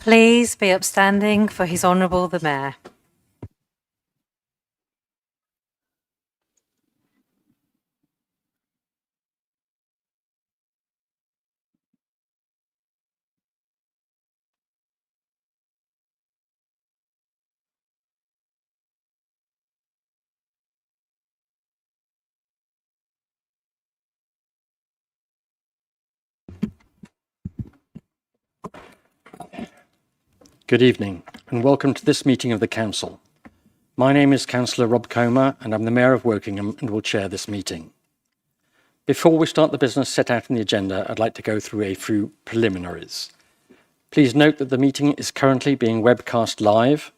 Please be upstanding for His Honourable the Mayor. Good evening and welcome to this meeting of the Council. My name is Councillor Rob Comer and I'm the Mayor of Wokingham and will chair this meeting. Before we start the business set out in the agenda, I'd like to go through a few preliminaries. Please note that the meeting is currently being webcast live.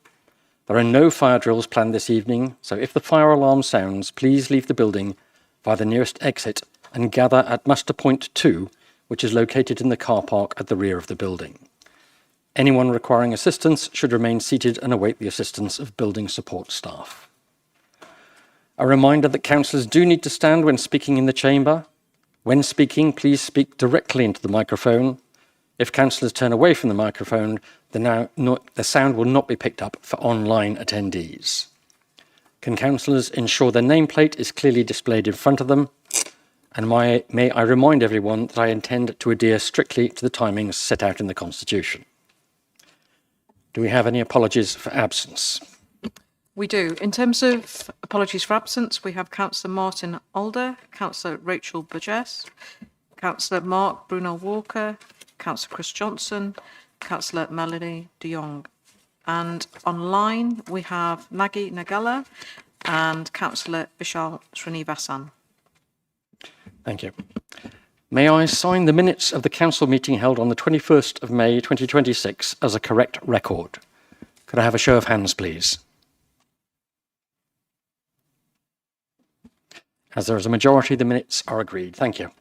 There are no fire drills planned this evening, so if the fire alarm sounds, please leave the building via the nearest exit and gather at Muster Point 2, which is located in the car park at the rear of the building. Anyone requiring assistance should remain seated and await the assistance of building support staff. A reminder that councillors do need to stand when speaking in the chamber. When speaking, please speak directly into the microphone. If councillors turn away from the microphone, the sound will not be picked up for online attendees. Can councillors ensure their nameplate is clearly displayed in front of them? And may I remind everyone that I intend to adhere strictly to the timings set out in the Constitution. Do we have any apologies for absence? We do. In terms of apologies for absence, we have Councillor Martin Alder, Councillor Rachel Burgess, Councillor Mark Brunel Walker, Councillor Chris Johnson, Councillor Melanie de Jong. And online we have Maggie Nagala and Councillor Vishal Srinivasan. Thank you. May I sign the minutes of the council meeting held on the 21st of May 2026 as a correct record? Could I have a show of hands, please? As there is a majority, the minutes are agreed. Thank you.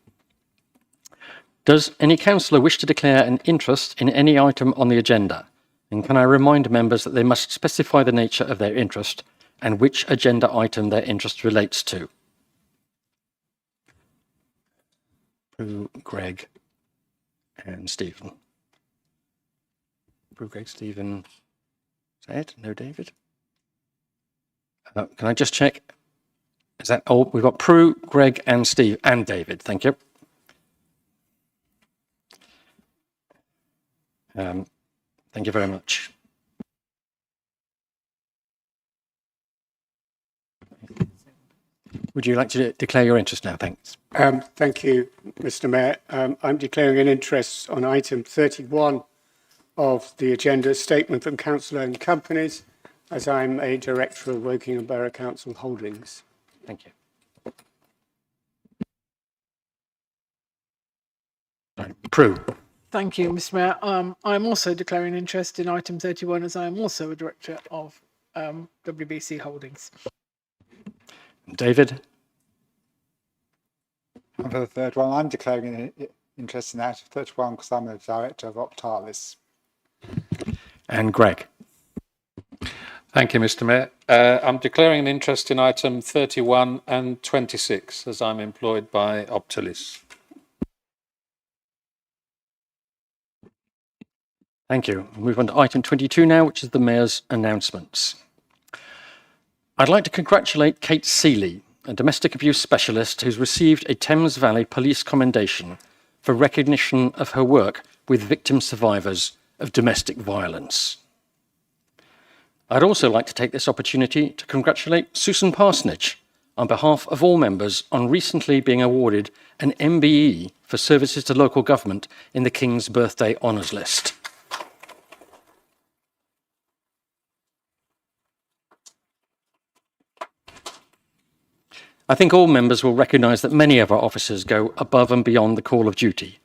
Does any councillor wish to declare an interest in any item on the agenda? And can I remind members that they must specify the nature of their interest and which agenda item their interest relates to? Prue, Greg, and Stephen. Prue, Greg, Stephen. Is that it? No, David? Can I just check? Is that all? We've got Prue, Greg, and Steve, and David. Thank you. Thank you very much. Would you like to declare your interest now? Thanks. Thank you, Mr. Mayor. I'm declaring an interest on item 31 of the agenda, statement from council-owned companies, as I'm a director of Wokingham Borough Council Holdings. Thank you. Prue. Thank you, Mr. Mayor. I'm also declaring interest in item 31 as I am also a director of WBC Holdings. David. And for the third one, I'm declaring an interest in item 31 because I'm a director of Optalis. And Greg. Thank you, Mr. Mayor. I'm declaring an interest in item 31 and 26 as I'm employed by Optalis. Thank you. We'll move on to item 22 now, which is the Mayor's announcements. I'd like to congratulate Kate Seeley, a domestic abuse specialist who's received a Thames Valley Police Commendation for recognition of her work with victim survivors of domestic violence. I'd also like to take this opportunity to congratulate Susan Parsonage on behalf of all members on recently being awarded an MBE for services to local government in the King's Birthday Honours List. I think all members will recognise that many of our officers go above and beyond the call of duty,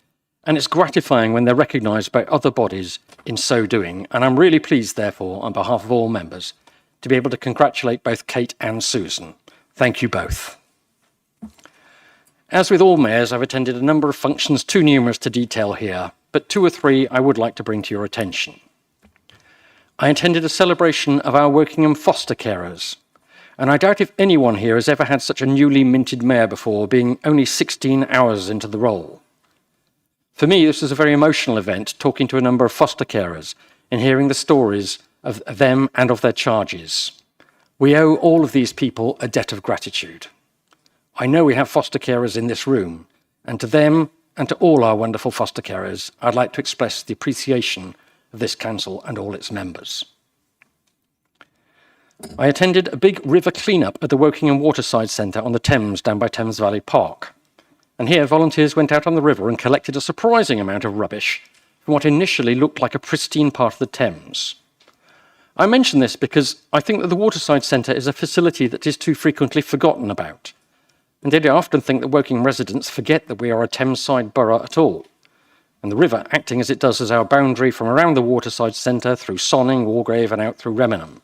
and it's gratifying when they're recognised by other bodies in so doing, and I'm really pleased, therefore, on behalf of all members, to be able to congratulate both Kate and Susan. Thank you both. As with all mayors, I've attended a number of functions too numerous to detail here, but two or three I would like to bring to your attention. I attended a celebration of our Wokingham foster carers, and I doubt if anyone here has ever had such a newly minted mayor before, being only 16 hours into the role. For me, this was a very emotional event, talking to a number of foster carers, in hearing the stories of them and of their charges. We owe all of these people a debt of gratitude. I know we have foster carers in this room, and to them and to all our wonderful foster carers, I'd like to express the appreciation of this council and all its members. I attended a big river clean-up at the Woking and Waterside Centre on the Thames down by Thames Valley Park. And here volunteers went out on the river and collected a surprising amount of rubbish from what initially looked like a pristine part of the Thames. I mention this because I think that the Waterside Centre is a facility that is too frequently forgotten about. Indeed, I often think that Woking residents forget that we are a Thameside borough at all, and the river acting as it does as our boundary from around the Waterside Centre through Sonning, Wargrave and out through Remenham.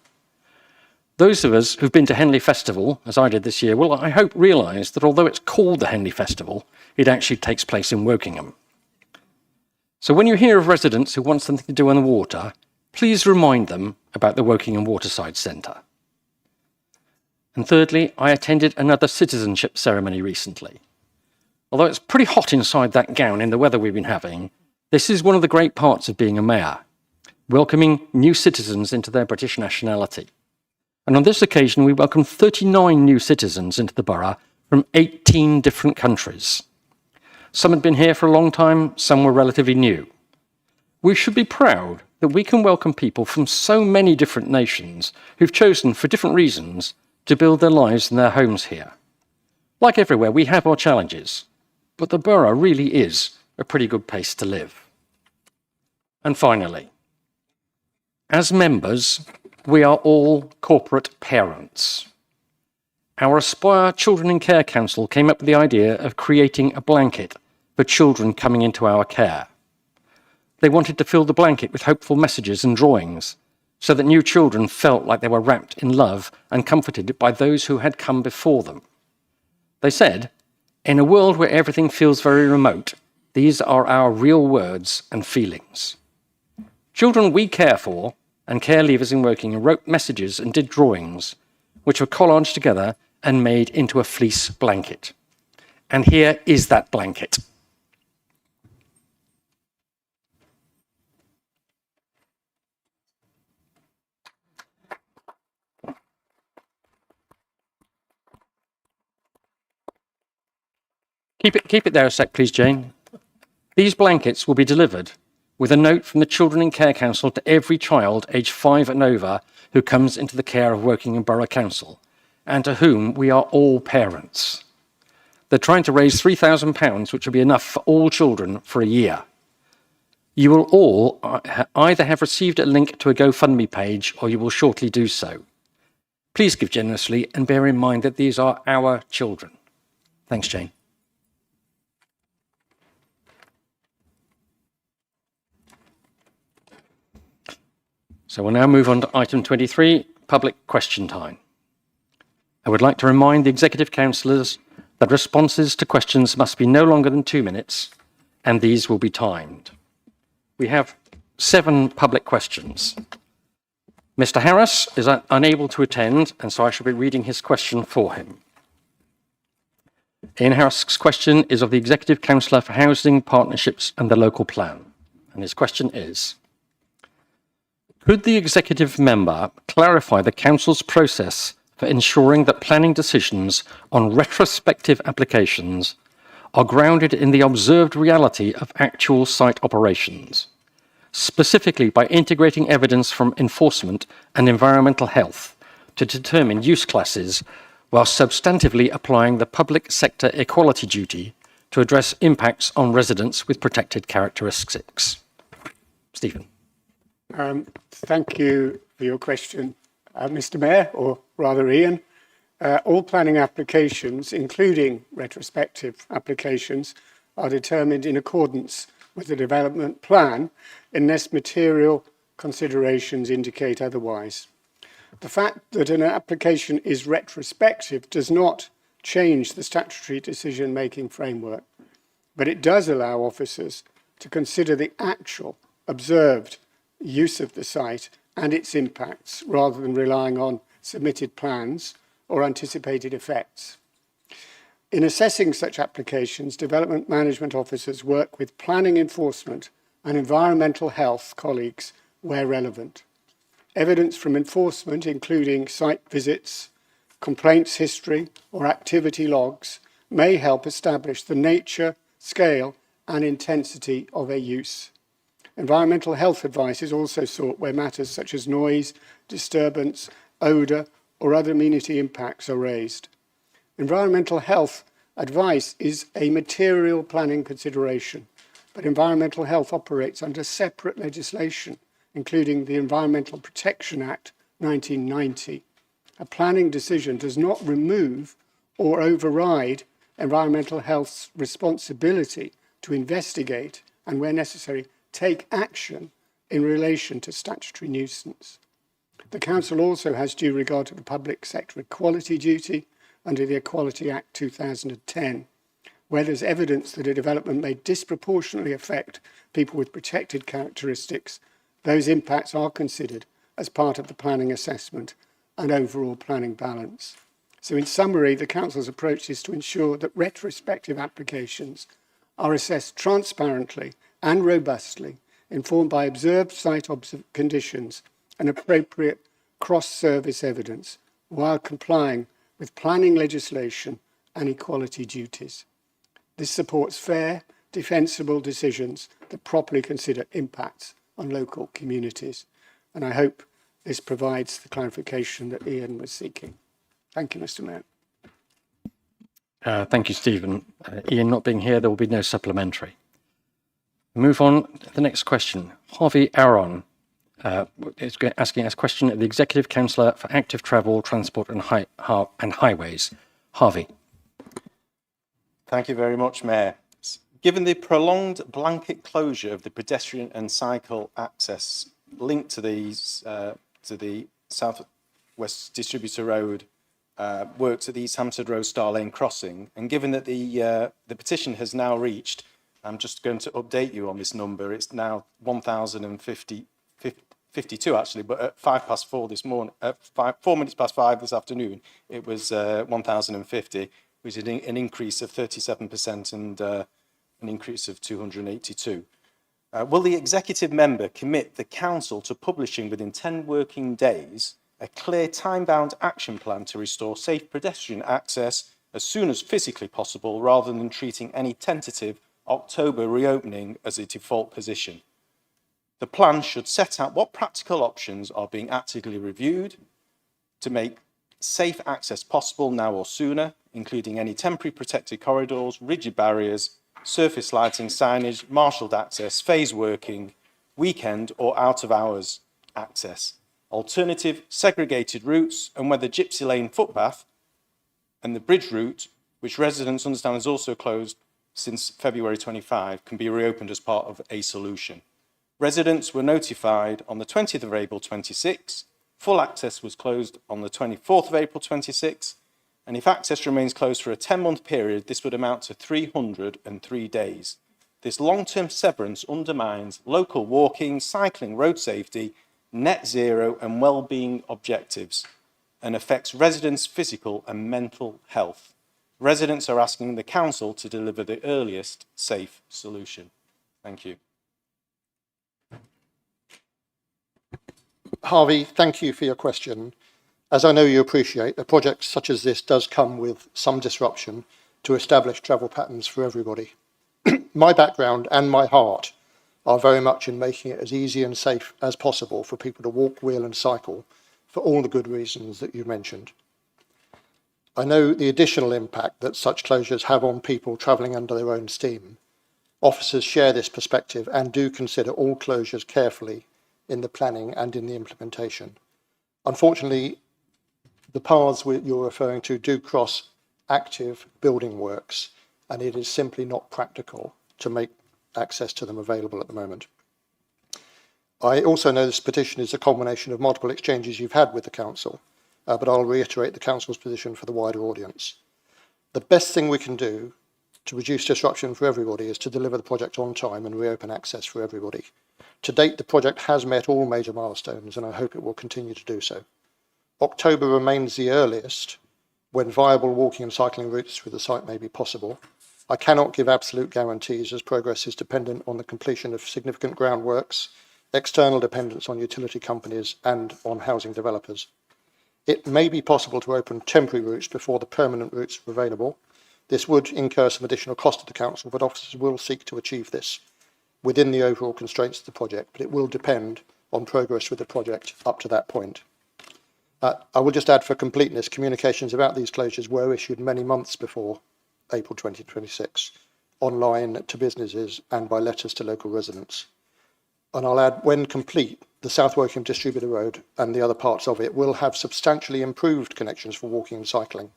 Those of us who've been to Henley Festival, as I did this year, will, I hope, realise that although it's called the Henley Festival, it actually takes place in Wokingham. So when you hear of residents who want something to do on the water, please remind them about the Wokingham Waterside Centre. And thirdly, I attended another citizenship ceremony recently. Although it's pretty hot inside that gown in the weather we've been having, this is one of the great parts of being a mayor, welcoming new citizens into their British nationality. And on this occasion, we welcomed 39 new citizens into the borough from 18 different countries. Some had been here for a long time, some were relatively new. We should be proud that we can welcome people from so many different nations who've chosen, for different reasons, to build their lives and their homes here. Like everywhere, we have our challenges, but the borough really is a pretty good place to live. And finally, as members, we are all corporate parents. Our Aspire Children in Care Council came up with the idea of creating a blanket for children coming into our care. They wanted to fill the blanket with hopeful messages and drawings so that new children felt like they were wrapped in love and comforted by those who had come before them. They said, in a world where everything feels very remote, these are our real words and feelings. Children we care for and care leavers in Woking wrote messages and did drawings, which were collaged together and made into a fleece blanket. And here is that blanket. Keep it there a sec, please, Jane. These blankets will be delivered with a note from the Children in Care Council to every child aged 5 and over who comes into the care of Woking Borough Council, and to whom we are all parents. They're trying to raise £3,000, which will be enough for all children for a year. You will all either have received a link to a GoFundMe page or you will shortly do so. Please give generously and bear in mind that these are our children. Thanks, Jane. So we'll now move on to item 23, public question time. I would like to remind the executive councillors that responses to questions must be no longer than 2 minutes, and these will be timed. We have 7 public questions. Mr. Harris is unable to attend, and so I shall be reading his question for him. Ian Harris's question is of the Executive Councillor for Housing, Partnerships and the Local Plan. And his question is, could the executive member clarify the council's process for ensuring that planning decisions on retrospective applications are grounded in the observed reality of actual site operations, specifically by integrating evidence from enforcement and environmental health to determine use classes while substantively applying the public sector equality duty to address impacts on residents with protected characteristics? Stephen. Thank you for your question, Mr. Mayor, or rather Ian. All planning applications, including retrospective applications, are determined in accordance with the development plan unless material considerations indicate otherwise. The fact that an application is retrospective does not change the statutory decision-making framework, but it does allow officers to consider the actual observed use of the site and its impacts rather than relying on submitted plans or anticipated effects. In assessing such applications, development management officers work with planning enforcement and environmental health colleagues where relevant. Evidence from enforcement, including site visits, complaints history, or activity logs, may help establish the nature, scale, and intensity of a use. Environmental health advice is also sought where matters such as noise, disturbance, odour, or other amenity impacts are raised. Environmental health advice is a material planning consideration, but environmental health operates under separate legislation, including the Environmental Protection Act 1990. A planning decision does not remove or override environmental health's responsibility to investigate and, where necessary, take action in relation to statutory nuisance. The Council also has due regard to the public sector equality duty under the Equality Act 2010, where there's evidence that a development may disproportionately affect people with protected characteristics. Those impacts are considered as part of the planning assessment and overall planning balance. So in summary, the Council's approach is to ensure that retrospective applications are assessed transparently and robustly, informed by observed site conditions and appropriate cross-service evidence, while complying with planning legislation and equality duties. This supports fair, defensible decisions that properly consider impacts on local communities. And I hope this provides the clarification that Ian was seeking. Thank you, Mr. Mayor. Thank you, Stephen. Ian not being here, there will be no supplementary. Move on to the next question. Harvey Aaron is asking us a question of the Executive Councillor for Active Travel, Transport and Highways. Harvey. Thank you very much, Mayor. Given the prolonged blanket closure of the pedestrian and cycle access linked to the South West Distributor Road works at the East Hampstead Road Star Lane crossing, and given that the petition has now reached, I'm just going to update you on this number. It's now 1,052 actually, but at 4 this morning, 4 minutes past 5 this afternoon, it was 1,050, which is an increase of 37% and an increase of 282. Will the executive member commit the council to publishing within 10 working days a clear time-bound action plan to restore safe pedestrian access as soon as physically possible, rather than treating any tentative October reopening as a default position? The plan should set out what practical options are being actively reviewed to make safe access possible now or sooner, including any temporary protected corridors, rigid barriers, surface lighting, signage, marshalled access, phase working, weekend or out of hours access, alternative segregated routes, and whether Gypsy Lane footpath and the bridge route, which residents understand is also closed since February 25, can be reopened as part of a solution. Residents were notified on the 20th of April 26. Full access was closed on the 24th of April 26. And if access remains closed for a 10-month period, this would amount to 303 days. This long-term severance undermines local walking, cycling, road safety, net zero and well-being objectives, and affects residents' physical and mental health. Residents are asking the council to deliver the earliest safe solution. Thank you. Harvey, thank you for your question. As I know you appreciate, a project such as this does come with some disruption to establish travel patterns for everybody. My background and my heart are very much in making it as easy and safe as possible for people to walk, wheel and cycle for all the good reasons that you mentioned. I know the additional impact that such closures have on people travelling under their own steam. Officers share this perspective and do consider all closures carefully in the planning and in the implementation. Unfortunately, the paths you're referring to do cross active building works, and it is simply not practical to make access to them available at the moment. I also know this petition is a culmination of multiple exchanges you've had with the council, but I'll reiterate the council's position for the wider audience. The best thing we can do to reduce disruption for everybody is to deliver the project on time and reopen access for everybody. To date, the project has met all major milestones, and I hope it will continue to do so. October remains the earliest when viable walking and cycling routes through the site may be possible. I cannot give absolute guarantees, as progress is dependent on the completion of significant groundworks external dependence on utility companies and on housing developers. It may be possible to open temporary routes before the permanent routes are available. This would incur some additional cost to the council, but officers will seek to achieve this within the overall constraints of the project, but it will depend on progress with the project up to that point. I will just add for completeness, communications about these closures were issued many months before April 2026, online to businesses and by letters to local residents. And I'll add, when complete, the South Wokingham Distributor Road and the other parts of it will have substantially improved connections for walking and cycling.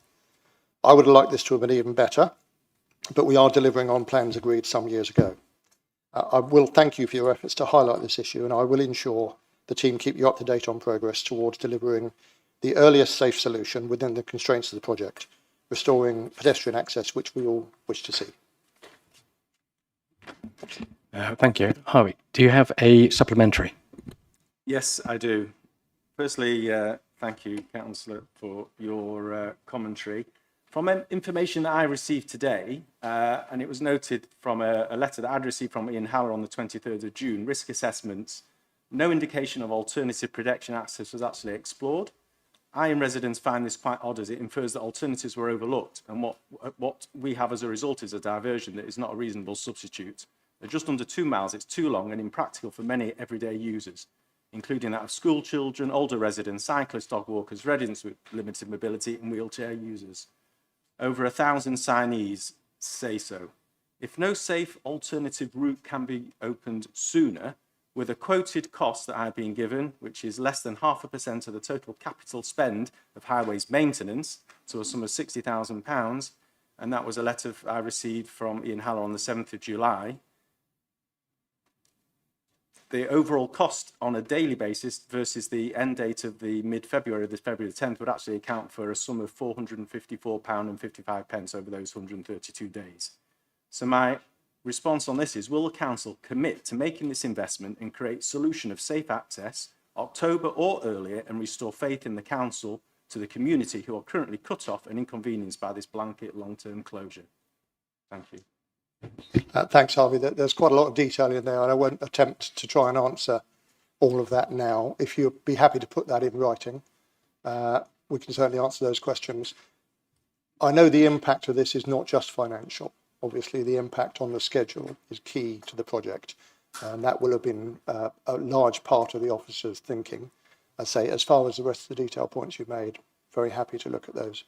I would have liked this to have been even better, but we are delivering on plans agreed some years ago. I will thank you for your efforts to highlight this issue, and I will ensure the team keep you up to date on progress towards delivering the earliest safe solution within the constraints of the project, restoring pedestrian access, which we all wish to see. Thank you. Harvey, do you have a supplementary? Yes, I do. Firstly, thank you, Councillor, for your commentary. From information that I received today, and it was noted from a letter that I'd received from Ian Haller on the 23rd of June, risk assessments, no indication of alternative protection access was actually explored. I and residents find this quite odd as it infers that alternatives were overlooked, and what we have as a result is a diversion that is not a reasonable substitute. At just under 2 miles, it's too long and impractical for many everyday users, including that of school children, older residents, cyclists, dog walkers, residents with limited mobility and wheelchair users. Over 1,000 signees say so. If no safe alternative route can be opened sooner, with a quoted cost that I've been given, which is less than 0.5% of the total capital spend of highways maintenance, to a sum of £60,000, and that was a letter I received from Ian Haller on the 7th of July. The overall cost on a daily basis versus the end date of the mid-February, this February the 10th, would actually account for a sum of £454.55 over those 132 days. So my response on this is, will the council commit to making this investment and create a solution of safe access October or earlier and restore faith in the council to the community who are currently cut off and inconvenienced by this blanket long-term closure? Thank you. Thanks, Harvey. There's quite a lot of detail in there, and I won't attempt to try and answer all of that now. If you'd be happy to put that in writing, we can certainly answer those questions. I know the impact of this is not just financial. Obviously, the impact on the schedule is key to the project, and that will have been a large part of the officers' thinking. I say, as far as the rest of the detail points you've made, very happy to look at those.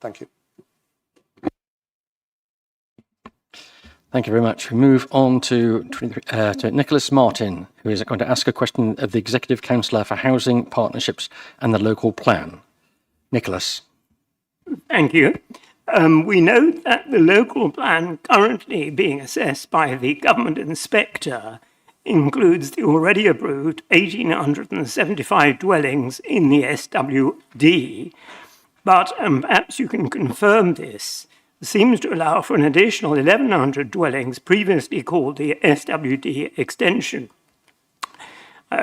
Thank you. Thank you very much. We move on to Nicholas Martin, who is going to ask a question of the Executive Councillor for Housing, Partnerships and the Local Plan. Nicholas. Thank you. We note that the local plan currently being assessed by the Government Inspector includes the already approved 1,875 dwellings in the SWD, but perhaps you can confirm this, seems to allow for an additional 1,100 dwellings previously called the SWD extension.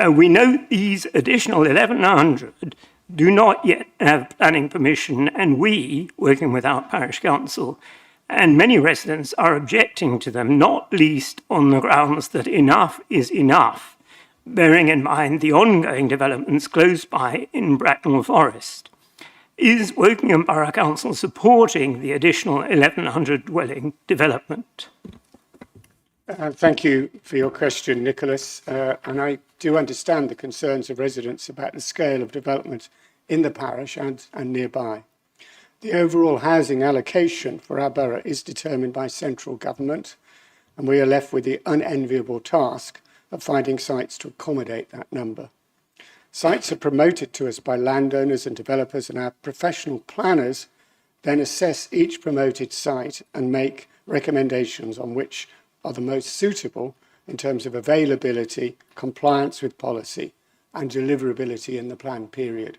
We note these additional 1,100 do not yet have planning permission, and we, working with our parish council, and many residents are objecting to them, not least on the grounds that enough is enough, bearing in mind the ongoing developments close by in Bracknell Forest. Is Wokingham Borough Council supporting the additional 1,100 dwelling development? Thank you for your question, Nicholas. And I do understand the concerns of residents about the scale of development in the parish and nearby. The overall housing allocation for our borough is determined by central government, and we are left with the unenviable task of finding sites to accommodate that number. Sites are promoted to us by landowners and developers, and our professional planners then assess each promoted site and make recommendations on which are the most suitable in terms of availability, compliance with policy, and deliverability in the planned period.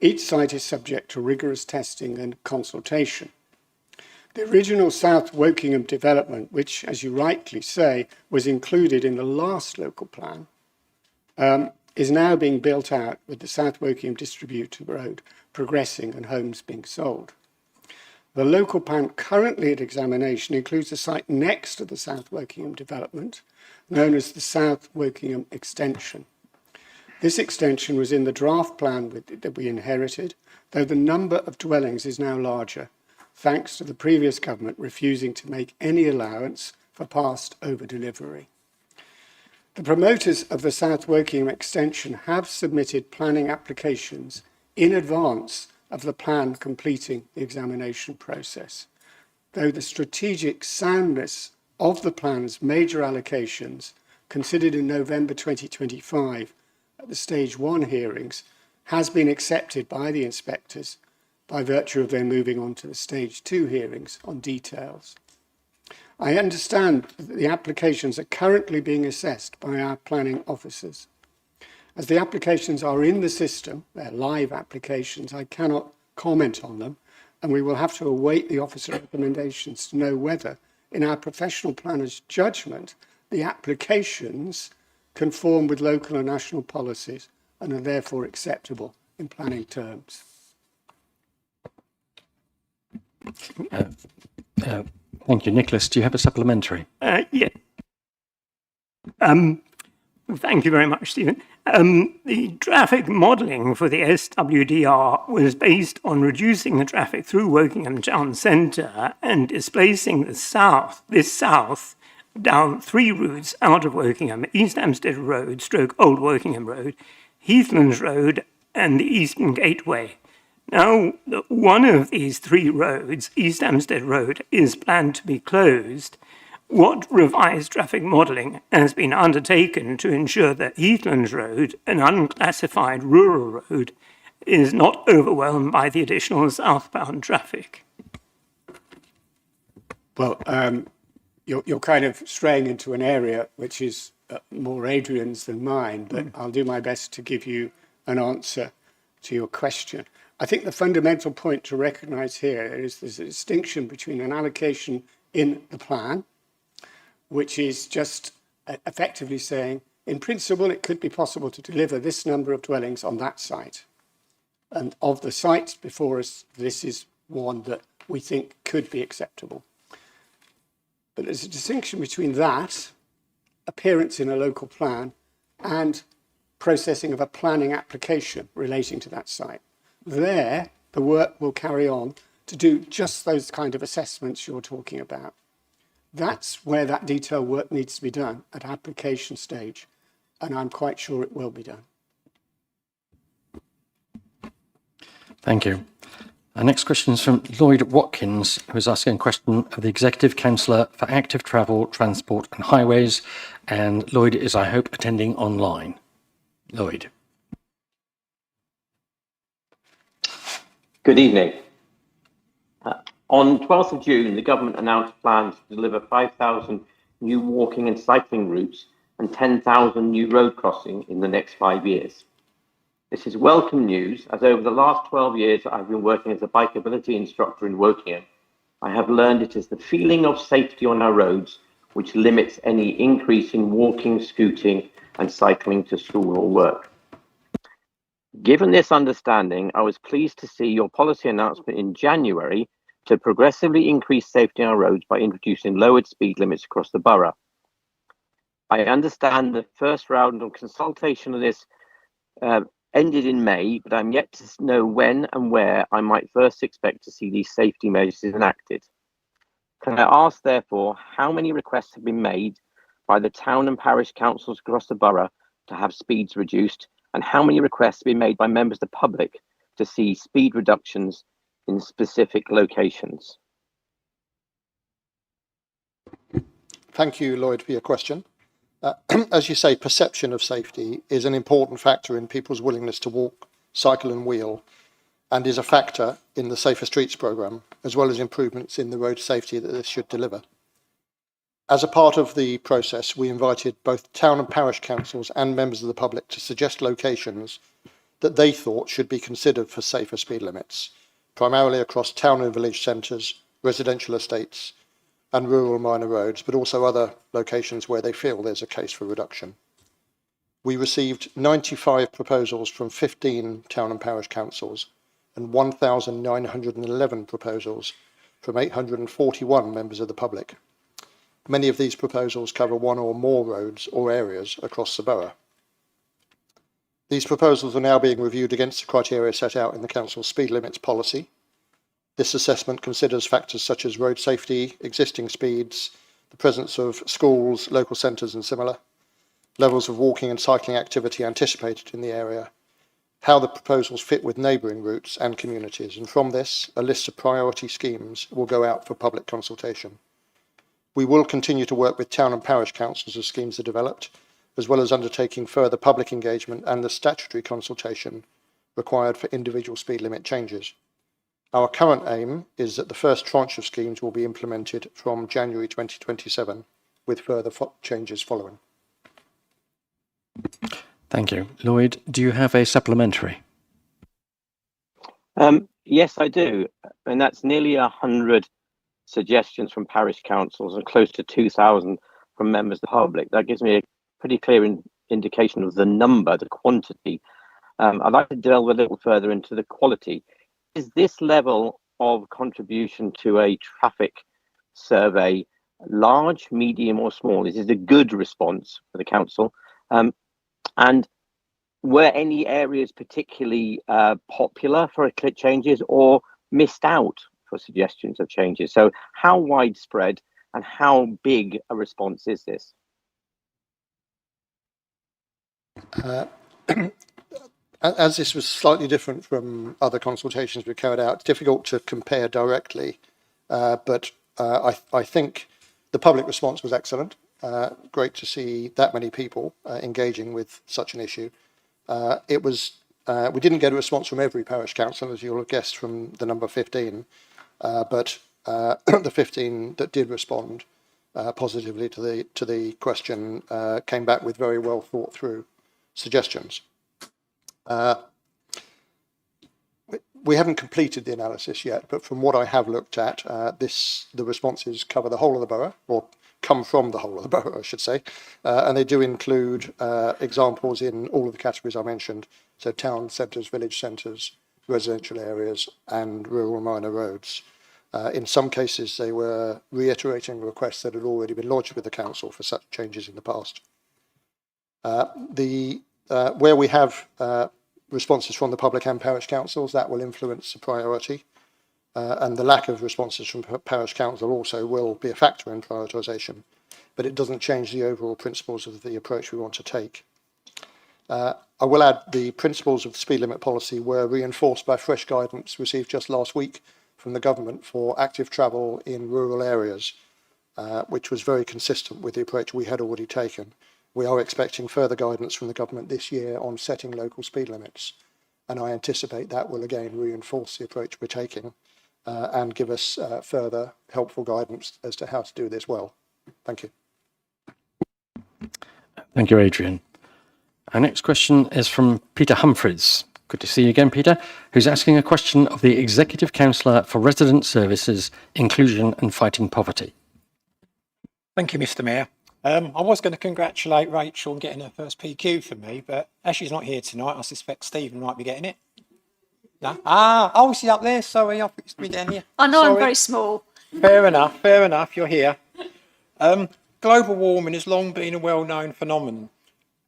Each site is subject to rigorous testing and consultation. The original South Wokingham development, which, as you rightly say, was included in the last local plan, is now being built out with the South Wokingham Distributor Road progressing and homes being sold. The local plan currently at examination includes a site next to the South Wokingham development, known as the South Wokingham Extension. This extension was in the draft plan that we inherited, though the number of dwellings is now larger, thanks to the previous government refusing to make any allowance for past over-delivery. The promoters of the South Wokingham Extension have submitted planning applications in advance of the plan completing the examination process, though the strategic soundness of the plan's major allocations, considered in November 2025 at the Stage 1 hearings, has been accepted by the inspectors by virtue of their moving on to the Stage 2 hearings on details. I understand that the applications are currently being assessed by our planning officers. As the applications are in the system, they're live applications, I cannot comment on them, and we will have to await the officer recommendations to know whether, in our professional planner's judgment, the applications conform with local and national policies and are therefore acceptable in planning terms. Thank you. Nicholas, do you have a supplementary? Yeah. Thank you very much, Stephen. The traffic modelling for the SWDR was based on reducing the traffic through Wokingham Town Centre and displacing this south down 3 routes out of Wokingham: East Hampstead Road, Old Wokingham Road, Heathlands Road, and the Eastern Gateway. Now, one of these 3 roads, East Hampstead Road, is planned to be closed. What revised traffic modelling has been undertaken to ensure that Heathlands Road, an unclassified rural road, is not overwhelmed by the additional southbound traffic? Well, you're kind of straying into an area which is more Adrian's than mine, but I'll do my best to give you an answer to your question. I think the fundamental point to recognise here is there's a distinction between an allocation in the plan, which is just effectively saying, in principle, it could be possible to deliver this number of dwellings on that site. And of the sites before us, this is one that we think could be acceptable. But there's a distinction between that, appearance in a local plan, and processing of a planning application relating to that site. There, the work will carry on to do just those kind of assessments you're talking about. That's where that detailed work needs to be done at application stage, and I'm quite sure it will be done. Thank you. Our next question is from Lloyd Watkins, who is asking a question of the Executive Councillor for Active Travel, Transport and Highways. And Lloyd is, I hope, attending online. Lloyd. Good evening. On 12th of June, the government announced plans to deliver 5,000 new walking and cycling routes and 10,000 new road crossings in the next 5 years. This is welcome news, as over the last 12 years I've been working as a bikeability instructor in Wokingham. I have learned it is the feeling of safety on our roads which limits any increase in walking, scooting and cycling to school or work. Given this understanding, I was pleased to see your policy announcement in January to progressively increase safety on our roads by introducing lowered speed limits across the borough. I understand the first round of consultation of this ended in May, but I'm yet to know when and where I might first expect to see these safety measures enacted. Can I ask, therefore, how many requests have been made by the town and parish councils across the borough to have speeds reduced, and how many requests have been made by members of the public to see speed reductions in specific locations? Thank you, Lloyd, for your question. As you say, perception of safety is an important factor in people's willingness to walk, cycle and wheel, and is a factor in the Safer Streets programme, as well as improvements in the road safety that this should deliver. As a part of the process, we invited both town and parish councils and members of the public to suggest locations that they thought should be considered for safer speed limits, primarily across town and village centres, residential estates, and rural minor roads, but also other locations where they feel there's a case for reduction. We received 95 proposals from 15 town and parish councils and 1,911 proposals from 841 members of the public. Many of these proposals cover one or more roads or areas across the borough. These proposals are now being reviewed against the criteria set out in the Council's speed limits policy. This assessment considers factors such as road safety, existing speeds, the presence of schools, local centres and similar, levels of walking and cycling activity anticipated in the area, how the proposals fit with neighbouring routes and communities, and from this, a list of priority schemes will go out for public consultation. We will continue to work with town and parish councils as schemes are developed, as well as undertaking further public engagement and the statutory consultation required for individual speed limit changes. Our current aim is that the first tranche of schemes will be implemented from January 2027, with further changes following. Thank you. Lloyd, do you have a supplementary? Yes, I do. And that's nearly 100 suggestions from parish councils and close to 2,000 from members of the public. That gives me a pretty clear indication of the number, the quantity. I'd like to delve a little further into the quality. Is this level of contribution to a traffic survey large, medium or small? Is it a good response for the council? And were any areas particularly popular for changes or missed out for suggestions of changes? So how widespread and how big a response is this? As this was slightly different from other consultations we carried out, it's difficult to compare directly, but I think the public response was excellent. Great to see that many people engaging with such an issue. We didn't get a response from every parish council, as you'll have guessed from the number 15, but the 15 that did respond positively to the question came back with very well thought through suggestions. We haven't completed the analysis yet, but from what I have looked at, the responses cover the whole of the borough, or come from the whole of the borough, I should say, and they do include examples in all of the categories I mentioned, so town centres, village centres, residential areas and rural minor roads. In some cases, they were reiterating requests that had already been lodged with the council for such changes in the past. Where we have responses from the public and parish councils, that will influence the priority. And the lack of responses from parish council also will be a factor in prioritisation, but it doesn't change the overall principles of the approach we want to take. I will add the principles of the speed limit policy were reinforced by fresh guidance received just last week from the government for active travel in rural areas, which was very consistent with the approach we had already taken. We are expecting further guidance from the government this year on setting local speed limits, and I anticipate that will again reinforce the approach we're taking and give us further helpful guidance as to how to do this well. Thank you. Thank you, Adrian. Our next question is from Peter Humphreys. Good to see you again, Peter, who's asking a question of the Executive Councillor for Resident Services, Inclusion and Fighting Poverty. Thank you, Mr. Mayor. I was going to congratulate Rachel on getting her first PQ for me, but as she's not here tonight, I suspect Stephen might be getting it. No? Oh, she's up there. Sorry, I thought she'd be down here. I know. Sorry. I'm very small. Fair enough, you're here. Global warming has long been a well-known phenomenon,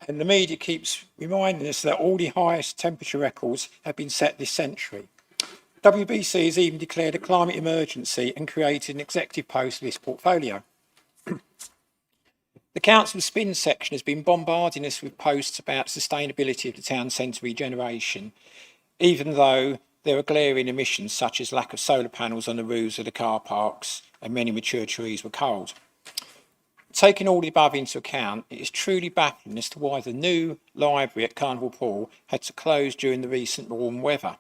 and the media keeps reminding us that all the highest temperature records have been set this century. WBC has even declared a climate emergency and created an executive post for this portfolio. The Council's spin section has been bombarding us with posts about sustainability of the town centre regeneration, even though there are glaring omissions such as lack of solar panels on the roofs of the car parks and many mature trees were culled. Taking all the above into account, it is truly baffling as to why the new library at Carnival Pool had to close during the recent warm weather.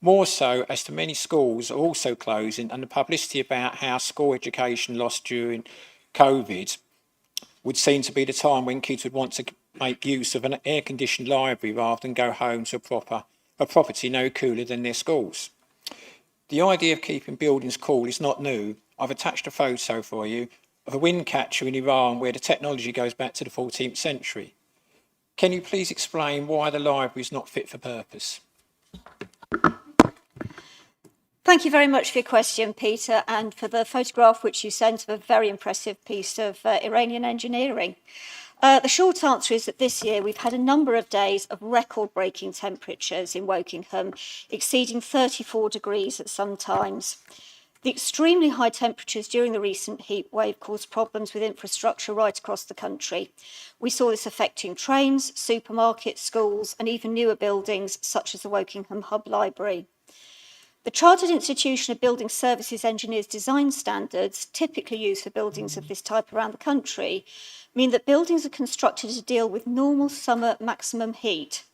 More so as to many schools are also closing, and the publicity about how school education lost during COVID would seem to be the time when kids would want to make use of an air-conditioned library rather than go home to a property no cooler than their schools. The idea of keeping buildings cool is not new. I've attached a photo for you of a wind catcher in Iran where the technology goes back to the 14th century. Can you please explain why the library is not fit for purpose? Thank you very much for your question, Peter, and for the photograph which you sent of a very impressive piece of Iranian engineering. The short answer is that this year we've had a number of days of record-breaking temperatures in Wokingham, exceeding 34 degrees at some times. The extremely high temperatures during the recent heat wave caused problems with infrastructure right across the country. We saw this affecting trains, supermarkets, schools, and even newer buildings such as the Wokingham Hub Library. The Chartered Institution of Building Services Engineers design standards, typically used for buildings of this type around the country, mean that buildings are constructed to deal with normal summer maximum heat.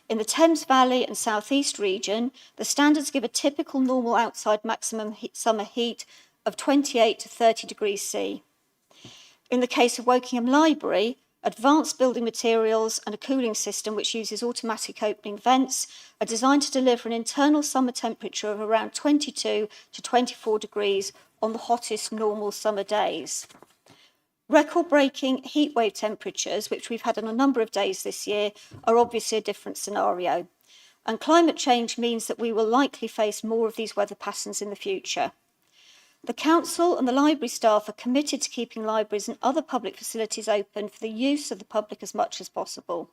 In the Thames Valley and South East region, the standards give a typical normal outside maximum summer heat of 28 to 30 degrees C. In the case of Wokingham Library, advanced building materials and a cooling system which uses automatic opening vents are designed to deliver an internal summer temperature of around 22 to 24 degrees on the hottest normal summer days. Record-breaking heatwave temperatures, which we've had on a number of days this year, are obviously a different scenario. And climate change means that we will likely face more of these weather patterns in the future. The Council and the library staff are committed to keeping libraries and other public facilities open for the use of the public as much as possible.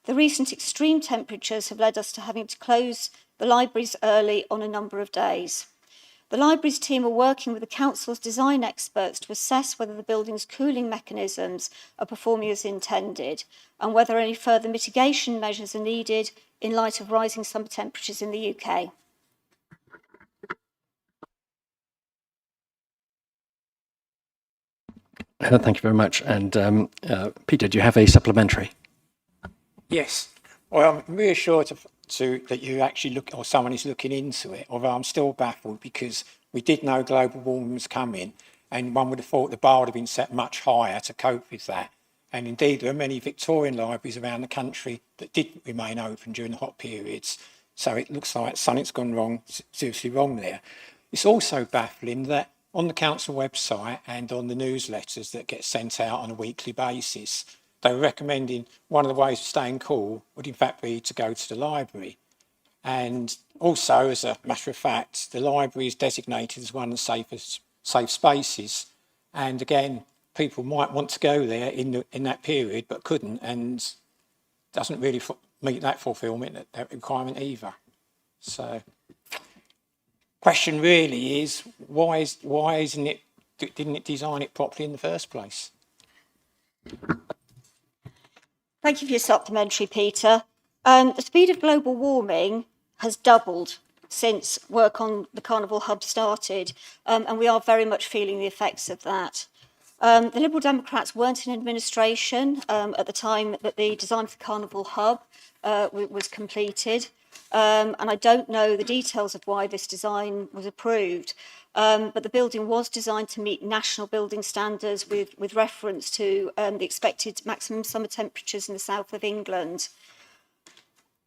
The recent extreme temperatures have led us to having to close the libraries early on a number of days. The libraries team are working with the Council's design experts to assess whether the building's cooling mechanisms are performing as intended and whether any further mitigation measures are needed in light of rising summer temperatures in the UK. Thank you very much. And Peter, do you have a supplementary? Yes. Well, I'm reassured that you actually look, or someone is looking into it, although I'm still baffled because we did know global warming was coming and one would have thought the bar would have been set much higher to cope with that. And indeed, there are many Victorian libraries around the country that did remain open during the hot periods. So it looks like something's gone wrong, seriously wrong there. It's also baffling that on the council website and on the newsletters that get sent out on a weekly basis, they were recommending one of the ways of staying cool would in fact be to go to the library. And also, as a matter of fact, the library is designated as one of the safest safe spaces. And again, people might want to go there in that period, but couldn't, and doesn't really meet that fulfilment, that requirement either. So, question really is, why isn't it? Didn't it design it properly in the first place? Thank you for your supplementary, Peter. The speed of global warming has doubled since work on the Carnival Hub started, and we are very much feeling the effects of that. The Liberal Democrats weren't in administration at the time that the design for the Carnival Hub was completed, and I don't know the details of why this design was approved, but the building was designed to meet national building standards with reference to the expected maximum summer temperatures in the south of England.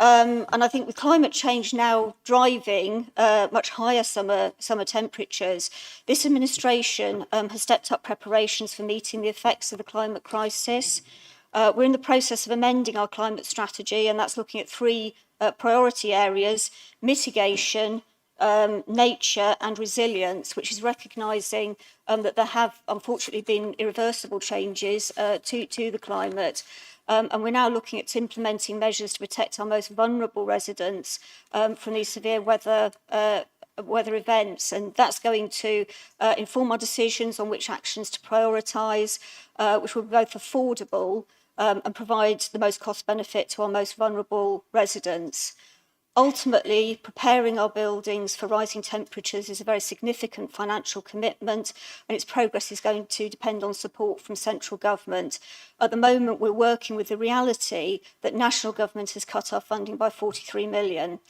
And I think with climate change now driving much higher summer temperatures, this administration has stepped up preparations for meeting the effects of the climate crisis. We're in the process of amending our climate strategy, and that's looking at three priority areas: mitigation, nature and resilience, which is recognising that there have unfortunately been irreversible changes to the climate. And we're now looking at implementing measures to protect our most vulnerable residents from these severe weather events. And that's going to inform our decisions on which actions to prioritise, which will be both affordable and provide the most cost benefit to our most vulnerable residents. Ultimately, preparing our buildings for rising temperatures is a very significant financial commitment, and its progress is going to depend on support from central government. At the moment, we're working with the reality that national government has cut our funding by 43 million.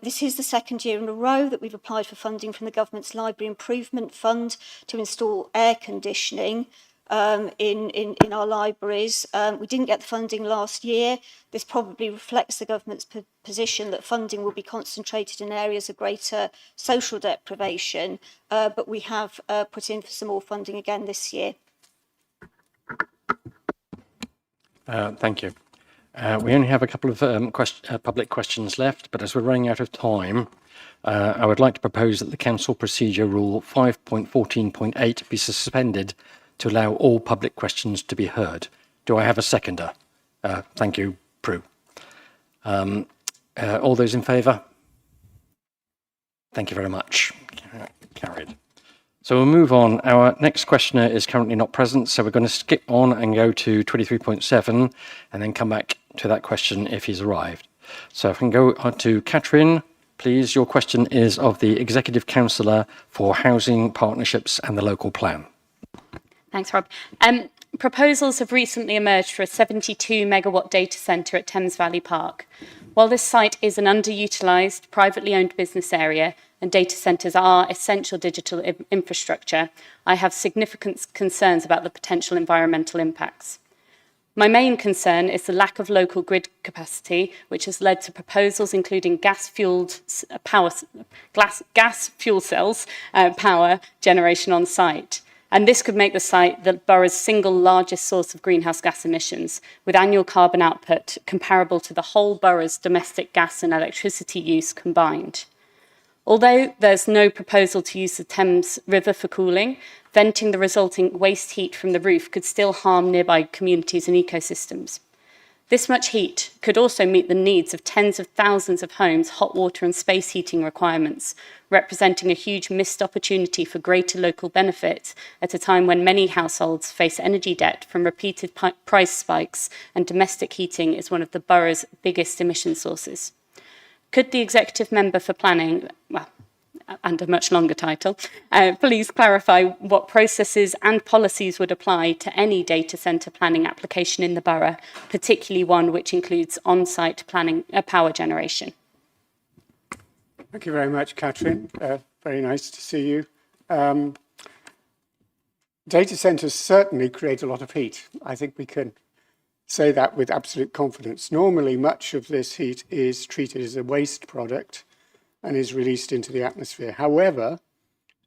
This is the second year in a row that we've applied for funding from the government's Library Improvement Fund to install air conditioning in our libraries. We didn't get the funding last year. This probably reflects the government's position that funding will be concentrated in areas of greater social deprivation, but we have put in for some more funding again this year. Thank you. We only have a couple of public questions left, but as we're running out of time, I would like to propose that the Council Procedure Rule 5.14.8 be suspended to allow all public questions to be heard. Do I have a seconder? Thank you, Prue. All those in favour? Thank you very much. Carried. So we'll move on. Our next questioner is currently not present, so we're going to skip on and go to 23.7 and then come back to that question if he's arrived. So if I can go on to Catherine, please. Your question is of the Executive Councillor for Housing, Partnerships and the Local Plan. Thanks, Rob. Proposals have recently emerged for a 72 megawatt data centre at Thames Valley Park. While this site is an underutilised, privately owned business area and data centres are essential digital infrastructure, I have significant concerns about the potential environmental impacts. My main concern is the lack of local grid capacity, which has led to proposals including gas fuel cells power generation on site. And this could make the site the borough's single largest source of greenhouse gas emissions, with annual carbon output comparable to the whole borough's domestic gas and electricity use combined. Although there's no proposal to use the Thames River for cooling, venting the resulting waste heat from the roof could still harm nearby communities and ecosystems. This much heat could also meet the needs of tens of thousands of homes' hot water and space heating requirements, representing a huge missed opportunity for greater local benefit at a time when many households face energy debt from repeated price spikes and domestic heating is one of the borough's biggest emission sources. Could the Executive Member for Planning, and a much longer title, please clarify what processes and policies would apply to any data centre planning application in the borough, particularly one which includes on-site planning power generation? Thank you very much, Catherine. Very nice to see you. Data centres certainly create a lot of heat. I think we can say that with absolute confidence. Normally, much of this heat is treated as a waste product and is released into the atmosphere. However,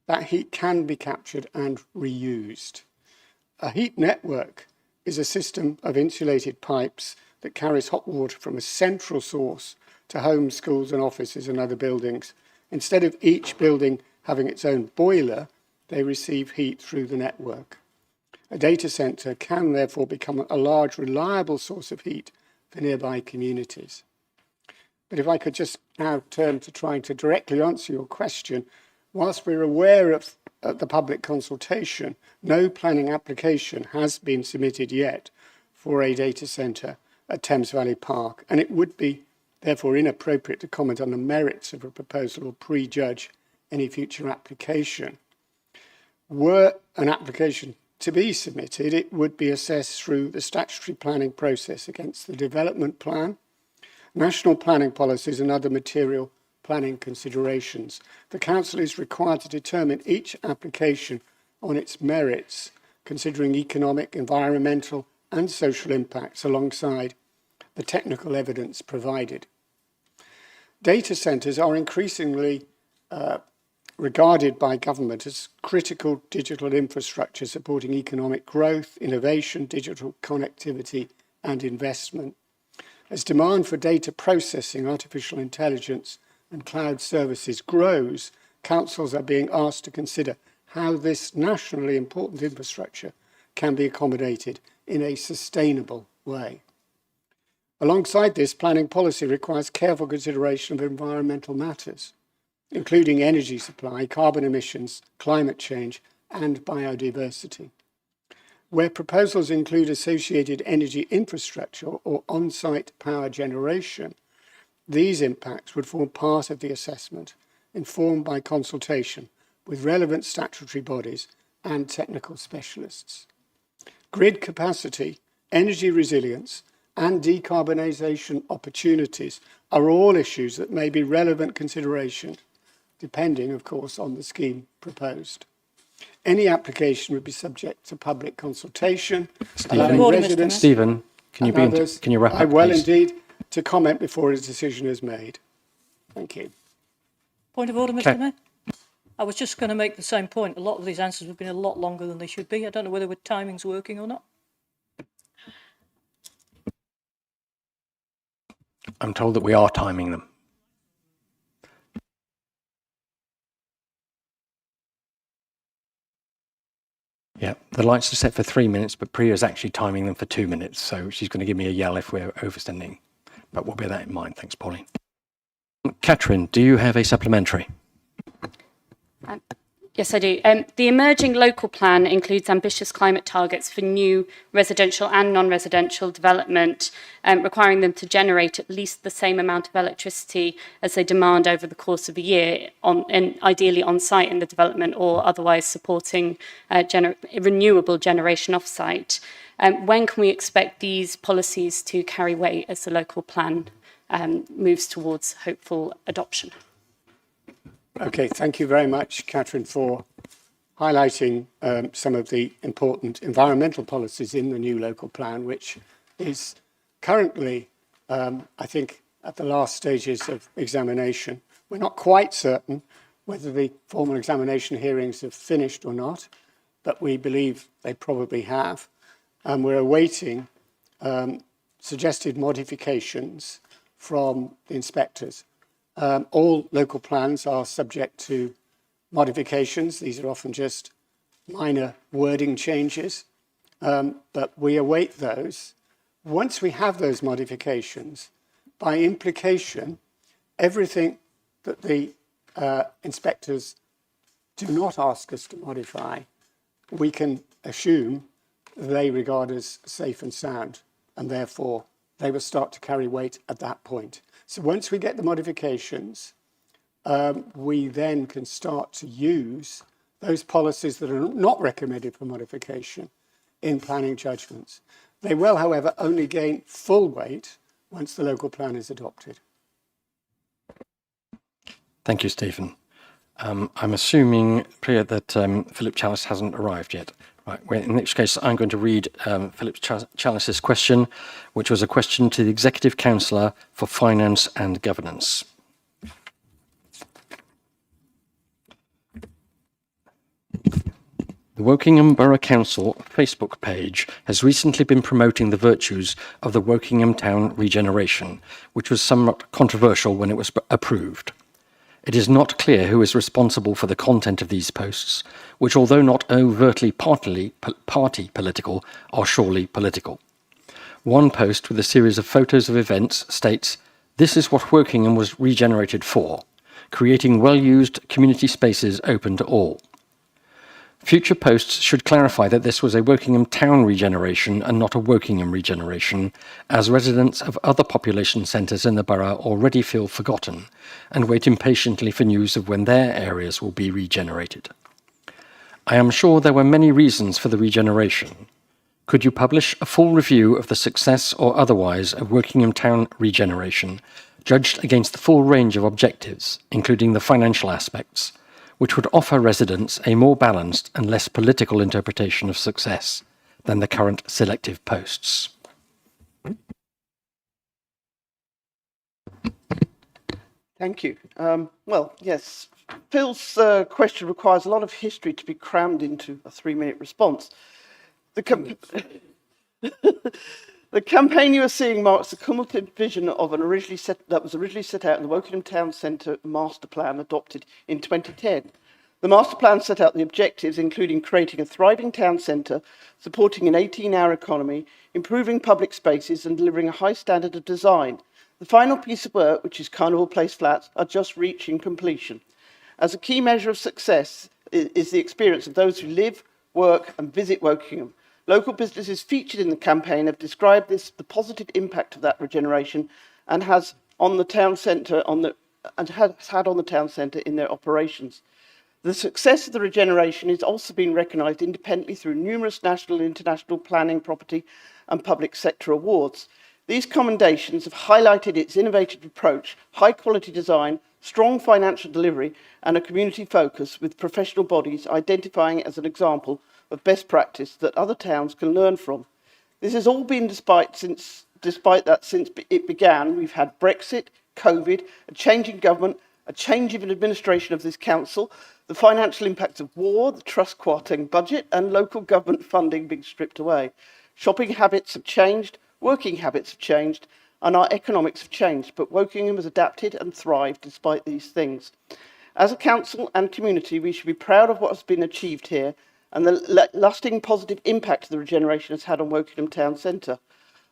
that heat can be captured and reused. A heat network is a system of insulated pipes that carries hot water from a central source to homes, schools and offices and other buildings. Instead of each building having its own boiler, they receive heat through the network. A data centre can therefore become a large, reliable source of heat for nearby communities. But if I could just now turn to trying to directly answer your question, whilst we're aware of the public consultation, no planning application has been submitted yet for a data centre at Thames Valley Park, and it would be therefore inappropriate to comment on the merits of a proposal or prejudge any future application. Were an application to be submitted, it would be assessed through the statutory planning process against the development plan, national planning policies and other material planning considerations. The Council is required to determine each application on its merits, considering economic, environmental and social impacts alongside the technical evidence provided. Data centres are increasingly regarded by government as critical digital infrastructure supporting economic growth, innovation, digital connectivity and investment. As demand for data processing, artificial intelligence and cloud services grows, councils are being asked to consider how this nationally important infrastructure can be accommodated in a sustainable way. Alongside this, planning policy requires careful consideration of environmental matters, including energy supply, carbon emissions, climate change, and biodiversity. Where proposals include associated energy infrastructure or on-site power generation, these impacts would form part of the assessment, informed by consultation with relevant statutory bodies and technical specialists. Grid capacity, energy resilience, and decarbonisation opportunities are all issues that may be relevant consideration, depending, of course, on the scheme proposed. Any application would be subject to public consultation. Stephen, can you wrap up, I will please? indeed to comment before a decision is made. Thank you. Point of order, Mr. Mayor. I was just going to make the same point. A lot of these answers have been a lot longer than they should be. I don't know whether the timing's working or not. I'm told that we are timing them. The lights are set for 3 minutes, but Priya's actually timing them for 2 minutes, so she's going to give me a yell if we're overstanding. But we'll bear that in mind. Thanks, Pauline. Catherine, do you have a supplementary? Yes, I do. The emerging local plan includes ambitious climate targets for new residential and non-residential development, requiring them to generate at least the same amount of electricity as they demand over the course of a year, and ideally on site in the development or otherwise supporting renewable generation off-site. When can we expect these policies to carry weight as the local plan moves towards hopeful adoption? Okay, thank you very much, Catherine, for highlighting some of the important environmental policies in the new local plan, which is currently, I think, at the last stages of examination. We're not quite certain whether the formal examination hearings have finished or not, but we believe they probably have. And we're awaiting suggested modifications from the inspectors. All local plans are subject to modifications. These are often just minor wording changes, but we await those. Once we have those modifications, by implication, everything that the inspectors do not ask us to modify, we can assume they regard as safe and sound, and therefore they will start to carry weight at that point. So once we get the modifications, we then can start to use those policies that are not recommended for modification in planning judgments. They will, however, only gain full weight once the local plan is adopted. Thank you, Stephen. I'm assuming, Priya, that Philip Chalice hasn't arrived yet. Right, well, in which case, I'm going to read Philip Chalice's question, which was a question to the Executive Councillor for Finance and Governance. The Wokingham Borough Council Facebook page has recently been promoting the virtues of the Wokingham Town regeneration, which was somewhat controversial when it was approved. It is not clear who is responsible for the content of these posts, which, although not overtly party political, are surely political. One post with a series of photos of events states, "This is what Wokingham was regenerated for, creating well-used community spaces open to all." Future posts should clarify that this was a Wokingham Town regeneration and not a Wokingham regeneration, as residents of other population centres in the borough already feel forgotten and wait impatiently for news of when their areas will be regenerated. I am sure there were many reasons for the regeneration. Could you publish a full review of the success or otherwise of Wokingham Town regeneration, judged against the full range of objectives, including the financial aspects, which would offer residents a more balanced and less political interpretation of success than the current selective posts? Thank you. Well, yes, Phil's question requires a lot of history to be crammed into a 3-minute response. The campaign you are seeing marks the cumulative vision of that was originally set out in the Wokingham Town Centre Master Plan adopted in 2010. The Master Plan set out the objectives, including creating a thriving town centre, supporting an 18-hour economy, improving public spaces and delivering a high standard of design. The final piece of work, which is Carnival Place Flats, are just reaching completion. As a key measure of success is the experience of those who live, work and visit Wokingham. Local businesses featured in the campaign have described the positive impact of that regeneration and has on the town centre has had on the town centre in their operations. The success of the regeneration is also being recognised independently through numerous national and international planning, property and public sector awards. These commendations have highlighted its innovative approach, high quality design, strong financial delivery and a community focus, with professional bodies identifying it as an example of best practice that other towns can learn from. This has all been despite that since it began, we've had Brexit, COVID, a change in government, a change in administration of this council, the financial impacts of war, the Truss quartering budget and local government funding being stripped away. Shopping habits have changed, working habits have changed and our economics have changed, but Wokingham has adapted and thrived despite these things. As a council and community, we should be proud of what has been achieved here and the lasting positive impact the regeneration has had on Wokingham Town Centre.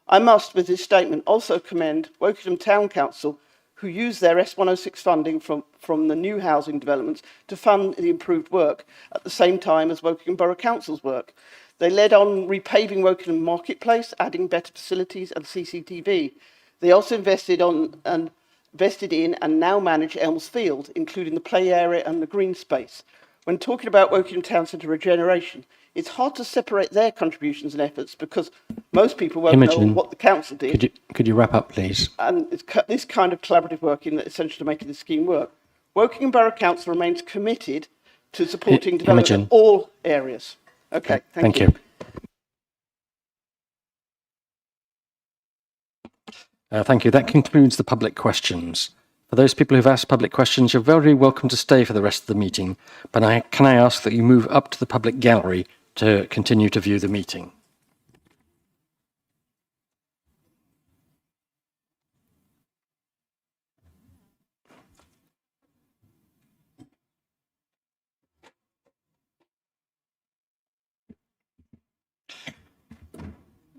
I must, with this statement, also commend Wokingham Town Council, who used their S106 funding from the new housing developments to fund the improved work at the same time as Wokingham Borough Council's work. They led on repaving Wokingham Marketplace, adding better facilities and CCTV. They also invested in and now manage Elms Field, including the play area and the green space. When talking about Wokingham Town Centre regeneration, it's hard to separate their contributions and efforts because most people won't know what the council did. Could you wrap up, please? And it's this kind of collaborative working that essentially making the scheme work. Wokingham Borough Council remains committed to supporting development in all areas. Okay, thank you. Thank you. That concludes the public questions. For those people who've asked public questions, you're very welcome to stay for the rest of the meeting, but can I ask that you move up to the public gallery to continue to view the meeting?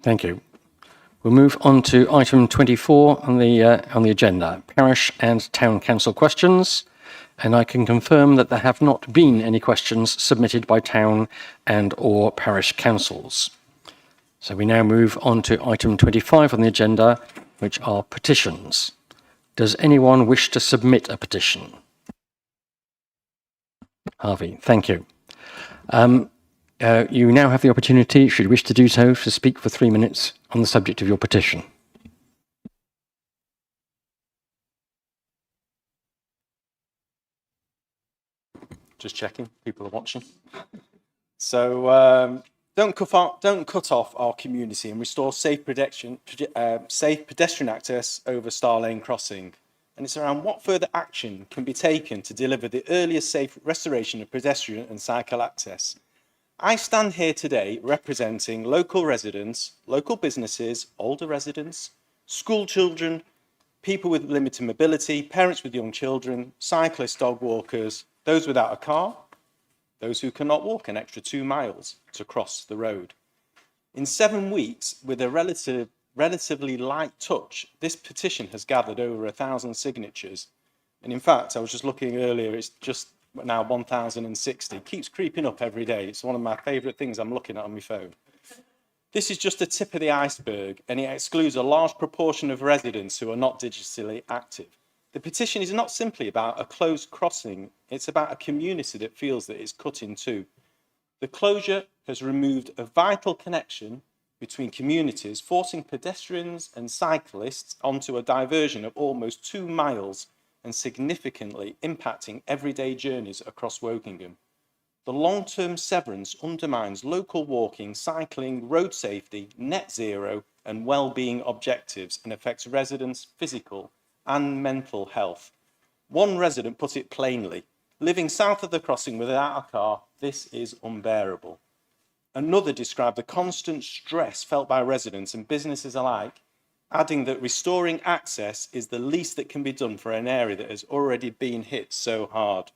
Thank you. We'll move on to item 24 on the agenda, Parish and Town Council questions. And I can confirm that there have not been any questions submitted by town and or parish councils. So we now move on to item 25 on the agenda, which are petitions. Does anyone wish to submit a petition? Harvey, thank you. You now have the opportunity, should you wish to do so, to speak for 3 minutes on the subject of your petition. Just checking, people are watching. So don't cut off our community and restore safe pedestrian access over Star Lane Crossing. And it's around what further action can be taken to deliver the earliest safe restoration of pedestrian and cycle access. I stand here today representing local residents, local businesses, older residents, school children, people with limited mobility, parents with young children, cyclists, dog walkers, those without a car, those who cannot walk an extra 2 miles to cross the road. In 7 weeks, with a relatively light touch, this petition has gathered over 1,000 signatures. And in fact, I was just looking earlier, it's just now 1,060. Keeps creeping up every day. It's one of my favourite things I'm looking at on my phone. This is just the tip of the iceberg, and it excludes a large proportion of residents who are not digitally active. The petition is not simply about a closed crossing, it's about a community that feels that it's cut in two. The closure has removed a vital connection between communities, forcing pedestrians and cyclists onto a diversion of almost 2 miles and significantly impacting everyday journeys across Wokingham. The long-term severance undermines local walking, cycling, road safety, net zero and well-being objectives and affects residents' physical and mental health. One resident put it plainly, living south of the crossing without a car, this is unbearable. Another described the constant stress felt by residents and businesses alike, adding that restoring access is the least that can be done for an area that has already been hit so hard.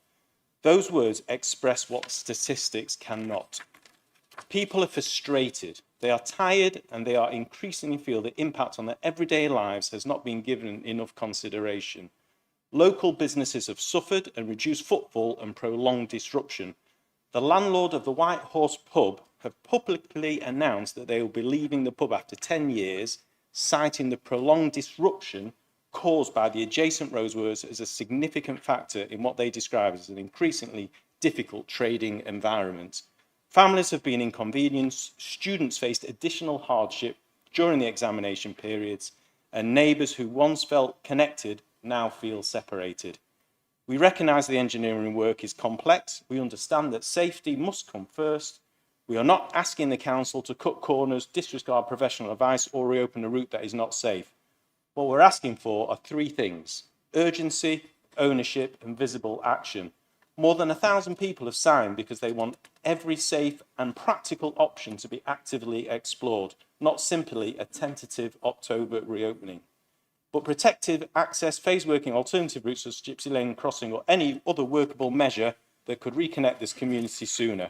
Those words express what statistics cannot. People are frustrated, they are tired, and they are increasingly feel the impact on their everyday lives has not been given enough consideration. Local businesses have suffered and reduced footfall and prolonged disruption. The landlord of the White Horse pub have publicly announced that they will be leaving the pub after 10 years, citing the prolonged disruption caused by the adjacent roadworks as a significant factor in what they describe as an increasingly difficult trading environment. Families have been inconvenienced, students faced additional hardship during the examination periods, and neighbours who once felt connected now feel separated. We recognise the engineering work is complex. We understand that safety must come first. We are not asking the council to cut corners, disregard professional advice, or reopen a route that is not safe. What we're asking for are 3 things: urgency, ownership, and visible action. More than 1,000 people have signed because they want every safe and practical option to be actively explored, not simply a tentative October reopening. But protective access, phase working alternative routes such as Gypsy Lane Crossing or any other workable measure that could reconnect this community sooner.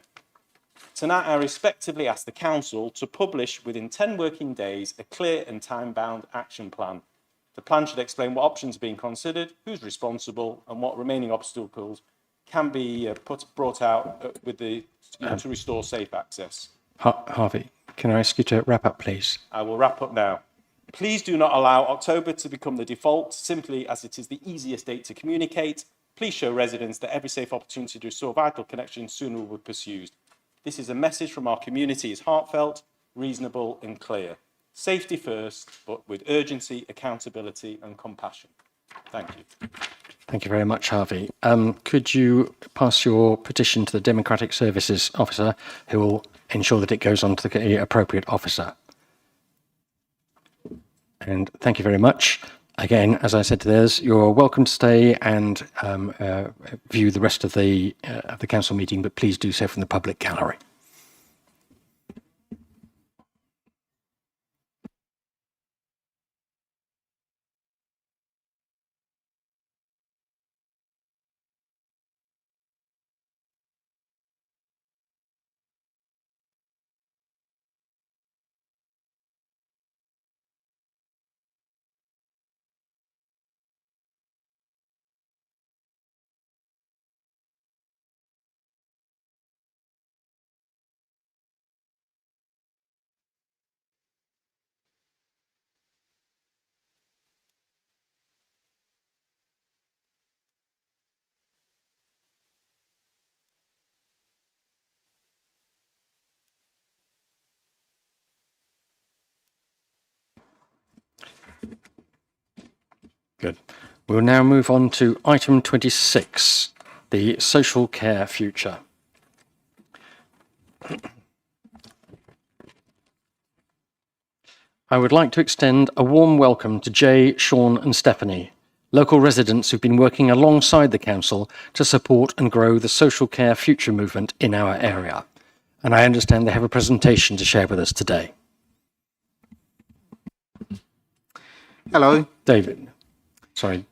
Tonight, I respectfully ask the Council to publish within 10 working days a clear and time-bound action plan. The plan should explain what options are being considered, who's responsible, and what remaining obstacles can be brought out to restore safe access. Harvey, can I ask you to wrap up, please? I will wrap up now. Please do not allow October to become the default simply as it is the easiest date to communicate. Please show residents that every safe opportunity to restore vital connections sooner will be pursued. This is a message from our community is heartfelt, reasonable and clear. Safety first, but with urgency, accountability and compassion. Thank you. Thank you very much, Harvey. Could you pass your petition to the Democratic Services Officer, who will ensure that it goes on to the appropriate officer? And thank you very much. Again, as I said to theirs, you're welcome to stay and view the rest of the council meeting, but please do so from the public gallery. Good. We'll now move on to item 26, the social care future. I would like to extend a warm welcome to Jay, Sean and Stephanie, local residents who've been working alongside the council to support and grow the social care future movement in our area. And I understand they have a presentation to share with us today. Hello. David. Sorry.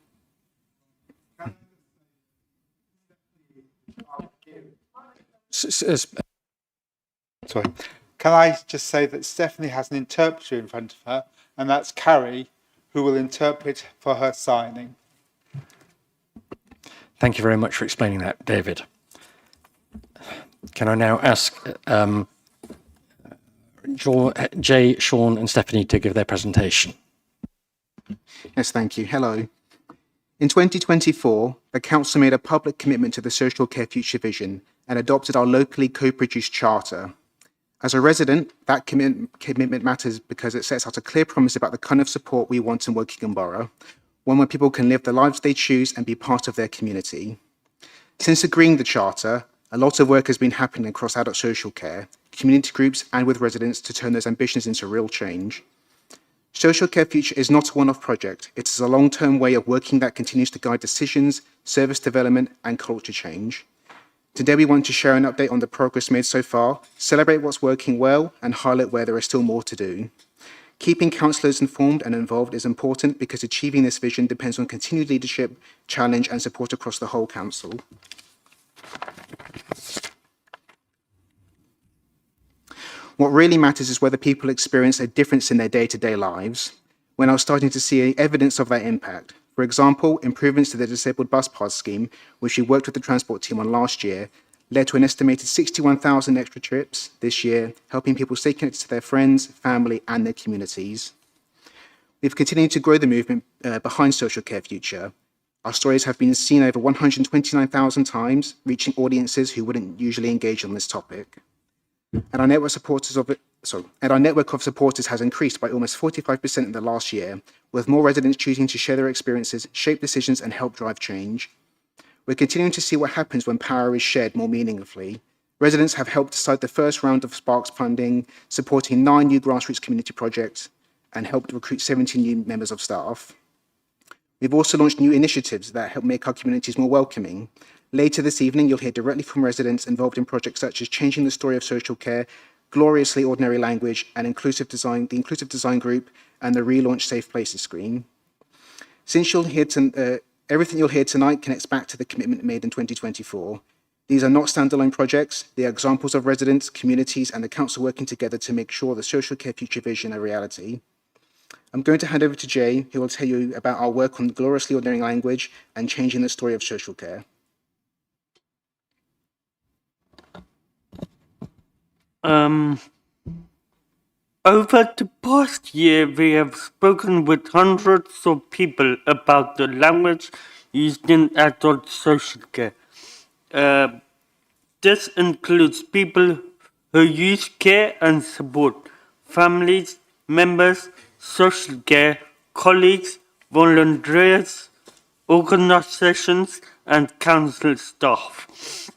Sorry. Can I just say that Stephanie has an interpreter in front of her, and that's Carrie, who will interpret for her signing. Thank you very much for explaining that, David. Can I now ask Jay, Sean and Stephanie to give their presentation? Yes, thank you. Hello. In 2024, the Council made a public commitment to the Social Care Future Vision and adopted our locally co-produced charter. As a resident, that commitment matters because it sets out a clear promise about the kind of support we want in Wokingham Borough, one where people can live the lives they choose and be part of their community. Since agreeing the charter, a lot of work has been happening across adult social care, community groups and with residents to turn those ambitions into real change. Social Care Future is not a one-off project. It is a long-term way of working that continues to guide decisions, service development and culture change. Today we want to share an update on the progress made so far, celebrate what's working well and highlight where there is still more to do. Keeping councillors informed and involved is important because achieving this vision depends on continued leadership, challenge and support across the whole council. What really matters is whether people experience a difference in their day-to-day lives. We're now starting to see evidence of that impact. For example, improvements to the disabled bus pass scheme, which we worked with the transport team on last year, led to an estimated 61,000 extra trips this year, helping people stay connected to their friends, family and their communities. We've continued to grow the movement behind Social Care Future. Our stories have been seen over 129,000 times, reaching audiences who wouldn't usually engage on this topic. And our network of supporters has increased by almost 45% in the last year, with more residents choosing to share their experiences, shape decisions and help drive change. We're continuing to see what happens when power is shared more meaningfully. Residents have helped decide the first round of Sparks funding, supporting 9 new grassroots community projects and helped recruit 17 new members of staff. We've also launched new initiatives that help make our communities more welcoming. Later this evening, you'll hear directly from residents involved in projects such as Changing the Story of Social Care, Gloriously Ordinary Language, and the Inclusive Design Group, and the relaunched Safe Places screen. Since everything you'll hear tonight connects back to the commitment made in 2024. These are not standalone projects. They are examples of residents, communities, and the council working together to make sure the social care future vision a reality. I'm going to hand over to Jay, who will tell you about our work on gloriously ordinary language and changing the story of social care. Over the past year, we have spoken with hundreds of people about the language used in adult social care. This includes people who use care and support, families, members, social care, colleagues, volunteers, organizations, and council staff.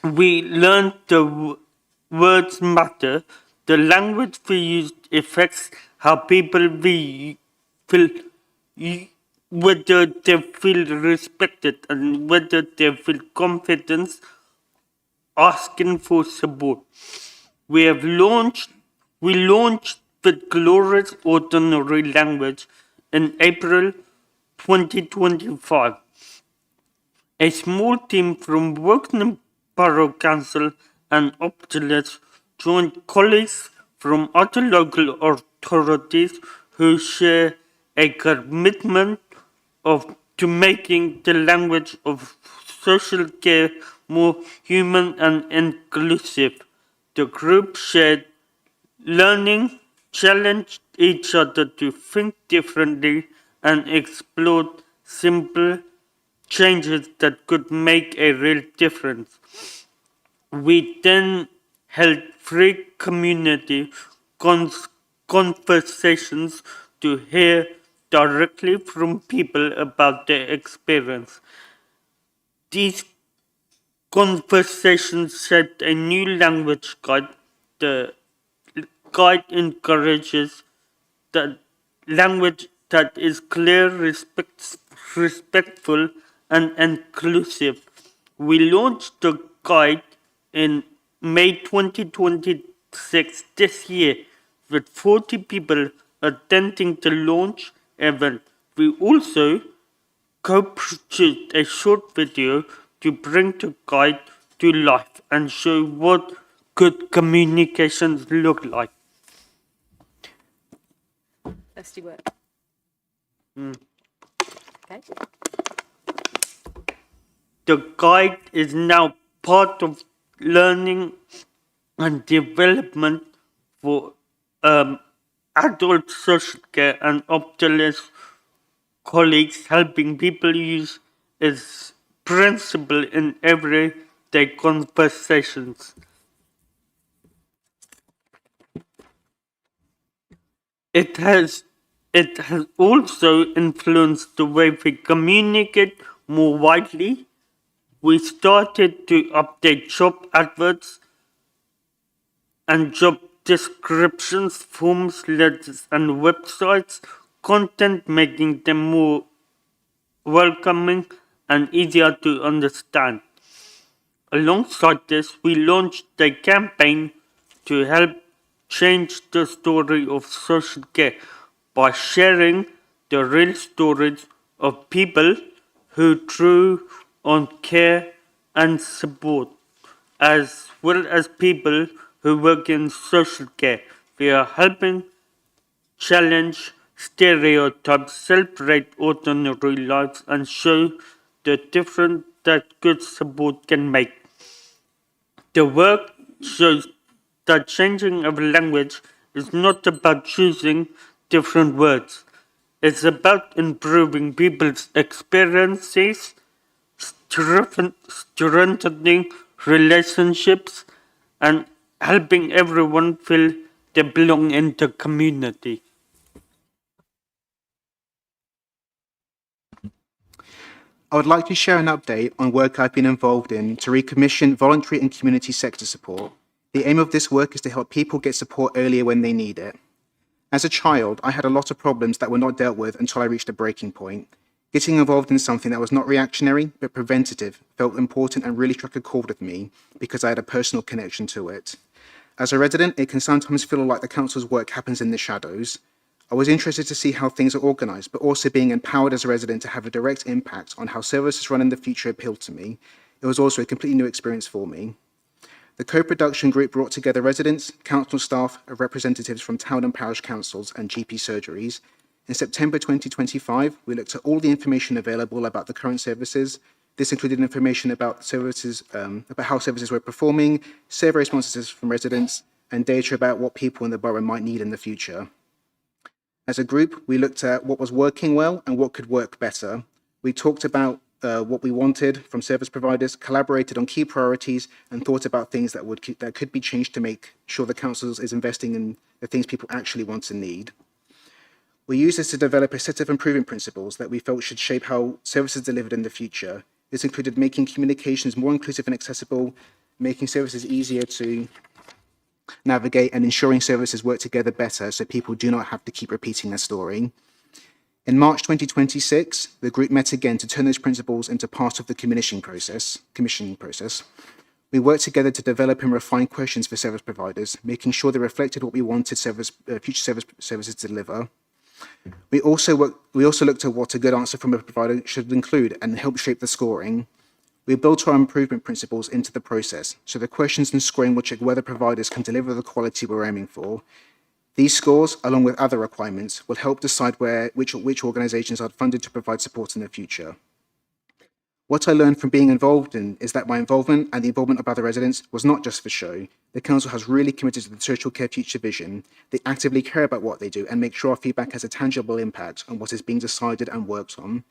We learned the words matter. The language we use affects how people feel, whether they feel respected and whether they feel confidence asking for support. We launched with Glorious Ordinary Language in April 2025. A small team from Wokingham Borough Council and Optilis joined colleagues from other local authorities who share a commitment to making the language of social care more human and inclusive. The group shared learning, challenged each other to think differently, and explored simple changes that could make a real difference. We then held free community conversations to hear directly from people about their experience. These conversations set a new language guide. The guide encourages the language that is clear, respectful, and inclusive. We launched the guide in May 2026 this year, with 40 people attending the launch event. We also co-produced a short video to bring the guide to life and show what good communications look like. Thirsty work. Okay. The guide is now part of learning and development for adult social care and Optilis colleagues, helping people use its principle in everyday conversations. It has also influenced the way we communicate more widely. We started to update job adverts and job descriptions, forms, letters, and websites, content, making them more welcoming and easier to understand. Alongside this, we launched a campaign to help change the story of social care by sharing the real stories of people who drew on care and support, as well as people who work in social care. We are helping challenge stereotypes, celebrate ordinary lives, and show the difference that good support can make. The work shows that changing of language is not about choosing different words. It's about improving people's experiences, strengthening relationships, and helping everyone feel they belong in the community. I would like to share an update on work I've been involved in to recommission voluntary and community sector support. The aim of this work is to help people get support earlier when they need it. As a child, I had a lot of problems that were not dealt with until I reached a breaking point. Getting involved in something that was not reactionary, but preventative, felt important and really struck a chord with me because I had a personal connection to it. As a resident, it can sometimes feel like the council's work happens in the shadows. I was interested to see how things are organised, but also being empowered as a resident to have a direct impact on how services run in the future appealed to me. It was also a completely new experience for me. The co-production group brought together residents, council staff, and representatives from town and parish councils and GP surgeries. In September 2025, we looked at all the information available about the current services. This included information about services, about how services were performing, survey responses from residents, and data about what people in the borough might need in the future. As a group, we looked at what was working well and what could work better. We talked about what we wanted from service providers, collaborated on key priorities, and thought about things that could be changed to make sure the council is investing in the things people actually want and need. We used this to develop a set of improvement principles that we felt should shape how services delivered in the future. This included making communications more inclusive and accessible, making services easier to navigate, and ensuring services work together better so people do not have to keep repeating their story. In March 2026, the group met again to turn those principles into part of the commissioning process. We worked together to develop and refine questions for service providers, making sure they reflected what we wanted future services to deliver. We also looked at what a good answer from a provider should include and help shape the scoring. We built our improvement principles into the process, so the questions and scoring will check whether providers can deliver the quality we're aiming for. These scores, along with other requirements, will help decide which organisations are funded to provide support in the future. What I learned from being involved in is that my involvement and the involvement of other residents was not just for show. The council has really committed to the social care future vision. They actively care about what they do and make sure our feedback has a tangible impact on what is being decided and worked on.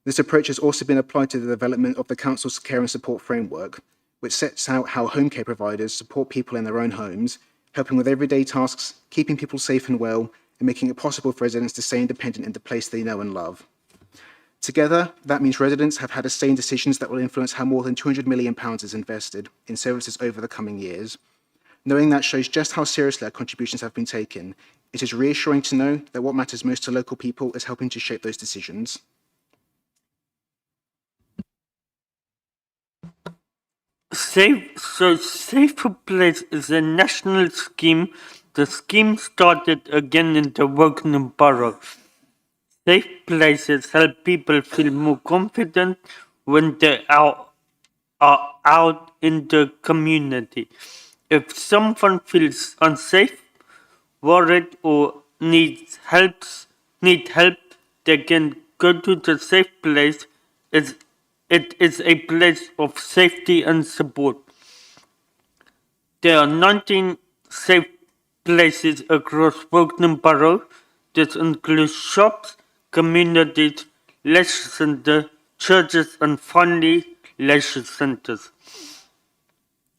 This approach has also been applied to the development of the council's care and support framework, which sets out how home care providers support people in their own homes, helping with everyday tasks, keeping people safe and well, and making it possible for residents to stay independent in the place they know and love. Together, that means residents have had a say in decisions that will influence how more than £200 million is invested in services over the coming years. Knowing that shows just how seriously our contributions have been taken. It is reassuring to know that what matters most to local people is helping to shape those decisions. Safer Place is a national scheme. The scheme started again in the Wokingham Borough. Safe places help people feel more confident when they are out in the community. If someone feels unsafe, worried, or need help, they can go to the safe place. It is a place of safety and support. There are 19 safe places across Wokingham Borough. This includes shops, communities, leisure centres, churches, and finally, leisure centres.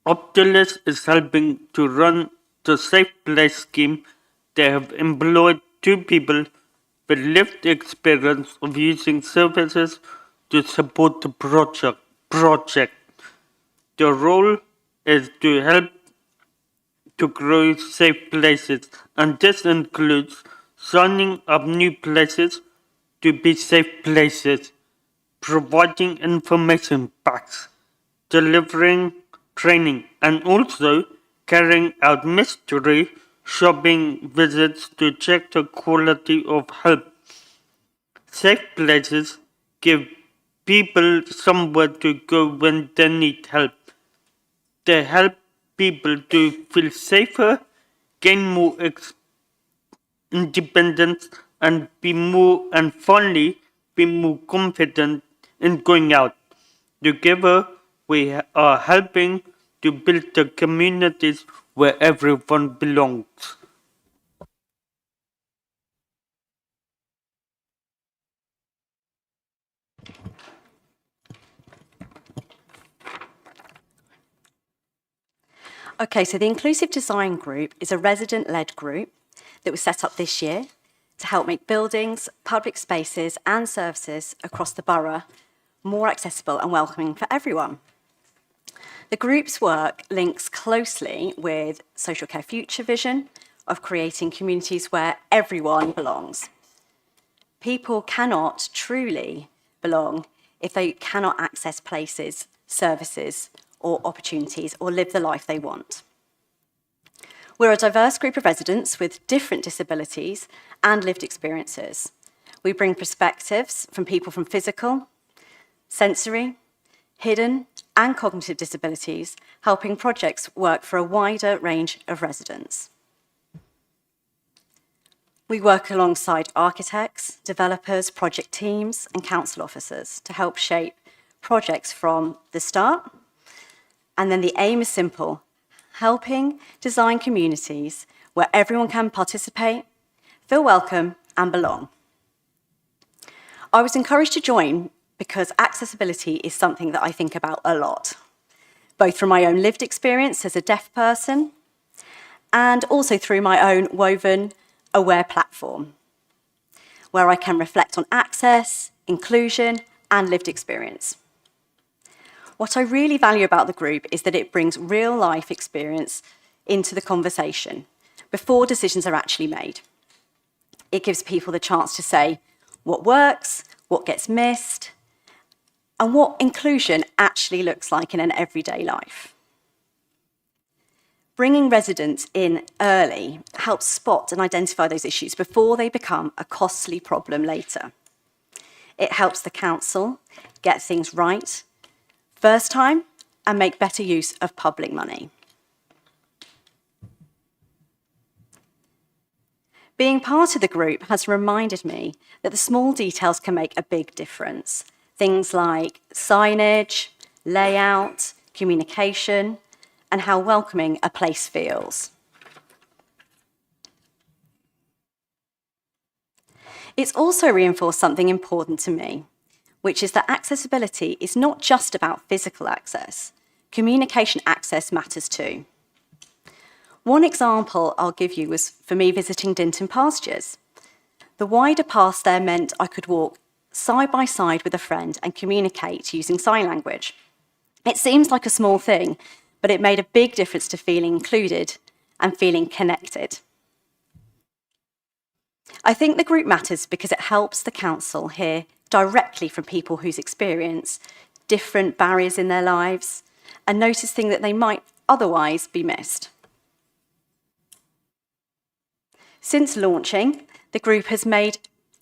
Optilis is helping to run the Safe Place scheme. They have employed 2 people with lived experience of using services to support the project. The role is to help to grow safe places, and this includes signing up new places to be safe places, providing information packs, delivering training, and also carrying out mystery shopping visits to check the quality of help. Safe places give people somewhere to go when they need help. They help people to feel safer, gain more independence, and finally be more confident in going out. Together, we are helping to build the communities where everyone belongs. Okay, so the Inclusive Design Group is a resident-led group that was set up this year to help make buildings, public spaces and services across the borough more accessible and welcoming for everyone. The group's work links closely with Social Care Future Vision of creating communities where everyone belongs. People cannot truly belong if they cannot access places, services, or opportunities, or live the life they want. We're a diverse group of residents with different disabilities and lived experiences. We bring perspectives from people from physical, sensory, hidden, and cognitive disabilities, helping projects work for a wider range of residents. We work alongside architects, developers, project teams, and council officers to help shape projects from the start. And then the aim is simple: helping design communities where everyone can participate, feel welcome, and belong. I was encouraged to join because accessibility is something that I think about a lot, both from my own lived experience as a deaf person and also through my own Woven Aware platform, where I can reflect on access, inclusion, and lived experience. What I really value about the group is that it brings real life experience into the conversation before decisions are actually made. It gives people the chance to say what works, what gets missed, and what inclusion actually looks like in an everyday life. Bringing residents in early helps spot and identify those issues before they become a costly problem later. It helps the council get things right first time and make better use of public money. Being part of the group has reminded me that the small details can make a big difference. Things like signage, layout, communication, and how welcoming a place feels. It's also reinforced something important to me, which is that accessibility is not just about physical access. Communication access matters too. One example I'll give you was for me visiting Dinton Pastures. The wider path there meant I could walk side by side with a friend and communicate using sign language. It seems like a small thing, but it made a big difference to feeling included and feeling connected. I think the group matters because it helps the council hear directly from people whose experience different barriers in their lives and notice things that they might otherwise be missed. Since launching, the group has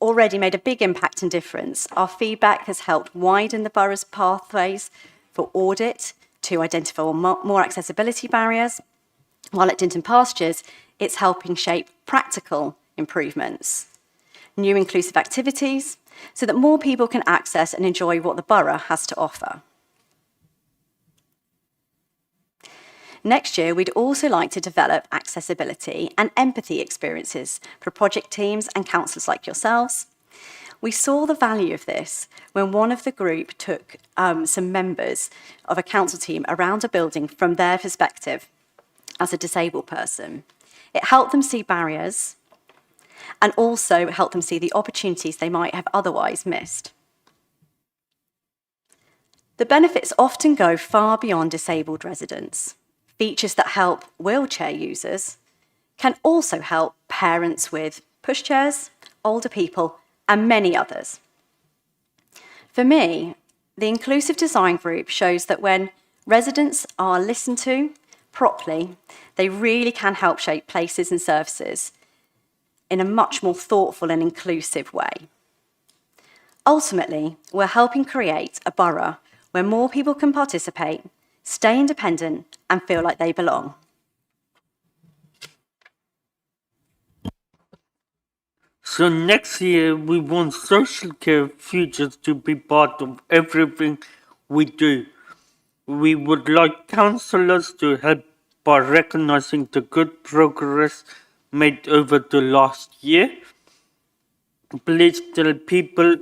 already made a big impact and difference. Our feedback has helped widen the borough's pathways for audit to identify more accessibility barriers, while at Dinton Pastures, it's helping shape practical improvements, new inclusive activities, so that more people can access and enjoy what the borough has to offer. Next year, we'd also like to develop accessibility and empathy experiences for project teams and councillors like yourselves. We saw the value of this when one of the group took some members of a council team around a building from their perspective as a disabled person. It helped them see barriers and also helped them see the opportunities they might have otherwise missed. The benefits often go far beyond disabled residents. Features that help wheelchair users can also help parents with pushchairs, older people, and many others. For me, the Inclusive Design Group shows that when residents are listened to properly, they really can help shape places and services in a much more thoughtful and inclusive way. Ultimately, we're helping create a borough where more people can participate, stay independent, and feel like they belong. So next year, we want social care futures to be part of everything we do. We would like councillors to help by recognising the good progress made over the last year. Please tell people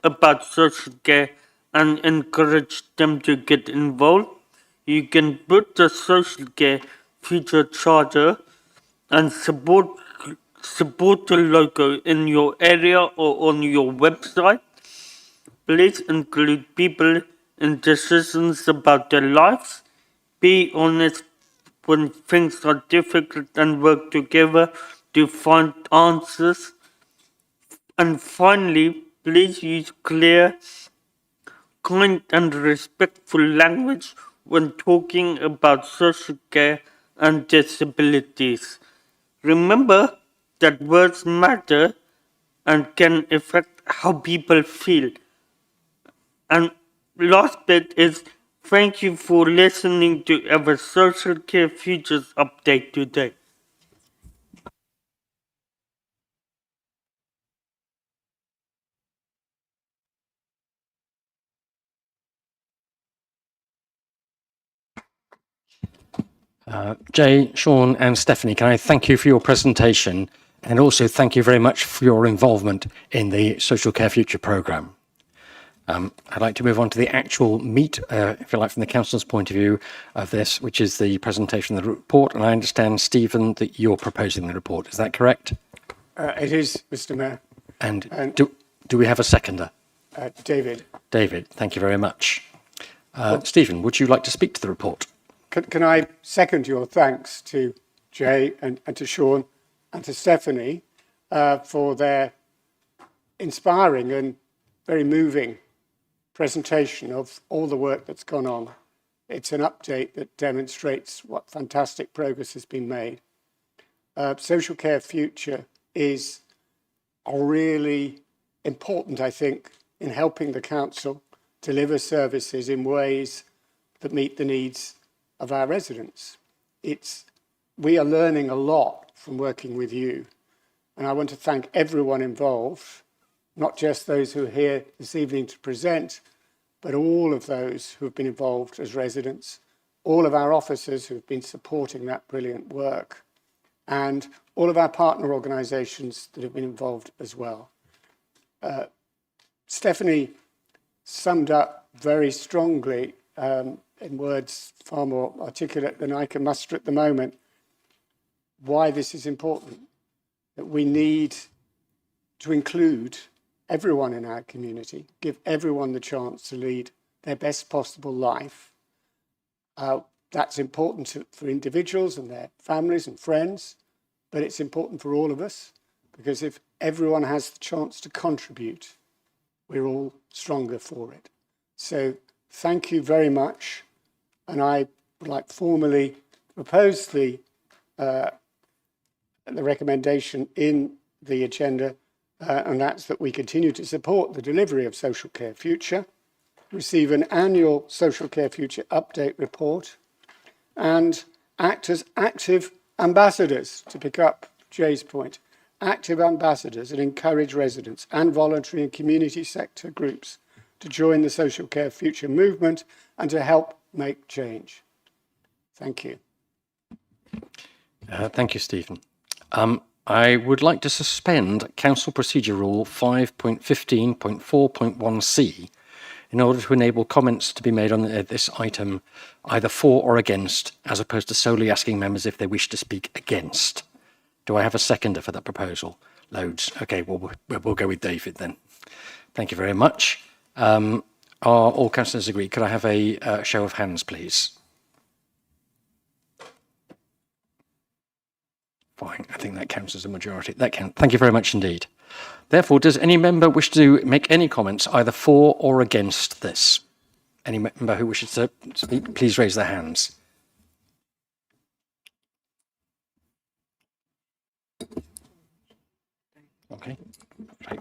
about social care and encourage them to get involved. You can put the social care future charter and support the logo in your area or on your website. Please include people in decisions about their lives. Be honest when things are difficult and work together to find answers. And finally, please use clear, kind and respectful language when talking about social care and disabilities. Remember that words matter and can affect how people feel. And last bit is thank you for listening to our Social Care Futures update today. Jay, Sean and Stephanie, can I thank you for your presentation and also thank you very much for your involvement in the Social Care Future programme. I'd like to move on to the actual meat, if you like, from the Council's point of view of this, which is the presentation of the report. And I understand, Stephen, that you're proposing the report. Is that correct? It is, Mr. Mayor. And do we have a seconder? David. David, thank you very much. Stephen, would you like to speak to the report? Can I second your thanks to Jay and to Sean and to Stephanie for their inspiring and very moving presentation of all the work that's gone on. It's an update that demonstrates what fantastic progress has been made. Social Care Future is really important, I think, in helping the council deliver services in ways that meet the needs of our residents. We are learning a lot from working with you, and I want to thank everyone involved, not just those who are here this evening to present, but all of those who have been involved as residents, all of our officers who have been supporting that brilliant work, and all of our partner organisations that have been involved as well. Stephanie summed up very strongly in words far more articulate than I can muster at the moment, why this is important, that we need to include everyone in our community, give everyone the chance to lead their best possible life. That's important for individuals and their families and friends, but it's important for all of us, because if everyone has the chance to contribute, we're all stronger for it. So thank you very much. And I would like formally propose the recommendation in the agenda, and that's that we continue to support the delivery of Social Care Future, receive an annual Social Care Future update report, and act as active ambassadors, to pick up Jay's point, active ambassadors, and encourage residents and voluntary and community sector groups to join the Social Care Future movement and to help make change. Thank you. Thank you, Stephen. I would like to suspend Council Procedure Rule 5.15.4.1c in order to enable comments to be made on this item either for or against, as opposed to solely asking members if they wish to speak against. Do I have a seconder for that proposal? Loads. Okay, well, we'll go with David then. Thank you very much. Are all councillors agree? Could I have a show of hands, please? Fine, I think that counts as a majority. That counts. Thank you very much indeed. Therefore, does any member wish to make any comments either for or against this? Any member who wishes to speak, please raise their hands. Okay. Right.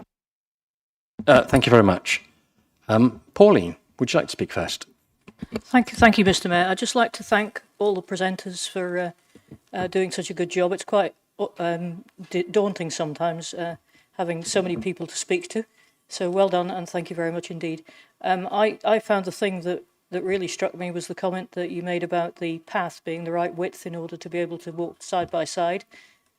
Thank you very much. Pauline, would you like to speak first? Thank you, Mr. Mayor. I'd just like to thank all the presenters for doing such a good job. It's quite daunting sometimes having so many people to speak to. So well done, and thank you very much indeed. I found the thing that really struck me was the comment that you made about the path being the right width in order to be able to walk side by side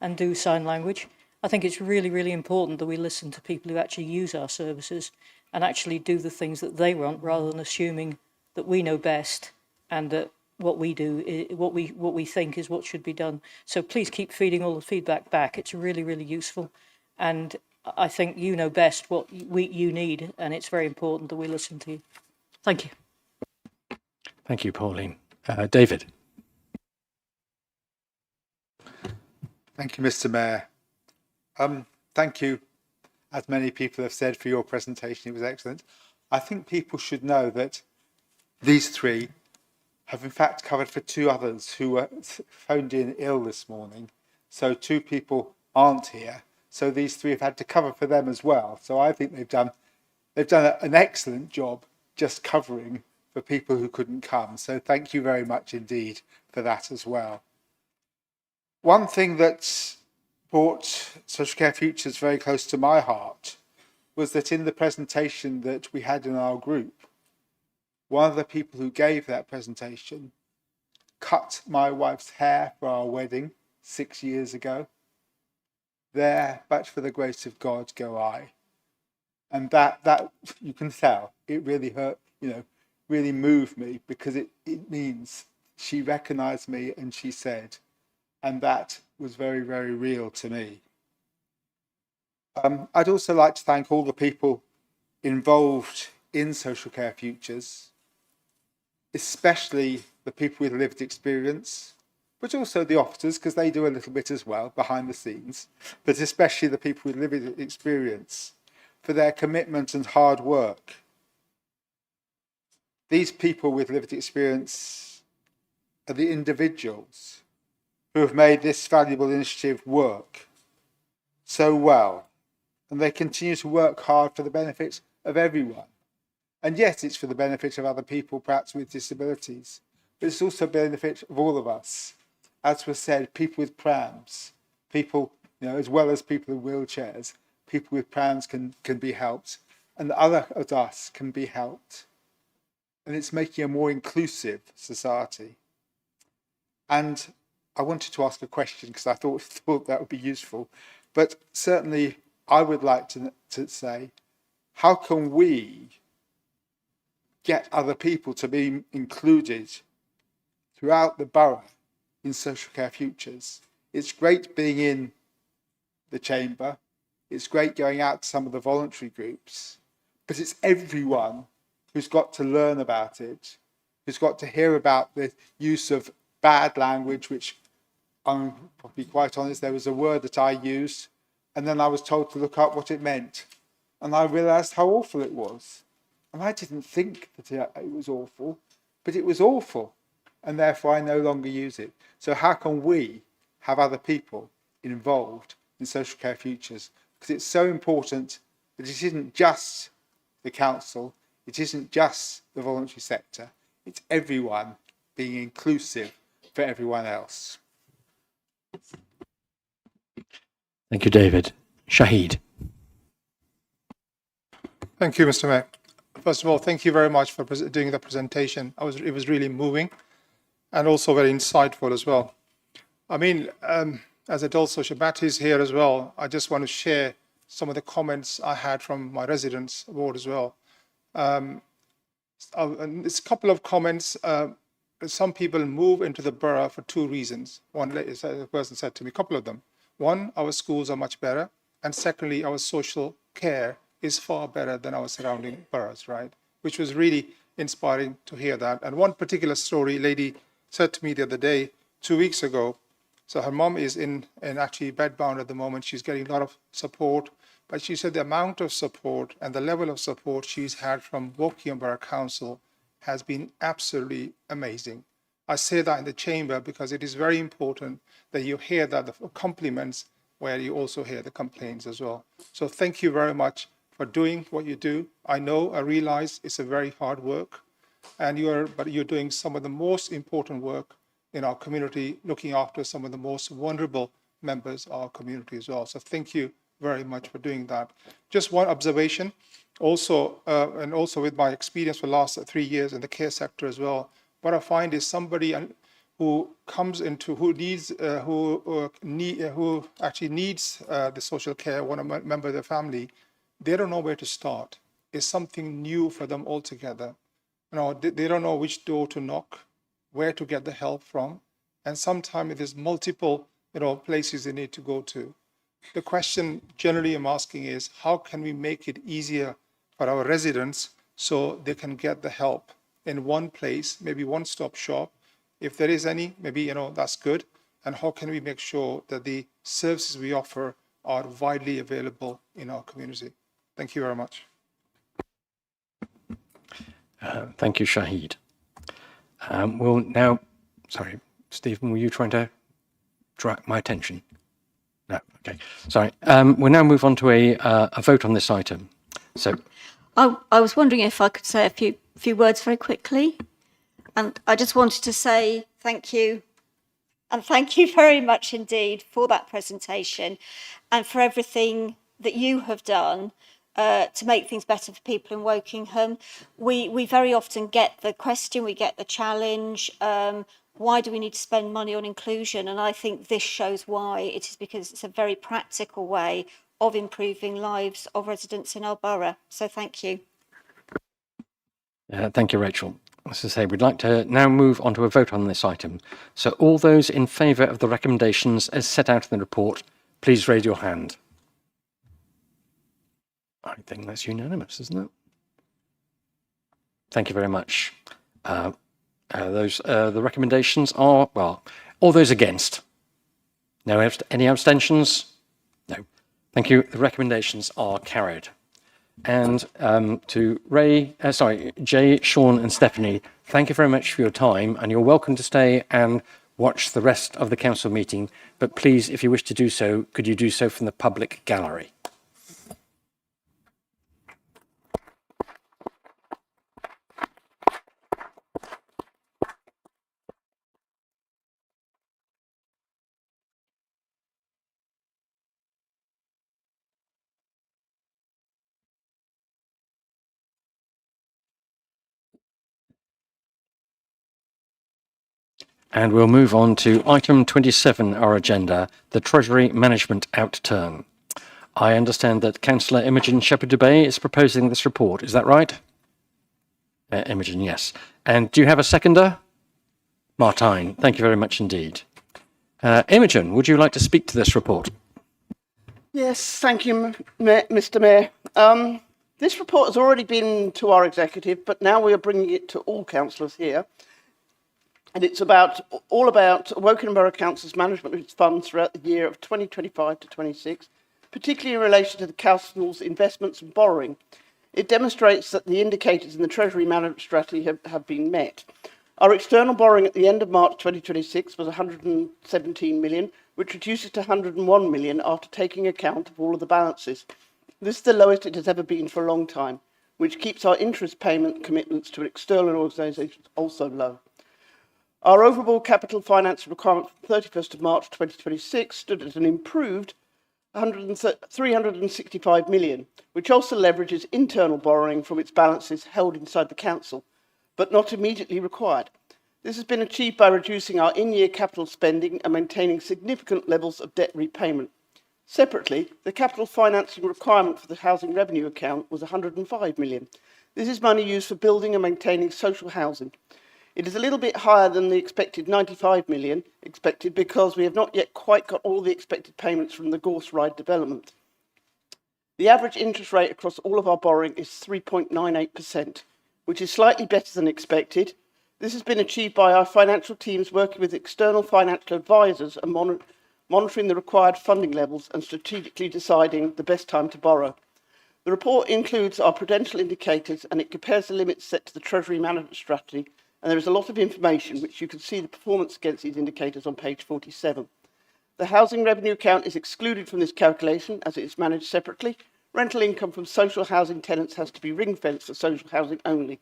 and do sign language. I think it's really, really important that we listen to people who actually use our services and actually do the things that they want, rather than assuming that we know best and that what we do, what we think is what should be done. So please keep feeding all the feedback back. It's really, really useful. And I think you know best what you need, and it's very important that we listen to you. Thank you. Thank you, Pauline. David. Thank you, Mr. Mayor. Thank you, as many people have said, for your presentation. It was excellent. I think people should know that these three have in fact covered for two others who were phoned in ill this morning. So two people aren't here. So these three have had to cover for them as well. So I think they've done an excellent job just covering for people who couldn't come. So thank you very much indeed for that as well. One thing that brought Social Care Futures very close to my heart was that in the presentation that we had in our group, one of the people who gave that presentation cut my wife's hair for our wedding 6 years ago. There, but for the grace of God, go I. And that you can tell, it really hurt, really moved me, because it means she recognized me and she said, and that was very, very real to me. I'd also like to thank all the people involved in Social Care Futures, especially the people with lived experience, but also the officers, because they do a little bit as well behind the scenes, but especially the people with lived experience for their commitment and hard work. These people with lived experience are the individuals who have made this valuable initiative work so well, and they continue to work hard for the benefit of everyone. And yes, it's for the benefit of other people, perhaps with disabilities, but it's also the benefit of all of us. As was said, people with prams, people, as well as people in wheelchairs, people with prams can be helped, and other of us can be helped. And it's making a more inclusive society. And I wanted to ask a question because I thought that would be useful. But certainly I would like to say, how can we get other people to be included throughout the borough in Social Care Futures? It's great being in the chamber. It's great going out to some of the voluntary groups, but it's everyone who's got to learn about it, who's got to hear about the use of bad language, which I'm probably quite honest, there was a word that I used, and then I was told to look up what it meant. And I realized how awful it was. And I didn't think that it was awful, but it was awful. And therefore I no longer use it. So how can we have other people involved in Social Care Futures? Because it's so important that it isn't just the council, it isn't just the voluntary sector, it's everyone being inclusive for everyone else. Thank you, David. Shahid. Thank you, Mr. Mayor. First of all, thank you very much for doing the presentation. It was really moving and also very insightful as well. I mean, as I told Shabbat is here as well, I just want to share some of the comments I had from my residents ward as well. It's a couple of comments. Some people move into the borough for two reasons. One, a person said to me, a couple of them. One, our schools are much better. And secondly, our social care is far better than our surrounding boroughs, right? Which was really inspiring to hear that. And one particular story, lady said to me the other day, 2 weeks ago, so her mom is in actually bedbound at the moment. She's getting a lot of support, but she said the amount of support and the level of support she's had from Woking Borough Council has been absolutely amazing. I say that in the chamber because it is very important that you hear that the compliments where you also hear the complaints as well. So thank you very much for doing what you do. I realize it's a very hard work, but you're doing some of the most important work in our community, looking after some of the most vulnerable members of our community as well. So thank you very much for doing that. Just one observation, also, and also with my experience for the last 3 years in the care sector as well, what I find is somebody who comes into, who actually needs the social care, one member of the family, they don't know where to start. It's something new for them altogether. They don't know which door to knock, where to get the help from, and sometimes there's multiple, places they need to go to. The question generally I'm asking is, how can we make it easier for our residents so they can get the help in one place, maybe one-stop shop? If there is any, maybe, that's good. And how can we make sure that the services we offer are widely available in our community? Thank you very much. Thank you, Shahid. We'll now, sorry, Stephen, were you trying to draw my attention? No, okay, sorry. We'll now move on to a vote on this item. So, I was wondering if I could say a few words very quickly. And I just wanted to say thank you. And thank you very much indeed for that presentation and for everything that you have done to make things better for people in Wokingham. We very often get the question, we get the challenge, why do we need to spend money on inclusion? And I think this shows why. It is because it's a very practical way of improving lives of residents in our borough. So thank you. Thank you, Rachel. As I say, we'd like to now move on to a vote on this item. So all those in favour of the recommendations as set out in the report, please raise your hand. I think that's unanimous, isn't it? Thank you very much. The recommendations are, well, all those against? No, any abstentions? No. Thank you. The recommendations are carried. And to Jay, Sean and Stephanie, thank you very much for your time, and you're welcome to stay and watch the rest of the council meeting. But please, if you wish to do so, could you do so from the public gallery? And we'll move on to item 27, our agenda, the Treasury Management Outturn. I understand that Councillor Imogen Shepherd-Dubey is proposing this report. Is that right? Imogen, yes. And do you have a seconder? Martine, thank you very much indeed. Imogen, would you like to speak to this report? Yes, thank you, Mr. Mayor. This report has already been to our executive, but now we are bringing it to all councillors here. And it's all about Wokingham Borough Council's management of its funds throughout the year of 2025 to 26, particularly in relation to the council's investments and borrowing. It demonstrates that the indicators in the Treasury Management Strategy have been met. Our external borrowing at the end of March 2026 was 117 million, which reduces to 101 million after taking account of all of the balances. This is the lowest it has ever been for a long time, which keeps our interest payment commitments to external organisations also low. Our overall capital finance requirement for the 31st of March 2026 stood at an improved 365 million, which also leverages internal borrowing from its balances held inside the council, but not immediately required. This has been achieved by reducing our in-year capital spending and maintaining significant levels of debt repayment. Separately, the capital financing requirement for the housing revenue account was 105 million. This is money used for building and maintaining social housing. It is a little bit higher than the expected 95 million expected because we have not yet quite got all the expected payments from the Gorse Ride development. The average interest rate across all of our borrowing is 3.98%, which is slightly better than expected. This has been achieved by our financial teams working with external financial advisors and monitoring the required funding levels and strategically deciding the best time to borrow. The report includes our prudential indicators and it compares the limits set to the Treasury Management Strategy, and there is a lot of information which you can see the performance against these indicators on page 47. The housing revenue account is excluded from this calculation as it is managed separately. Rental income from social housing tenants has to be ring-fenced for social housing only.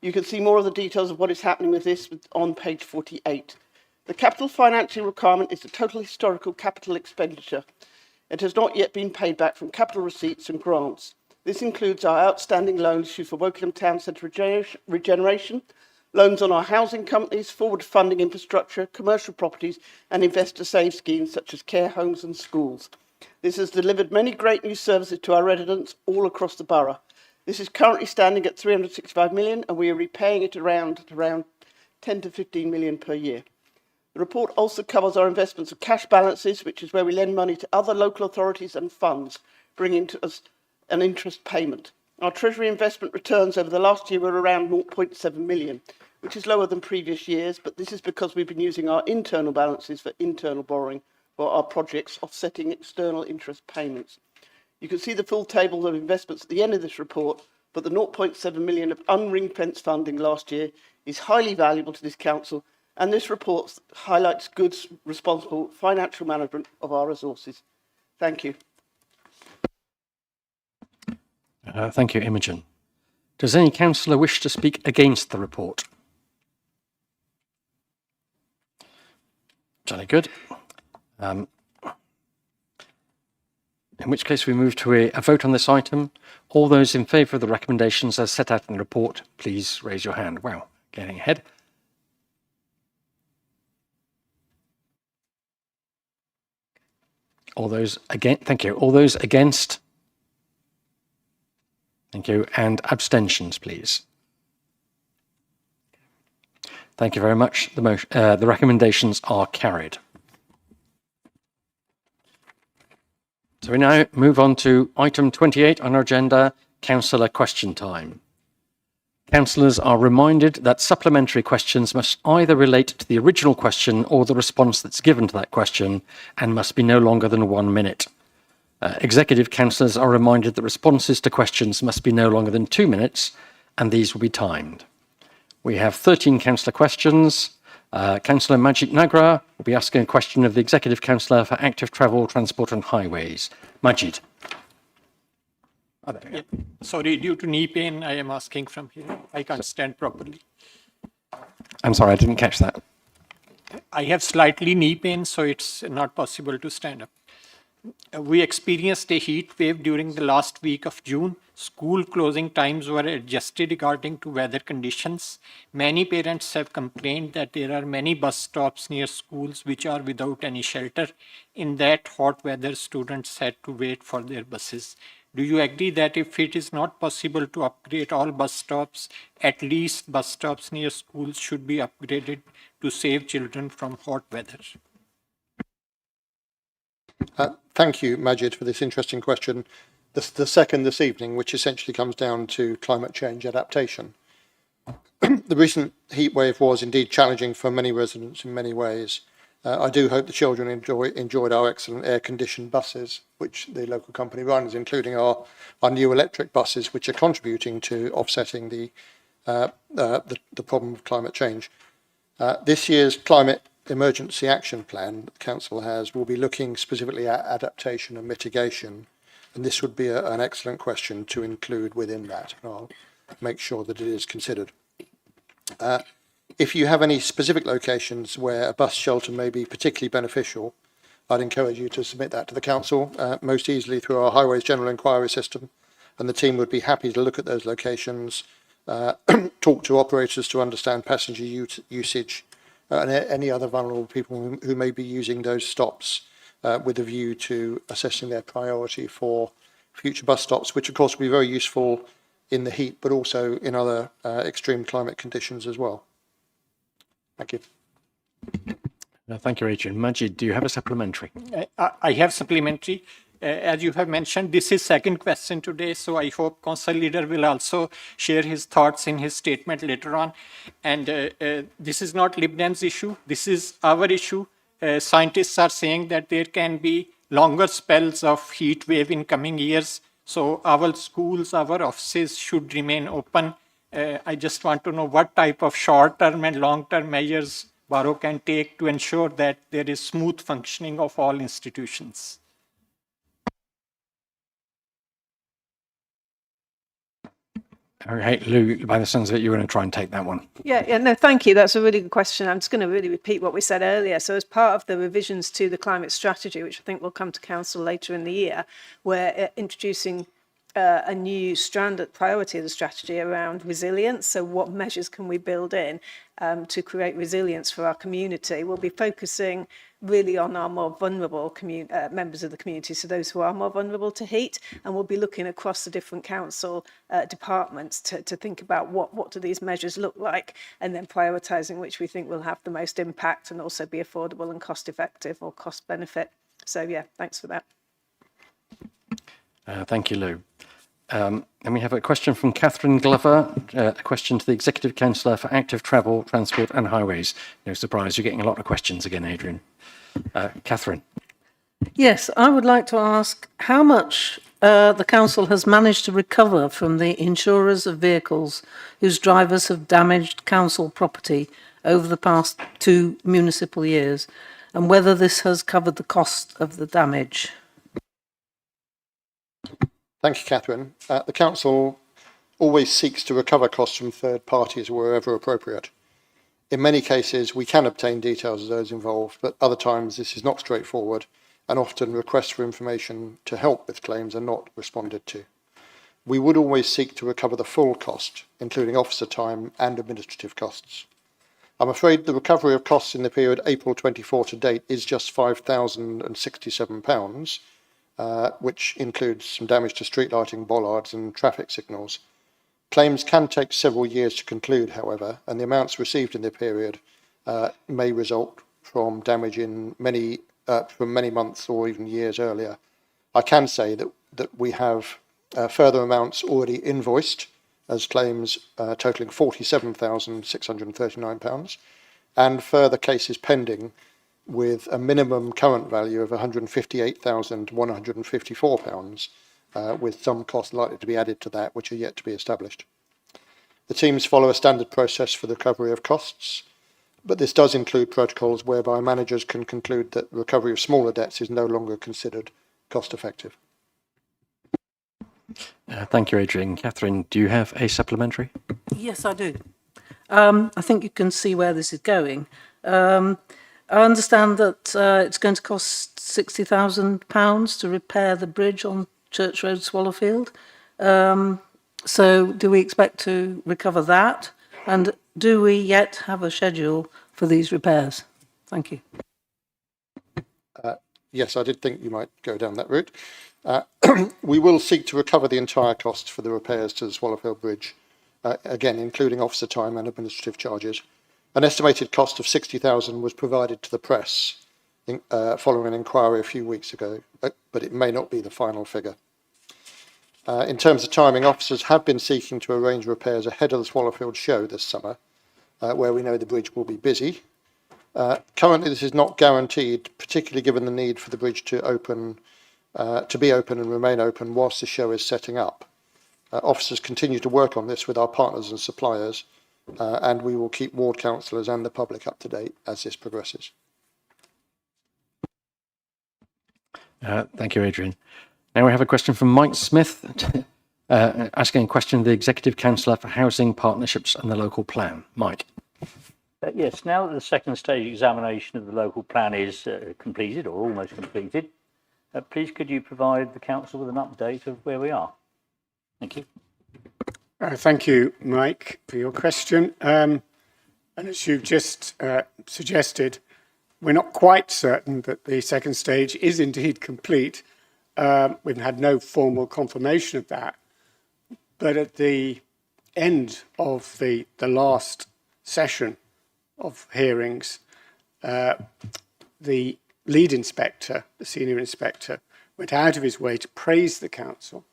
You can see more of the details of what is happening with this on page 48. The capital financing requirement is the total historical capital expenditure. It has not yet been paid back from capital receipts and grants. This includes our outstanding loans issued for Wokingham Town Centre regeneration, loans on our housing companies, forward funding infrastructure, commercial properties and investor save schemes such as care homes and schools. This has delivered many great new services to our residents all across the borough. This is currently standing at 365 million and we are repaying it around 10 to 15 million per year. The report also covers our investments of cash balances, which is where we lend money to other local authorities and funds, bringing to us an interest payment. Our Treasury investment returns over the last year were around 0.7 million, which is lower than previous years, but this is because we've been using our internal balances for internal borrowing for our projects offsetting external interest payments. You can see the full table of investments at the end of this report, but the 0.7 million of unring-fenced funding last year is highly valuable to this council, and this report highlights good, responsible financial management of our resources. Thank you. Thank you, Imogen. Does any councillor wish to speak against the report? Jolly good. In which case we move to a vote on this item. All those in favour of the recommendations as set out in the report, please raise your hand. Wow, getting ahead. All those against, thank you. All those against? Thank you. And abstentions, please. Thank you very much. The recommendations are carried. So we now move on to item 28 on our agenda, councillor question time. Councillors are reminded that supplementary questions must either relate to the original question or the response that's given to that question and must be no longer than 1 minute. Executive councillors are reminded that responses to questions must be no longer than 2 minutes, and these will be timed. We have 13 councillor questions. Councillor Majid Nagra will be asking a question of the Executive Councillor for Active Travel, Transport and Highways. Majid. Yeah. Sorry, due to knee pain, I am asking from here. I can't stand properly. I'm sorry, I didn't catch that. I have slightly knee pain, so it's not possible to stand up. We experienced a heat wave during the last week of June. School closing times were adjusted according to weather conditions. Many parents have complained that there are many bus stops near schools which are without any shelter. In that hot weather, students had to wait for their buses. Do you agree that if it is not possible to upgrade all bus stops, at least bus stops near schools should be upgraded to save children from hot weather? Thank you, Majid, for this interesting question. The second this evening, which essentially comes down to climate change adaptation. The recent heat wave was indeed challenging for many residents in many ways. I do hope the children enjoyed our excellent air-conditioned buses, which the local company runs, including our new electric buses, which are contributing to offsetting the problem of climate change. This year's Climate Emergency Action Plan that the Council has will be looking specifically at adaptation and mitigation, and this would be an excellent question to include within that, and I'll make sure that it is considered. If you have any specific locations where a bus shelter may be particularly beneficial, I'd encourage you to submit that to the Council, most easily through our Highways General Inquiry system, and the team would be happy to look at those locations, talk to operators to understand passenger usage, and any other vulnerable people who may be using those stops with a view to assessing their priority for future bus stops, which of course will be very useful in the heat, but also in other extreme climate conditions as well. Thank you. Thank you, Adrian. Majid, do you have a supplementary? I have supplementary. As you have mentioned, this is second question today, so I hope Council Leader will also share his thoughts in his statement later on. And this is not Lib Dem's issue. This is our issue. Scientists are saying that there can be longer spells of heat wave in coming years. So our schools, our offices should remain open. I just want to know what type of short-term and long-term measures Borough can take to ensure that there is smooth functioning of all institutions. Okay, Lou, by the sounds of it, you're going to try and take that one. No, thank you. That's a really good question. I'm just going to really repeat what we said earlier. So as part of the revisions to the climate strategy, which I think will come to Council later in the year, we're introducing a new strand at priority of the strategy around resilience. So what measures can we build in to create resilience for our community? We'll be focusing really on our more vulnerable members of the community, so those who are more vulnerable to heat, and we'll be looking across the different council departments to think about what do these measures look like, and then prioritising which we think will have the most impact and also be affordable and cost effective or cost benefit. So yeah, thanks for that. Thank you, Lou. And we have a question from Catherine Glover, a question to the Executive Councillor for Active Travel, Transport and Highways. No surprise, you're getting a lot of questions again, Adrian. Catherine. Yes, I would like to ask how much the Council has managed to recover from the insurers of vehicles whose drivers have damaged council property over the past 2 municipal years, and whether this has covered the cost of the damage. Thank you, Catherine. The Council always seeks to recover costs from third parties wherever appropriate. In many cases, we can obtain details of those involved, but other times this is not straightforward, and often requests for information to help with claims are not responded to. We would always seek to recover the full cost, including officer time and administrative costs. I'm afraid the recovery of costs in the period April 24 to date is just £5,067, which includes some damage to street lighting, bollards and traffic signals. Claims can take several years to conclude, however, and the amounts received in the period may result from damage in from many months or even years earlier. I can say that we have further amounts already invoiced as claims totalling £47,639 and further cases pending with a minimum current value of £158,154, with some costs likely to be added to that which are yet to be established. The teams follow a standard process for the recovery of costs, but this does include protocols whereby managers can conclude that recovery of smaller debts is no longer considered cost effective. Thank you, Adrian. Catherine, do you have a supplementary? Yes, I do. I think you can see where this is going. I understand that it's going to cost £60,000 to repair the bridge on Church Road, Swallowfield. So do we expect to recover that? And do we yet have a schedule for these repairs? Thank you. Yes, I did think you might go down that route. We will seek to recover the entire cost for the repairs to the Swallowfield Bridge, again, including officer time and administrative charges. An estimated cost of £60,000 was provided to the press following an inquiry a few weeks ago, but it may not be the final figure. In terms of timing, officers have been seeking to arrange repairs ahead of the Swallowfield show this summer, where we know the bridge will be busy. Currently, this is not guaranteed, particularly given the need for the bridge to be open and remain open whilst the show is setting up. Officers continue to work on this with our partners and suppliers, and we will keep ward councillors and the public up to date as this progresses. Thank you, Adrian. Now we have a question from Mike Smith, asking a question of the Executive Councillor for Housing, Partnerships and the Local Plan. Mike. Yes, now that the second stage examination of the local plan is completed or almost completed, please could you provide the council with an update of where we are? Thank you. Thank you, Mike, for your question. And as you've just suggested, we're not quite certain that the second stage is indeed complete. We've had no formal confirmation of that. But at the end of the last session of hearings, the lead inspector, the senior inspector, went out of his way to praise the council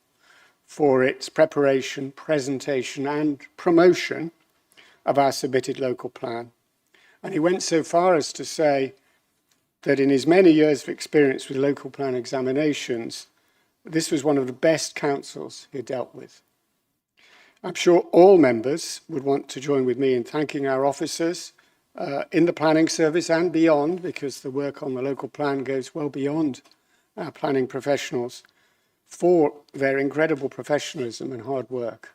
for its preparation, presentation and promotion of our submitted local plan. And he went so far as to say that in his many years of experience with local plan examinations, this was one of the best councils he dealt with. I'm sure all members would want to join with me in thanking our officers in the planning service and beyond, because the work on the local plan goes well beyond our planning professionals, for their incredible professionalism and hard work.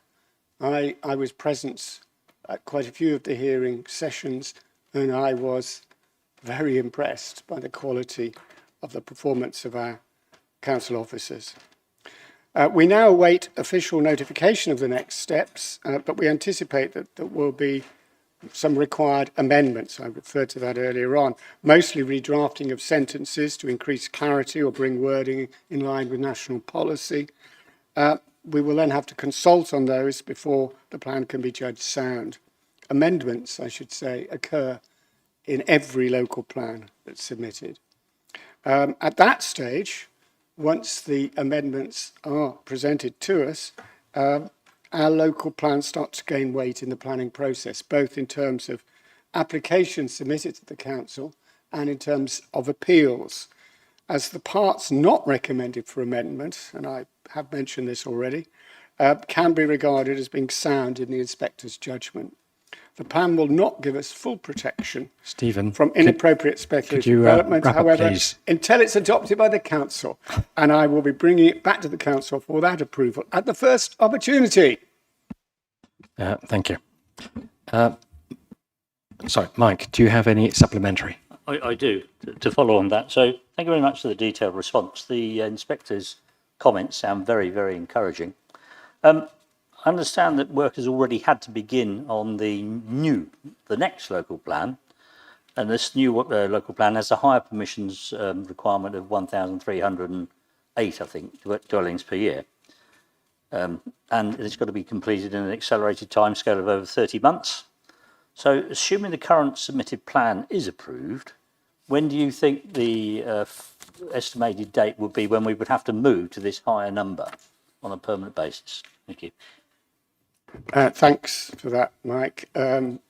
I was present at quite a few of the hearing sessions, and I was very impressed by the quality of the performance of our council officers. We now await official notification of the next steps, but we anticipate that there will be some required amendments. I referred to that earlier on, mostly redrafting of sentences to increase clarity or bring wording in line with national policy. We will then have to consult on those before the plan can be judged sound. Amendments, I should say, occur in every local plan that's submitted. At that stage, once the amendments are presented to us, our local plans start to gain weight in the planning process, both in terms of applications submitted to the council and in terms of appeals, as the parts not recommended for amendment, and I have mentioned this already, can be regarded as being sound in the inspector's judgment. The plan will not give us full protection from inappropriate speculative development, however, until it's adopted by the council. And I will be bringing it back to the council for that approval at the first opportunity. Thank you. Sorry, Mike, do you have any supplementary? I do, to follow on that. So thank you very much for the detailed response. The inspector's comments sound very, very encouraging. I understand that work has already had to begin on the next local plan, and this new local plan has a higher permissions requirement of 1,308, I think, dwellings per year. And it's got to be completed in an accelerated timescale of over 30 months. So assuming the current submitted plan is approved, when do you think the estimated date would be when we would have to move to this higher number on a permanent basis? Thank you. Thanks for that, Mike.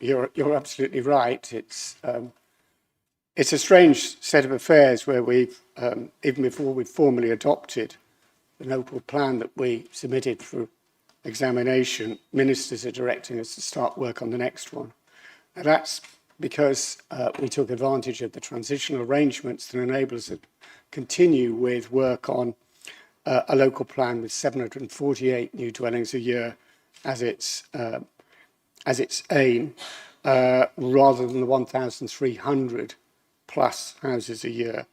You're absolutely right. It's a strange set of affairs where we've, even before we've formally adopted the local plan that we submitted for examination, ministers are directing us to start work on the next one. And that's because we took advantage of the transitional arrangements that enable us to continue with work on a local plan with 748 new dwellings a year as its aim, rather than the 1,300 plus houses a year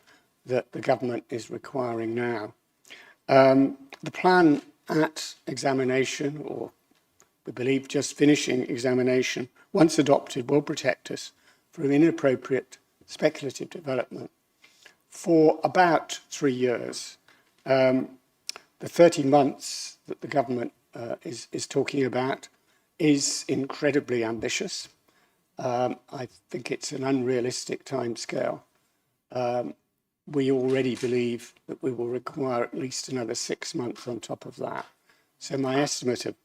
that the government is requiring now. The plan at examination, or we believe just finishing examination, once adopted, will protect us from inappropriate speculative development for about 3 years. The 30 months that the government is talking about is incredibly ambitious. I think it's an unrealistic timescale. We already believe that we will require at least another 6 months on top of that. So my estimate of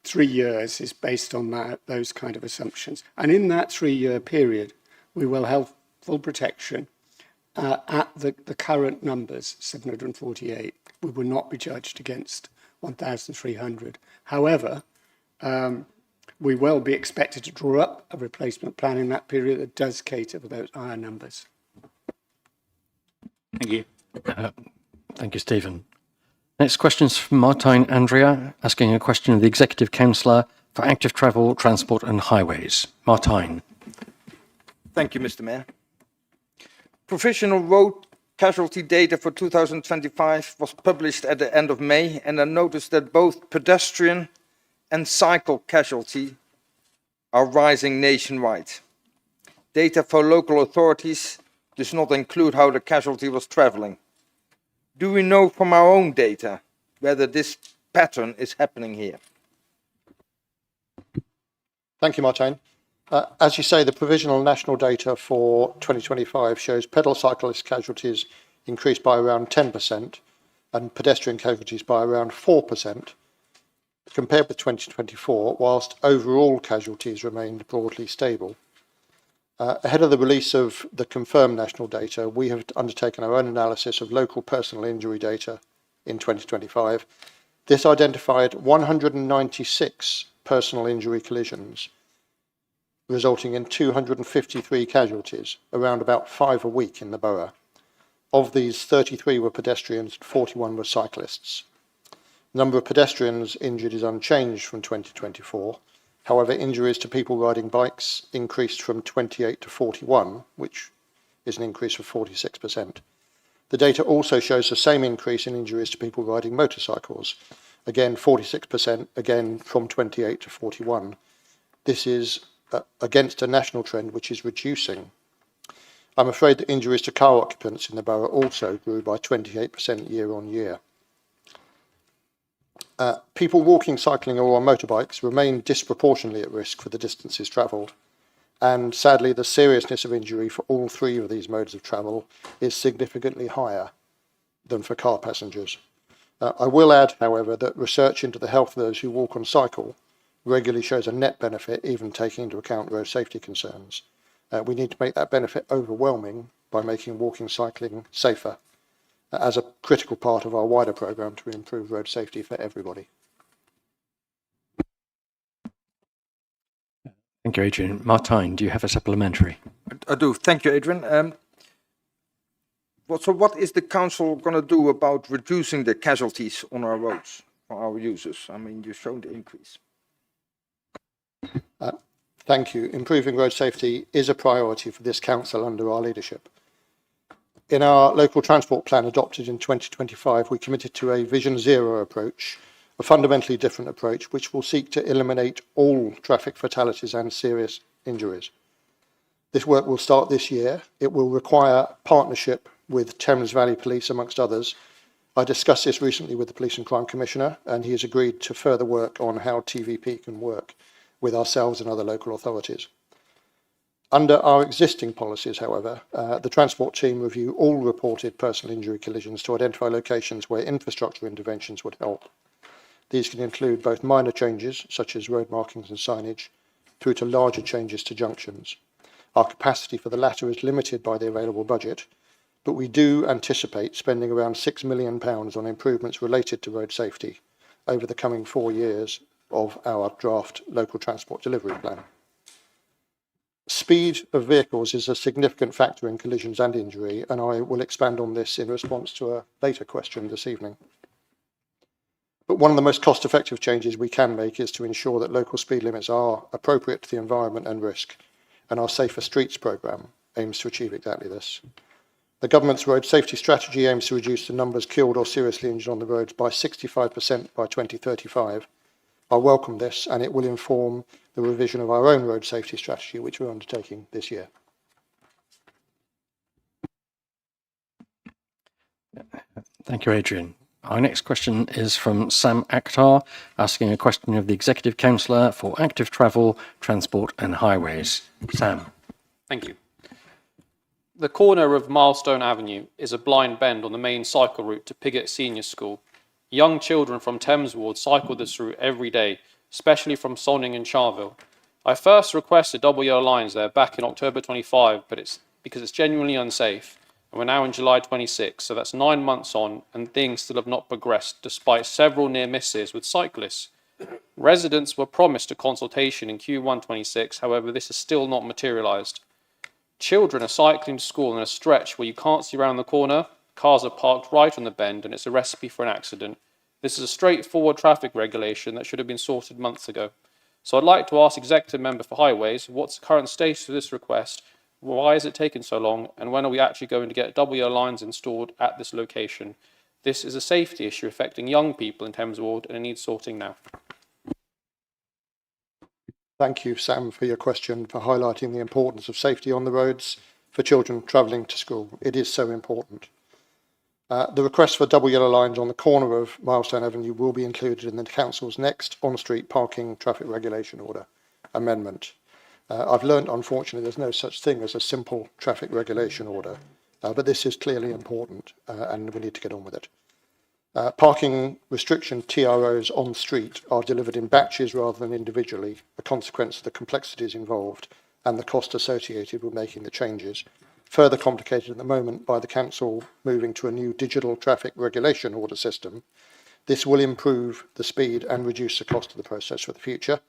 3 years is based on those kind of assumptions. And in that 3-year period, we will have full protection at the current numbers, 748. We will not be judged against 1,300. However, we will be expected to draw up a replacement plan in that period that does cater for those higher numbers. Thank you. Thank you, Stephen. Next question is from Martijn Andrea, asking a question of the Executive Councillor for Active Travel, Transport and Highways. Martijn. Thank you, Mr. Mayor. Provisional road casualty data for 2025 was published at the end of May, and I noticed that both pedestrian and cycle casualty are rising nationwide. Data for local authorities does not include how the casualty was traveling. Do we know from our own data whether this pattern is happening here? Thank you, Martijn. As you say, the provisional national data for 2025 shows pedal cyclist casualties increased by around 10% and pedestrian casualties by around 4%, compared with 2024, whilst overall casualties remained broadly stable. Ahead of the release of the confirmed national data, we have undertaken our own analysis of local personal injury data in 2025. This identified 196 personal injury collisions, resulting in 253 casualties, around about 5 a week in the borough. Of these, 33 were pedestrians and 41 were cyclists. The number of pedestrians injured is unchanged from 2024. However, injuries to people riding bikes increased from 28 to 41, which is an increase of 46%. The data also shows the same increase in injuries to people riding motorcycles, again 46%, again from 28 to 41. This is against a national trend which is reducing. I'm afraid that injuries to car occupants in the borough also grew by 28% year on year. People walking, cycling or on motorbikes remain disproportionately at risk for the distances travelled, and sadly the seriousness of injury for all 3 of these modes of travel is significantly higher than for car passengers. I will add, however, that research into the health of those who walk and cycle regularly shows a net benefit, even taking into account road safety concerns. We need to make that benefit overwhelming by making walking, cycling safer, as a critical part of our wider programme to improve road safety for everybody. Thank you, Adrian. Martijn, do you have a supplementary? I do. Thank you, Adrian. So what is the council going to do about reducing the casualties on our roads for our users? I mean, you showed the increase. Thank you. Improving road safety is a priority for this council under our leadership. In our local transport plan adopted in 2025, we committed to a Vision Zero approach, a fundamentally different approach which will seek to eliminate all traffic fatalities and serious injuries. This work will start this year. It will require partnership with Thames Valley Police, amongst others. I discussed this recently with the Police and Crime Commissioner, and he has agreed to further work on how TVP can work with ourselves and other local authorities. Under our existing policies, however, the transport team review all reported personal injury collisions to identify locations where infrastructure interventions would help. These can include both minor changes, such as road markings and signage, through to larger changes to junctions. Our capacity for the latter is limited by the available budget, but we do anticipate spending around £6 million on improvements related to road safety over the coming 4 years of our draft local transport delivery plan. Speed of vehicles is a significant factor in collisions and injury, and I will expand on this in response to a later question this evening. But one of the most cost-effective changes we can make is to ensure that local speed limits are appropriate to the environment and risk, and our Safer Streets programme aims to achieve exactly this. The government's road safety strategy aims to reduce the numbers killed or seriously injured on the roads by 65% by 2035. I welcome this, and it will inform the revision of our own road safety strategy, which we're undertaking this year. Thank you, Adrian. Our next question is from Sam Akhtar, asking a question of the Executive Councillor for Active Travel, Transport and Highways. Sam. Thank you. The corner of Milestone Avenue is a blind bend on the main cycle route to Pigott Senior School. Young children from Thames Ward cycle this route every day, especially from Sonning and Charville. I first requested double yellow lines there back in October 25, but because it's genuinely unsafe. And we're now in July 26, so that's 9 months on, and things still have not progressed, despite several near misses with cyclists. Residents were promised a consultation in Q1 26, however, this has still not materialised. Children are cycling to school in a stretch where you can't see around the corner, cars are parked right on the bend, and it's a recipe for an accident. This is a straightforward traffic regulation that should have been sorted months ago. So I'd like to ask Executive Member for Highways, what's the current status of this request? Why is it taking so long? And when are we actually going to get double yellow lines installed at this location? This is a safety issue affecting young people in Thames Ward, and it needs sorting now. Thank you, Sam, for your question, for highlighting the importance of safety on the roads for children travelling to school. It is so important. The request for double yellow lines on the corner of Milestone Avenue will be included in the Council's next on-street parking traffic regulation order amendment. I've learned, unfortunately, there's no such thing as a simple traffic regulation order, but this is clearly important and we need to get on with it. Parking restriction TROs on street are delivered in batches rather than individually, a consequence of the complexities involved and the cost associated with making the changes, further complicated at the moment by the Council moving to a new digital traffic regulation order system. This will improve the speed and reduce the cost of the process for the future.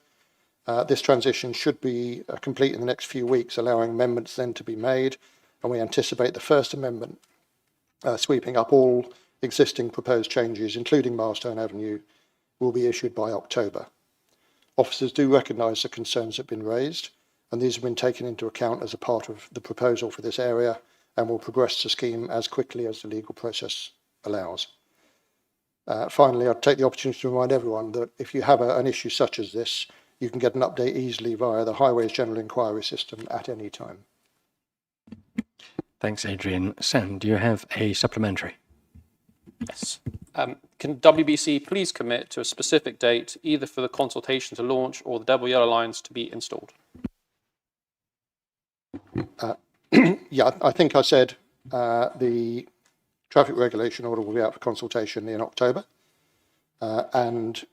This transition should be complete in the next few weeks, allowing amendments then to be made, and we anticipate the first amendment sweeping up all existing proposed changes, including Milestone Avenue, will be issued by October. Officers do recognise the concerns that have been raised, and these have been taken into account as a part of the proposal for this area and will progress the scheme as quickly as the legal process allows. Finally, I'd take the opportunity to remind everyone that if you have an issue such as this, you can get an update easily via the Highways General Inquiry System at any time. Thanks, Adrian. Sam, do you have a supplementary? Yes. Can WBC please commit to a specific date, either for the consultation to launch or the double yellow lines to be installed? Yeah, I think I said the traffic regulation order will be out for consultation in October, and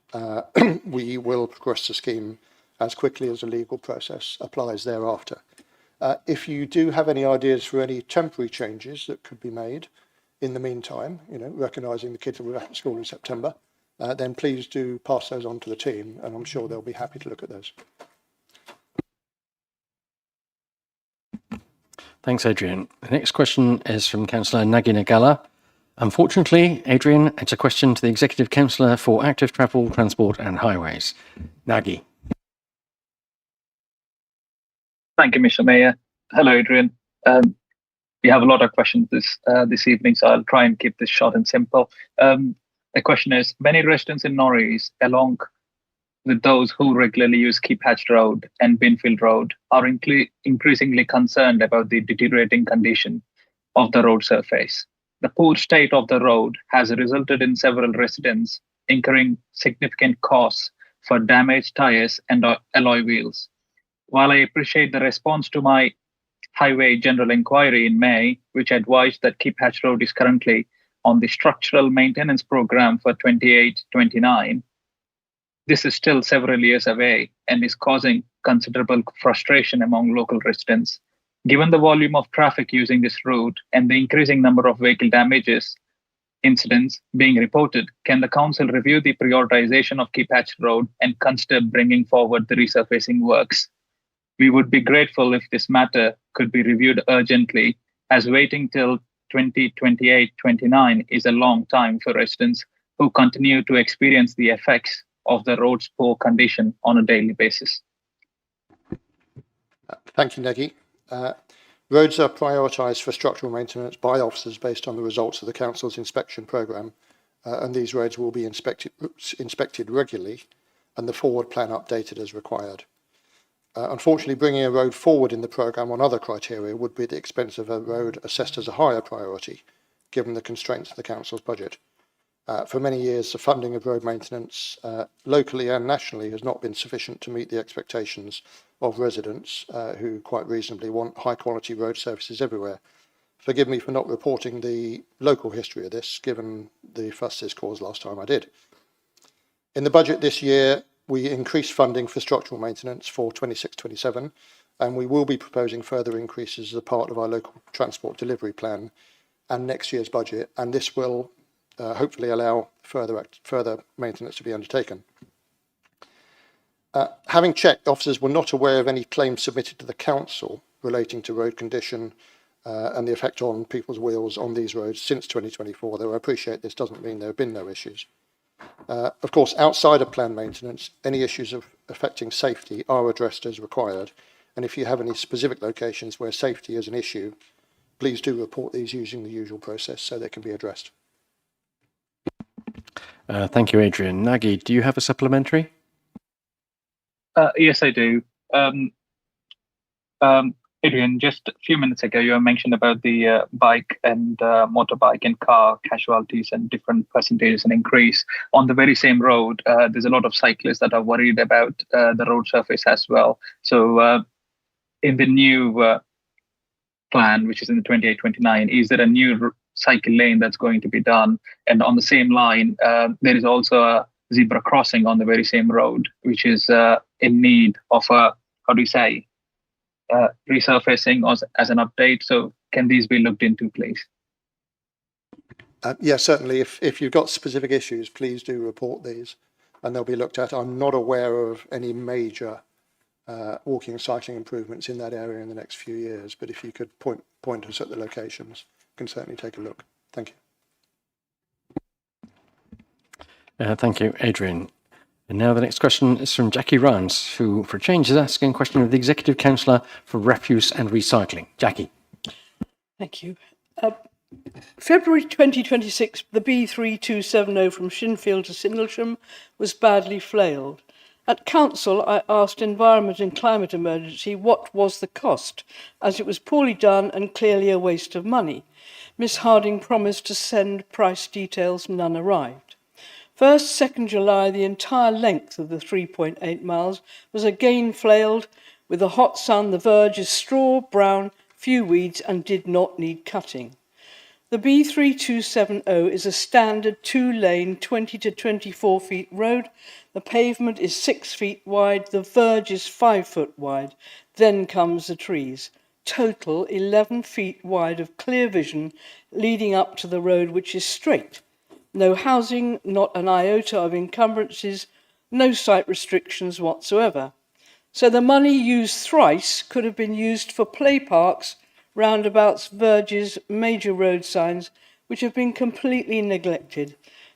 we will progress the scheme as quickly as the legal process applies thereafter. If you do have any ideas for any temporary changes that could be made in the meantime, recognising the kids will be back at school in September, then please do pass those on to the team, and I'm sure they'll be happy to look at those. Thanks, Adrian. The next question is from Councillor Nagi Nagala. Unfortunately, Adrian, it's a question to the Executive Councillor for Active Travel, Transport and Highways. Nagi. Thank you, Mr. Mayor. Hello, Adrian. We have a lot of questions this evening, so I'll try and keep this short and simple. The question is, many residents in Norris, along with those who regularly use Keep Hatch Road and Binfield Road, are increasingly concerned about the deteriorating condition of the road surface. The poor state of the road has resulted in several residents incurring significant costs for damaged tires and alloy wheels. While I appreciate the response to my Highway General Inquiry in May, which advised that Keep Hatch Road is currently on the structural maintenance program for 28-29, this is still several years away and is causing considerable frustration among local residents. Given the volume of traffic using this route and the increasing number of vehicle damages incidents being reported, can the council review the prioritization of Keep Hatch Road and consider bringing forward the resurfacing works? We would be grateful if this matter could be reviewed urgently, as waiting till 2028-29 is a long time for residents who continue to experience the effects of the road's poor condition on a daily basis. Thank you, Negi. Roads are prioritised for structural maintenance by officers based on the results of the council's inspection programme, and these roads will be inspected regularly and the forward plan updated as required. Unfortunately, bringing a road forward in the programme on other criteria would be at the expense of a road assessed as a higher priority, given the constraints of the council's budget. For many years, the funding of road maintenance locally and nationally has not been sufficient to meet the expectations of residents who quite reasonably want high-quality road services everywhere. Forgive me for not reporting the local history of this, given the fuss this caused last time I did. In the budget this year, we increased funding for structural maintenance for 26-27, and we will be proposing further increases as a part of our local transport delivery plan and next year's budget, and this will hopefully allow further maintenance to be undertaken. Having checked, officers were not aware of any claims submitted to the council relating to road condition and the effect on people's wheels on these roads since 2024, though I appreciate this doesn't mean there have been no issues. Of course, outside of planned maintenance, any issues affecting safety are addressed as required, and if you have any specific locations where safety is an issue, please do report these using the usual process so they can be addressed. Thank you, Adrian. Nagi, do you have a supplementary? Yes, I do. Adrian, just a few minutes ago, you mentioned about the bike and motorbike and car casualties and different percentages and increase. On the very same road, there's a lot of cyclists that are worried about the road surface as well. So in the new plan, which is in the 28-29, is there a new cycle lane that's going to be done? And on the same line, there is also a zebra crossing on the very same road, which is in need of a, resurfacing as an update. So can these be looked into, please? Yes, certainly. If you've got specific issues, please do report these and they'll be looked at. I'm not aware of any major walking and cycling improvements in that area in the next few years, but if you could point us at the locations, we can certainly take a look. Thank you. Thank you, Adrian. And now the next question is from Jackie Rance, who, for a change, is asking a question of the Executive Councillor for Refuse and Recycling. Jackie. Thank you. February 2026, the B3270 from Shinfield to Sindlesham was badly flailed. At Council, I asked Environment and Climate Emergency what was the cost, as it was poorly done and clearly a waste of money. Miss Harding promised to send price details, none arrived. 1st, 2nd July, the entire length of the 3.8 miles was again flailed. With the hot sun, the verge is straw, brown, few weeds and did not need cutting. The B3270 is a standard 2-lane, 20 to 24 feet road. The pavement is 6 feet wide, the verge is 5 foot wide. Then comes the trees. Total 11 feet wide of clear vision leading up to the road, which is straight. No housing, not an iota of encumbrances, no site restrictions whatsoever. So the money used thrice could have been used for play parks, roundabouts, verges, major road signs, which have been completely neglected.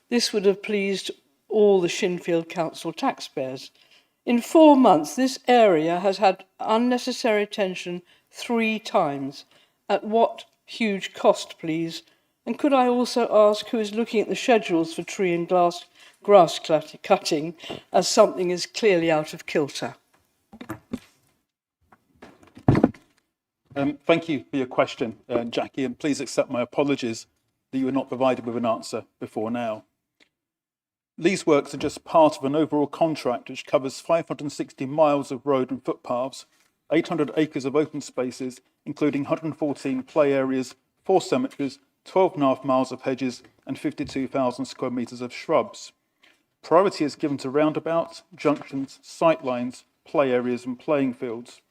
This would have pleased all the Shinfield Council taxpayers. In 4 months, this area has had unnecessary attention 3 times. At what huge cost, please? And could I also ask who is looking at the schedules for tree and grass cutting, as something is clearly out of kilter? Thank you for your question, Jackie, and please accept my apologies that you were not provided with an answer before now. These works are just part of an overall contract which covers 560 miles of road and footpaths, 800 acres of open spaces, including 114 play areas, 4 cemeteries, 12.5 miles of hedges, and 52,000 square metres of shrubs. Priority is given to roundabouts, junctions, sightlines, play areas, and playing fields.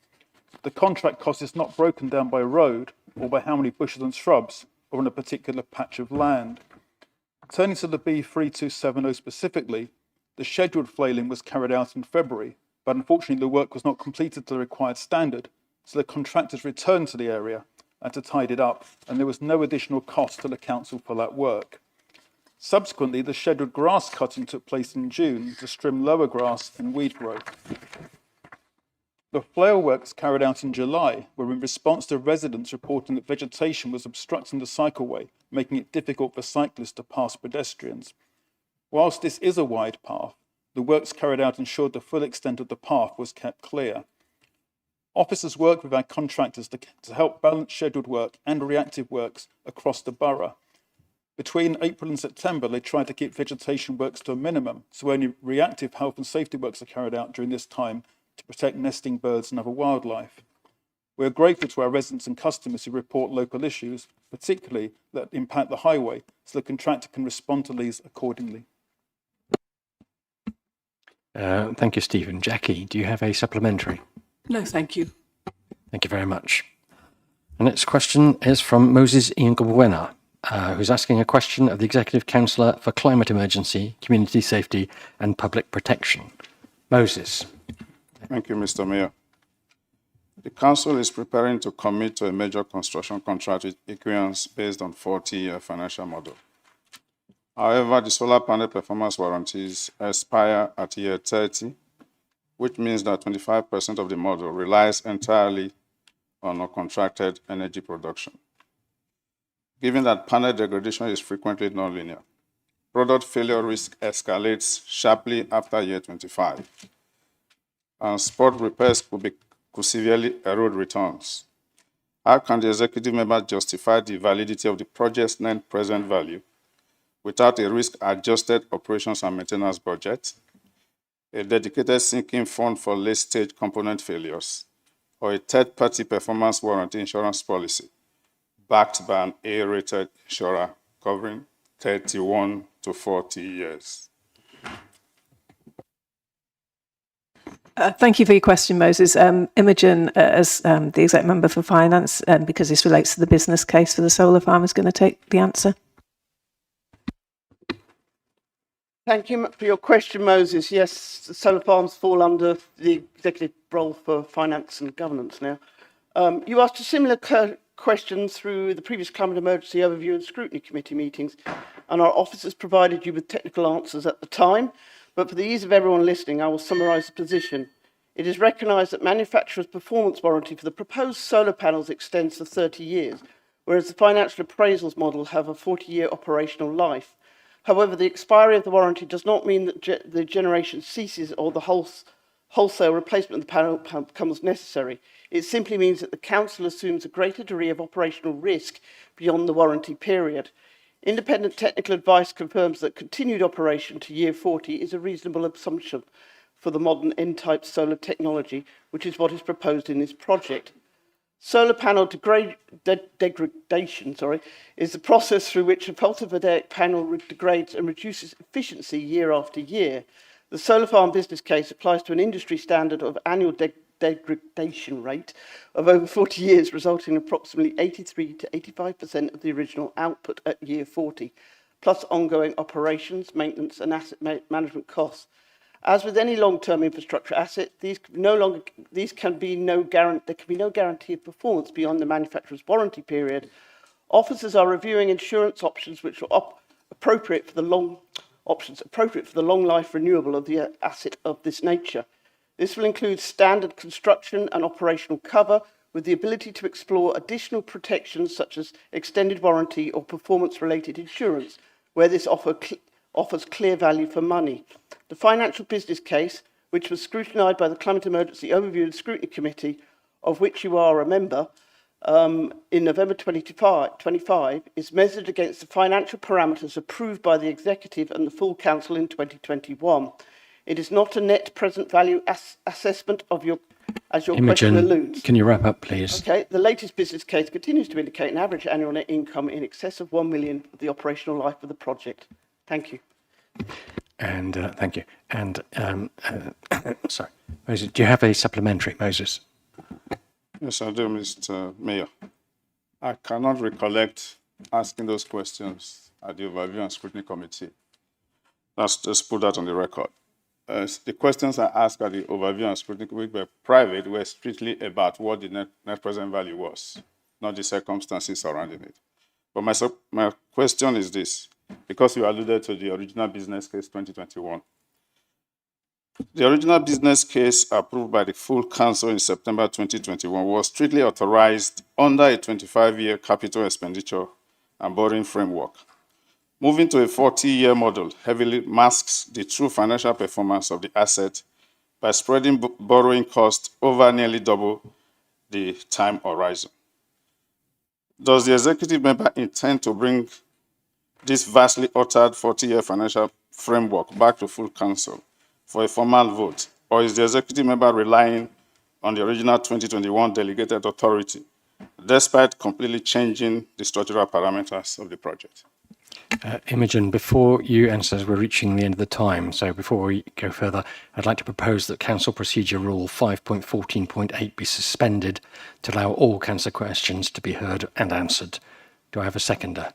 The contract cost is not broken down by road or by how many bushes and shrubs or on a particular patch of land. Turning to the B3270 specifically, the scheduled flailing was carried out in February, but unfortunately the work was not completed to the required standard, so the contractors returned to the area and to tide it up, and there was no additional cost to the council for that work. Subsequently, the scheduled grass cutting took place in June to trim lower grass and weed growth. The flail works carried out in July were in response to residents reporting that vegetation was obstructing the cycleway, making it difficult for cyclists to pass pedestrians. Whilst this is a wide path, the works carried out ensured the full extent of the path was kept clear. Officers worked with our contractors to help balance scheduled work and reactive works across the borough. Between April and September, they tried to keep vegetation works to a minimum, so only reactive health and safety works are carried out during this time to protect nesting birds and other wildlife. We are grateful to our residents and customers who report local issues, particularly that impact the highway, so the contractor can respond to these accordingly. Thank you, Stephen. Jackie, do you have a supplementary? No, thank you. Thank you very much. The next question is from Moses Ingobwena, who's asking a question of the Executive Councillor for Climate Emergency, Community Safety and Public Protection. Moses. Thank you, Mr. Mayor. The Council is preparing to commit to a major construction contract with Equians based on 40-year financial model. However, the solar panel performance warranties expire at year 30, which means that 25% of the model relies entirely on uncontracted energy production. Given that panel degradation is frequently nonlinear, product failure risk escalates sharply after year 25, and spot repairs could severely erode returns. How can the executive member justify the validity of the project's net present value without a risk-adjusted operations and maintenance budget, a dedicated sinking fund for late-stage component failures, or a third-party performance warranty insurance policy backed by an A-rated insurer covering 31 to 40 years? Thank you for your question, Moses. Imogen, as the Exec Member for Finance, because this relates to the business case for the solar farm, is going to take the answer. Thank you for your question, Moses. Yes, the solar farms fall under the executive role for finance and governance now. You asked a similar question through the previous climate emergency overview and scrutiny committee meetings, and our officers provided you with technical answers at the time. But for the ease of everyone listening, I will summarise the position. It is recognised that manufacturer's performance warranty for the proposed solar panels extends to 30 years, whereas the financial appraisals model have a 40-year operational life. However, the expiry of the warranty does not mean that the generation ceases or the wholesale replacement of the panel becomes necessary. It simply means that the Council assumes a greater degree of operational risk beyond the warranty period. Independent technical advice confirms that continued operation to year 40 is a reasonable assumption for the modern N-type solar technology, which is what is proposed in this project. Solar panel degradation is the process through which a photovoltaic panel degrades and reduces efficiency year after year. The solar farm business case applies to an industry standard of annual degradation rate of over 40 years, resulting in approximately 83 to 85% of the original output at year 40, plus ongoing operations, maintenance and asset management costs. As with any long-term infrastructure asset, there can be no guarantee of performance beyond the manufacturer's warranty period. Officers are reviewing insurance options which are appropriate for the long life renewable of the asset of this nature. This will include standard construction and operational cover with the ability to explore additional protections such as extended warranty or performance-related insurance, where this offers clear value for money. The financial business case, which was scrutinised by the Climate Emergency Overview and Scrutiny Committee, of which you are a member, in November 2025, is measured against the financial parameters approved by the Executive and the full Council in 2021. It is not a net present value assessment of your, as your question Imogen, alludes. can you wrap up, please? Okay, the latest business case continues to indicate an average annual net income in excess of 1 million for the operational life of the project. Thank you. And thank you. And sorry, Moses, do you have a supplementary, Moses? Yes, I do, Mr. Mayor. I cannot recollect asking those questions at the Overview and Scrutiny Committee. Let's just put that on the record. The questions I asked at the Overview and Scrutiny Committee were private, were strictly about what the net present value was, not the circumstances surrounding it. But my question is this, because you alluded to the original business case 2021. The original business case approved by the full council in September 2021 was strictly authorized under a 25-year capital expenditure and borrowing framework. Moving to a 40-year model heavily masks the true financial performance of the asset by spreading borrowing costs over nearly double the time horizon. Does the executive member intend to bring this vastly altered 40-year financial framework back to full council for a formal vote, or is the executive member relying on the original 2021 delegated authority, despite completely changing the structural parameters of the project? Imogen, before you answer, as we're reaching the end of the time, so before we go further, I'd like to propose that Council Procedure Rule 5.14.8 be suspended to allow all council questions to be heard and answered. Do I have a seconder?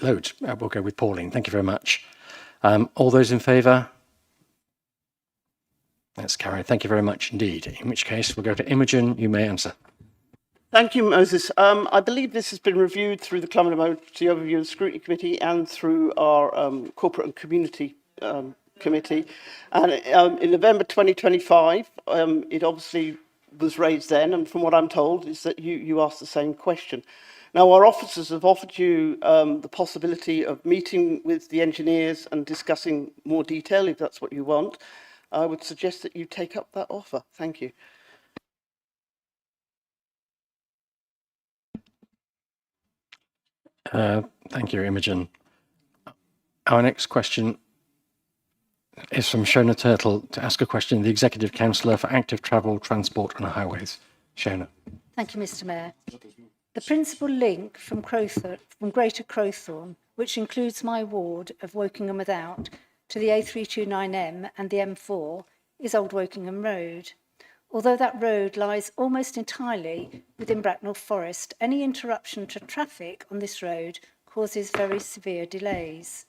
Loads. We'll go with Pauline. Thank you very much. All those in favour? That's carried. Thank you very much indeed. In which case, we'll go to Imogen. You may answer. Thank you, Moses. I believe this has been reviewed through the Climate Emergency Overview and Scrutiny Committee and through our Corporate and Community Committee. And in November 2025, it obviously was raised then, and from what I'm told, is that you asked the same question. Now, our officers have offered you the possibility of meeting with the engineers and discussing more detail, if that's what you want. I would suggest that you take up that offer. Thank you. Thank you, Imogen. Our next question is from Shona Turtle to ask a question of the Executive Councillor for Active Travel, Transport and Highways. Shona. Thank you, Mr. Mayor. The principal link from Greater Crowthorne, which includes my ward of Wokingham Without, to the A329M and the M4, is Old Wokingham Road. Although that road lies almost entirely within Bracknell Forest, any interruption to traffic on this road causes very severe delays.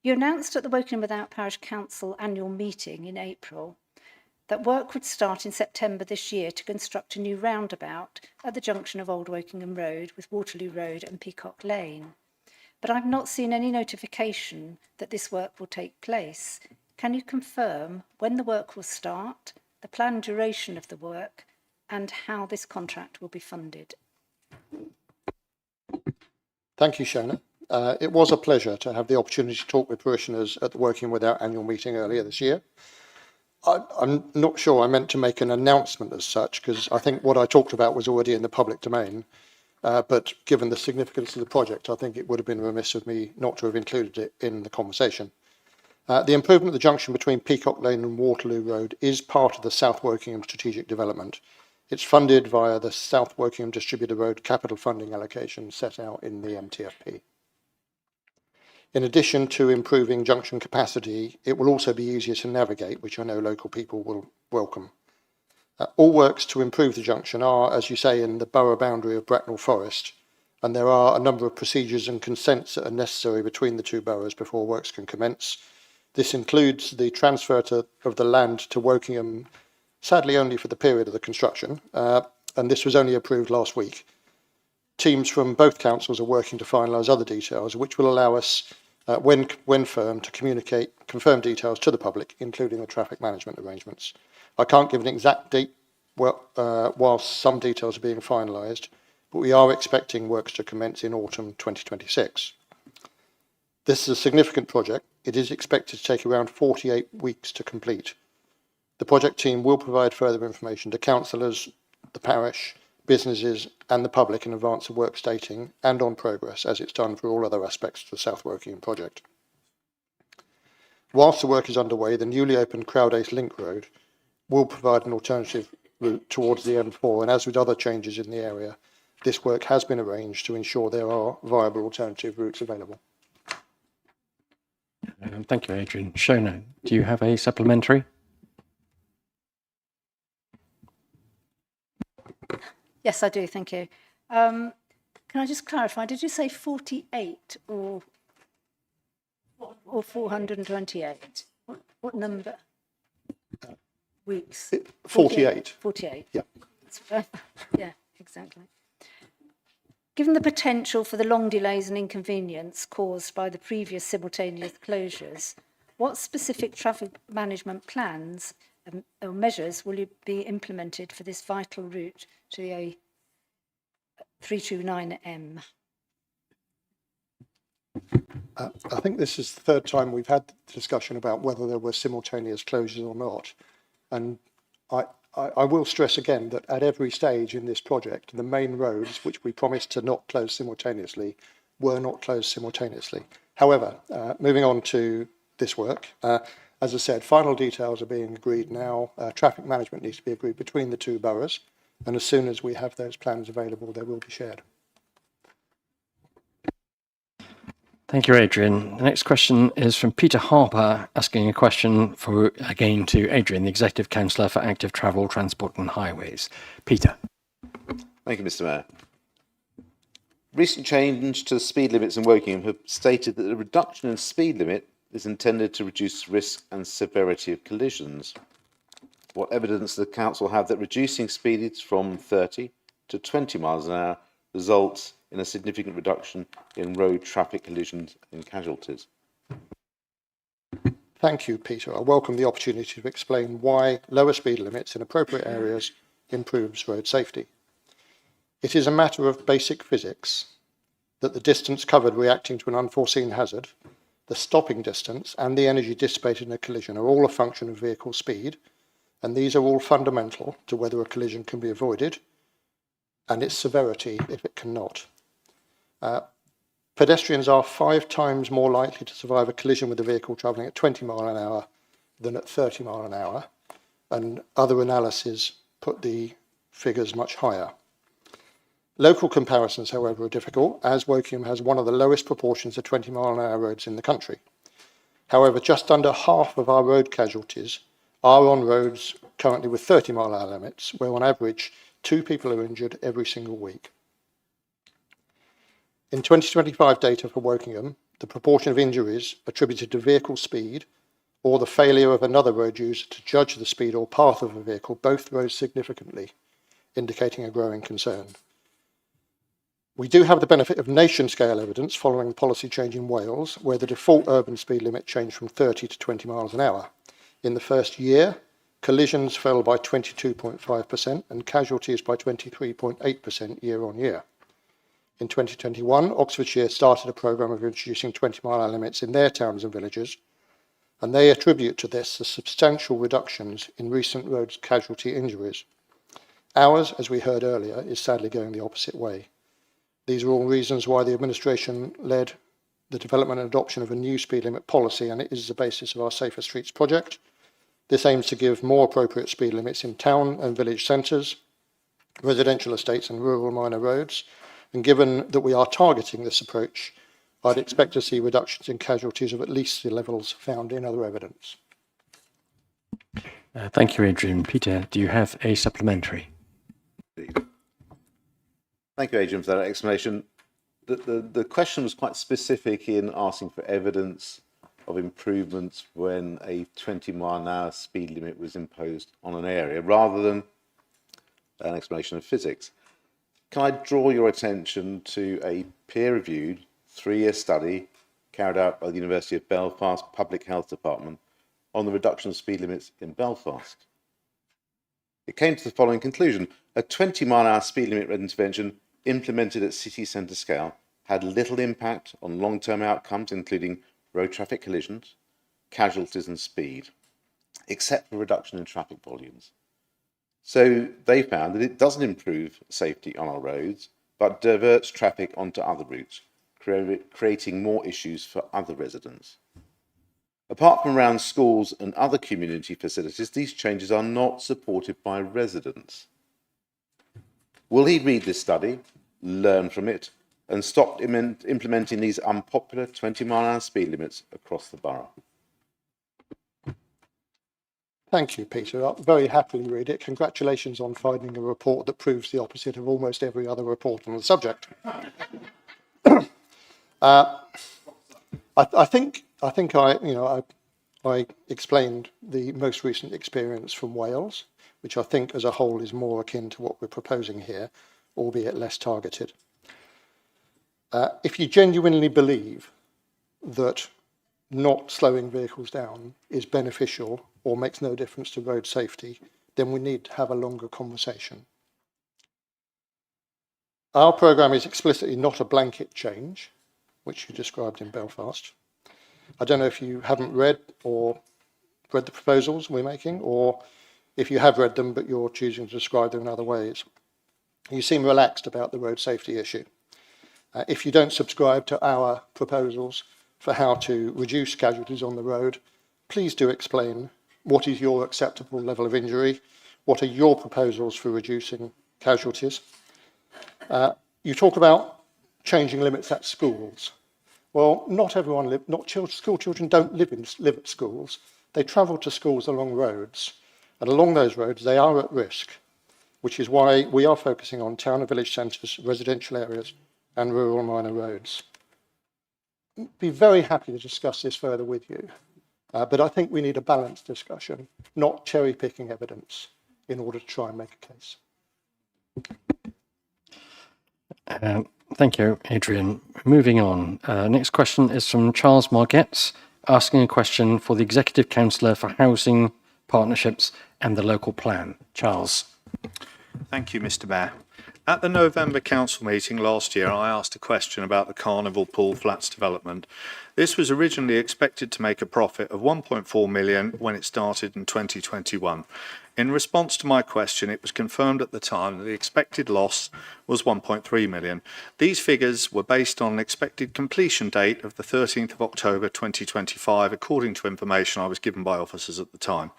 You announced at the Wokingham Without Parish Council annual meeting in April that work would start in September this year to construct a new roundabout at the junction of Old Wokingham Road with Waterloo Road and Peacock Lane. But I've not seen any notification that this work will take place. Can you confirm when the work will start, the planned duration of the work, and how this contract will be funded? Thank you, Shona. It was a pleasure to have the opportunity to talk with parishioners at the Wokingham Without annual meeting earlier this year. I'm not sure I meant to make an announcement as such, because I think what I talked about was already in the public domain. But given the significance of the project, I think it would have been remiss of me not to have included it in the conversation. The improvement of the junction between Peacock Lane and Waterloo Road is part of the South Wokingham strategic development. It's funded via the South Wokingham Distributor Road capital funding allocation set out in the MTFP. In addition to improving junction capacity, it will also be easier to navigate, which I know local people will welcome. All works to improve the junction are, as you say, in the borough boundary of Bracknell Forest, and there are a number of procedures and consents that are necessary between the two boroughs before works can commence. This includes the transfer of the land to Wokingham, sadly only for the period of the construction, and this was only approved last week. Teams from both councils are working to finalise other details, which will allow us when firm, to confirm details to the public, including the traffic management arrangements. I can't give an exact date whilst some details are being finalised, but we are expecting works to commence in autumn 2026. This is a significant project. It is expected to take around 48 weeks to complete. The project team will provide further information to councillors, the parish, businesses and the public in advance of work stating and on progress, as it's done for all other aspects of the South Wokingham project. Whilst the work is underway, the newly opened Crowdace Link Road will provide an alternative route towards the M4, and as with other changes in the area, this work has been arranged to ensure there are viable alternative routes available. Thank you, Adrian. Shona, do you have a supplementary? Yes, I do. Thank you. Can I just clarify? Did you say 48 or 428? What number? Weeks? 48. 48. Yeah. Yeah, exactly. Given the potential for the long delays and inconvenience caused by the previous simultaneous closures, what specific traffic management plans or measures will be implemented for this vital route to the A329M? I think this is the third time we've had the discussion about whether there were simultaneous closures or not. And I will stress again that at every stage in this project, the main roads, which we promised to not close simultaneously, were not closed simultaneously. However, moving on to this work, as I said, final details are being agreed now. Traffic management needs to be agreed between the two boroughs, and as soon as we have those plans available, they will be shared. Thank you, Adrian. The next question is from Peter Harper, asking a question again to Adrian, the Executive Councillor for Active Travel, Transport and Highways. Peter. Thank you, Mr. Mayor. Recent change to the speed limits in Wokingham have stated that the reduction in speed limit is intended to reduce risk and severity of collisions. What evidence does the Council have that reducing speeds from 30 to 20 miles an hour results in a significant reduction in road traffic collisions and casualties? Thank you, Peter. I welcome the opportunity to explain why lower speed limits in appropriate areas improves road safety. It is a matter of basic physics that the distance covered reacting to an unforeseen hazard, the stopping distance and the energy dissipated in a collision are all a function of vehicle speed, and these are all fundamental to whether a collision can be avoided and its severity if it cannot. Pedestrians are 5 times more likely to survive a collision with a vehicle travelling at 20 miles an hour than at 30 miles an hour, and other analyses put the figures much higher. Local comparisons, however, are difficult, as Wokingham has one of the lowest proportions of 20 mile an hour roads in the country. However, just under half of our road casualties are on roads currently with 30 mile an hour limits, where on average 2 people are injured every single week. In 2025 data for Wokingham, the proportion of injuries attributed to vehicle speed or the failure of another road user to judge the speed or path of a vehicle both rose significantly, indicating a growing concern. We do have the benefit of nation-scale evidence following the policy change in Wales, where the default urban speed limit changed from 30 to 20 miles an hour. In the first year, collisions fell by 22.5% and casualties by 23.8% year on year. In 2021, Oxfordshire started a programme of introducing 20 mile hour limits in their towns and villages, and they attribute to this the substantial reductions in recent road casualty injuries. Ours, as we heard earlier, is sadly going the opposite way. These are all reasons why the administration led the development and adoption of a new speed limit policy, and it is the basis of our Safer Streets project. This aims to give more appropriate speed limits in town and village centres, residential estates and rural minor roads. And given that we are targeting this approach, I'd expect to see reductions in casualties of at least the levels found in other evidence. Thank you, Adrian. Peter, do you have a supplementary? Thank you, Adrian, for that explanation. The question was quite specific in asking for evidence of improvements when a 20 mile an hour speed limit was imposed on an area, rather than an explanation of physics. Can I draw your attention to a peer-reviewed 3-year study carried out by the University of Belfast Public Health Department on the reduction of speed limits in Belfast. It came to the following conclusion: a 20-mile-an-hour speed limit intervention implemented at city centre scale had little impact on long-term outcomes, including road traffic collisions, casualties and speed, except for reduction in traffic volumes. So they found that it doesn't improve safety on our roads, but diverts traffic onto other routes, creating more issues for other residents. Apart from around schools and other community facilities, these changes are not supported by residents. Will he read this study, learn from it, and stop implementing these unpopular 20-mile-an-hour speed limits across the borough? Thank you, Peter. I'll very happily read it. Congratulations on finding a report that proves the opposite of almost every other report on the subject. I think I explained the most recent experience from Wales, which I think as a whole is more akin to what we're proposing here, albeit less targeted. If you genuinely believe that not slowing vehicles down is beneficial or makes no difference to road safety, then we need to have a longer conversation. Our programme is explicitly not a blanket change, which you described in Belfast. I don't know if you haven't read the proposals we're making, or if you have read them but you're choosing to describe them in other ways. You seem relaxed about the road safety issue. If you don't subscribe to our proposals for how to reduce casualties on the road, please do explain what is your acceptable level of injury, what are your proposals for reducing casualties. You talk about changing limits at schools. Well, not everyone school children don't live at schools. They travel to schools along roads, and along those roads they are at risk, which is why we are focusing on town and village centres, residential areas and rural minor roads. Be very happy to discuss this further with you, but I think we need a balanced discussion, not cherry-picking evidence in order to try and make a case. Thank you, Adrian. Moving on. Next question is from Charles Margetts, asking a question for the Executive Councillor for Housing, Partnerships and the Local Plan. Charles. Thank you, Mr. Mayor. At the November council meeting last year, I asked a question about the Carnival Pool Flats development. This was originally expected to make a profit of 1.4 million when it started in 2021. In response to my question, it was confirmed at the time that the expected loss was 1.3 million. These figures were based on an expected completion date of the 13th of October 2025, according to information I was given by officers at the time.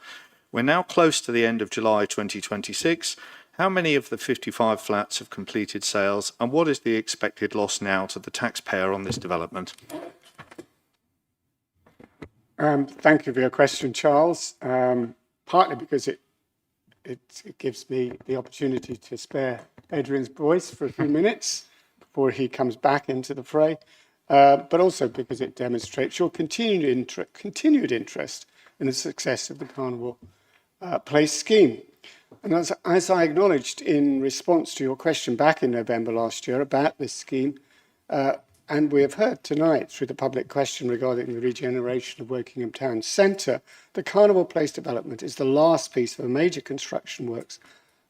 We're now close to the end of July 2026. How many of the 55 flats have completed sales, and what is the expected loss now to the taxpayer on this development? Thank you for your question, Charles. Partly because it gives me the opportunity to spare Adrian's voice for a few minutes before he comes back into the fray, but also because it demonstrates your continued interest in the success of the Carnival Place scheme. And as I acknowledged in response to your question back in November last year about this scheme, and we have heard tonight through the public question regarding the regeneration of Wokingham Town Centre, the Carnival Place development is the last piece of a major construction works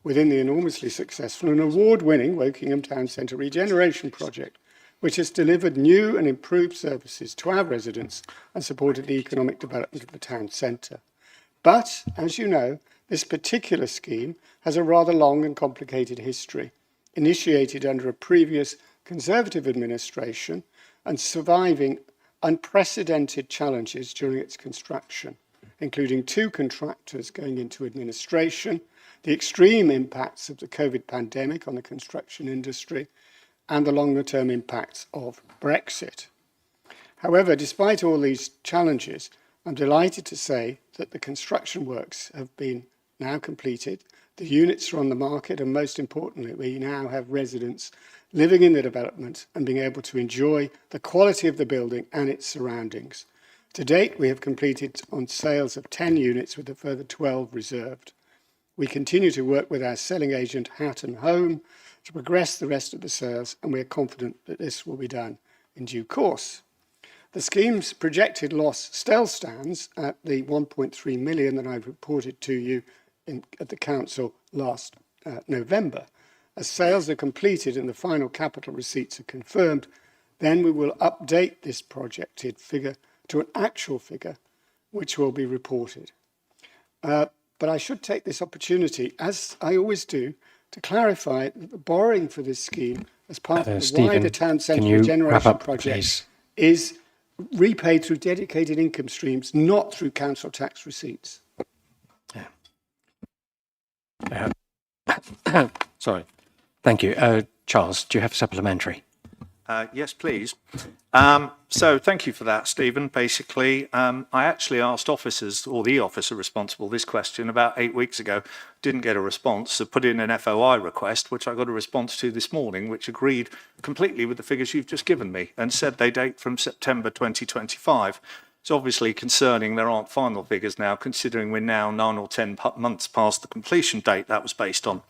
within the enormously successful and award-winning Wokingham Town Centre regeneration project, which has delivered new and improved services to our residents and supported the economic development of the town centre. But, as you know, this particular scheme has a rather long and complicated history, initiated under a previous Conservative administration and surviving unprecedented challenges during its construction, including 2 contractors going into administration, the extreme impacts of the COVID pandemic on the construction industry, and the longer-term impacts of Brexit. However, despite all these challenges, I'm delighted to say that the construction works have been now completed, the units are on the market, and most importantly, we now have residents living in the development and being able to enjoy the quality of the building and its surroundings. To date, we have completed on sales of 10 units with a further 12 reserved. We continue to work with our selling agent, Hatton Home, to progress the rest of the sales, and we are confident that this will be done in due course. The scheme's projected loss still stands at the 1.3 million that I've reported to you at the council last November. As sales are completed and the final capital receipts are confirmed, then we will update this projected figure to an actual figure, which will be reported. But I should take this opportunity, as I always do, to clarify that the borrowing for this scheme as part of the Stephen, wider town can centre you wrap regeneration up, project please? is repaid through dedicated income streams, not through council tax receipts. Sorry. Thank you. Charles, do you have a supplementary? Yes, please. So thank you for that, Stephen. Basically, I actually asked officers, or the officer responsible, this question about 8 weeks ago, didn't get a response, so put in an FOI request, which I got a response to this morning, which agreed completely with the figures you've just given me and said they date from September 2025. It's obviously concerning there aren't final figures now, considering we're now 9 or 10 months past the completion date that was based on.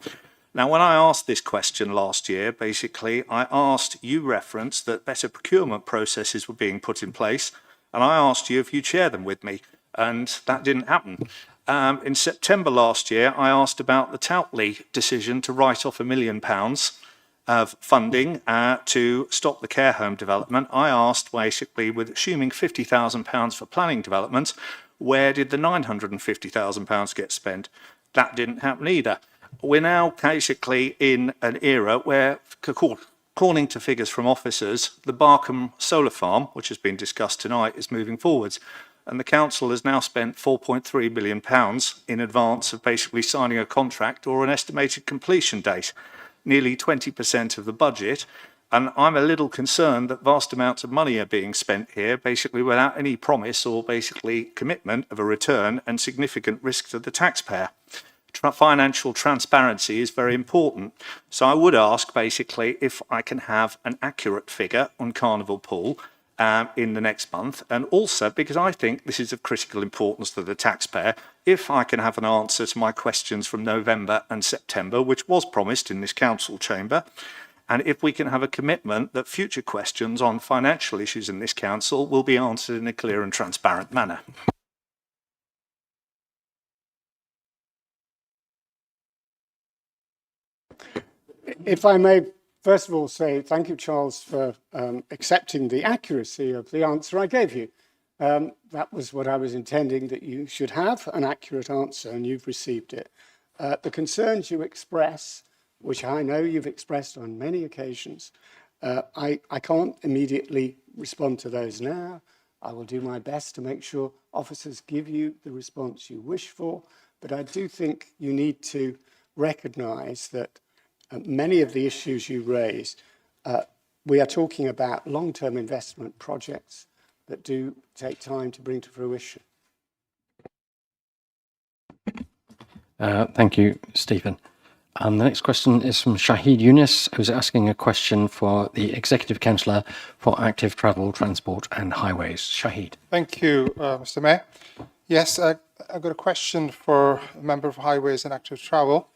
Now, when I asked this question last year, basically, I asked, you referenced that better procurement processes were being put in place, and I asked you if you'd share them with me, and that didn't happen. In September last year, I asked about the Toutley decision to write off £1 million of funding to stop the care home development. I asked, basically, with assuming £50,000 for planning development, where did the £950,000 get spent? That didn't happen either. We're now basically in an era where, according to figures from officers, the Barkham solar farm, which has been discussed tonight, is moving forwards. And the council has now spent £4.3 million in advance of basically signing a contract or an estimated completion date, nearly 20% of the budget. And I'm a little concerned that vast amounts of money are being spent here, basically without any promise or basically commitment of a return and significant risk to the taxpayer. Financial transparency is very important. So I would ask basically if I can have an accurate figure on Carnival Pool in the next month, and also because I think this is of critical importance to the taxpayer, if I can have an answer to my questions from November and September, which was promised in this council chamber, and if we can have a commitment that future questions on financial issues in this council will be answered in a clear and transparent manner. If I may, first of all, say thank you, Charles, for accepting the accuracy of the answer I gave you. That was what I was intending, that you should have an accurate answer, and you've received it. The concerns you express, which I know you've expressed on many occasions, I can't immediately respond to those now. I will do my best to make sure officers give you the response you wish for, but I do think you need to recognise that many of the issues you raise, we are talking about long-term investment projects that do take time to bring to fruition. Thank you, Stephen. The next question is from Shahid Yunus, who's asking a question for the Executive Councillor for Active Travel, Transport and Highways. Shahid. Thank you, Mr. Mayor. Yes, I've got a question for a member of Highways and Active Travel.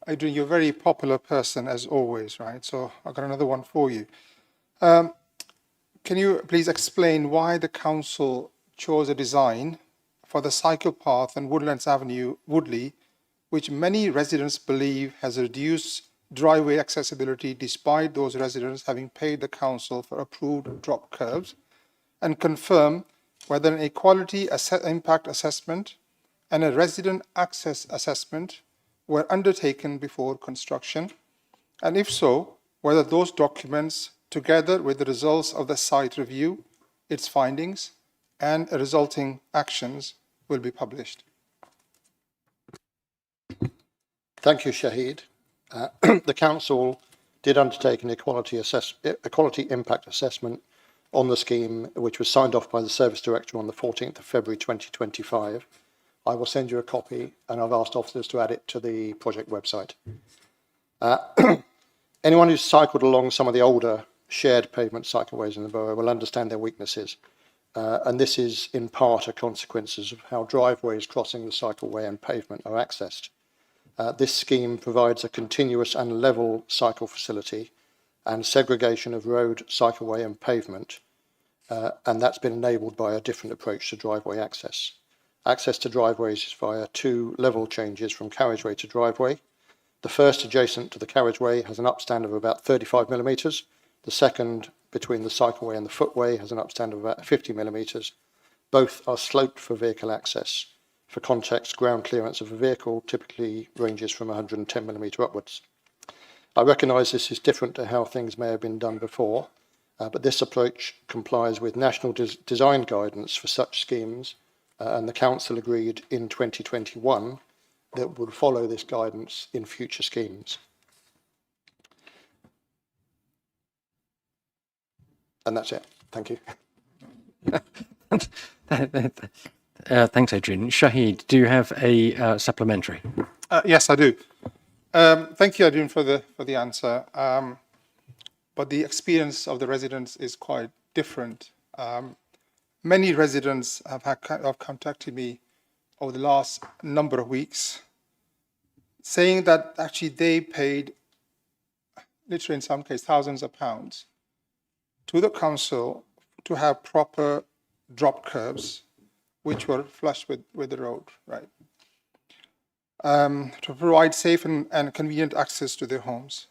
Adrian, you're a very popular person, as always, right? So I've got another one for you. Can you please explain why the council chose a design for the cycle path on Woodlands Avenue, Woodley, which many residents believe has reduced driveway accessibility despite those residents having paid the council for approved drop curbs, and confirm whether an equality impact assessment and a resident access assessment were undertaken before construction, and if so, whether those documents, together with the results of the site review, its findings, and resulting actions, will be published. Thank you, Shahid. The council did undertake an equality impact assessment on the scheme, which was signed off by the Service Director on the 14th of February 2025. I will send you a copy, and I've asked officers to add it to the project website. Anyone who's cycled along some of the older shared pavement cycleways in the borough will understand their weaknesses. And this is in part a consequence of how driveways crossing the cycleway and pavement are accessed. This scheme provides a continuous and level cycle facility and segregation of road, cycleway and pavement. and that's been enabled by a different approach to driveway access. Access to driveways is via 2 level changes from carriageway to driveway. The first, adjacent to the carriageway, has an upstand of about 35 millimetres. The second, between the cycleway and the footway, has an upstand of about 50 millimetres. Both are sloped for vehicle access. For context, ground clearance of a vehicle typically ranges from 110 millimetre upwards. I recognise this is different to how things may have been done before, but this approach complies with national design guidance for such schemes, and the Council agreed in 2021 that it would follow this guidance in future schemes. And that's it. Thank you. Thanks, Adrian. Shahid, do you have a supplementary? Yes, I do. Thank you, Adrian, for the answer. But the experience of the residents is quite different. Many residents have contacted me over the last number of weeks, saying that actually they paid, literally in some cases, thousands of pounds to the council to have proper drop curbs, which were flush with the road, right? To provide safe and convenient access to their homes.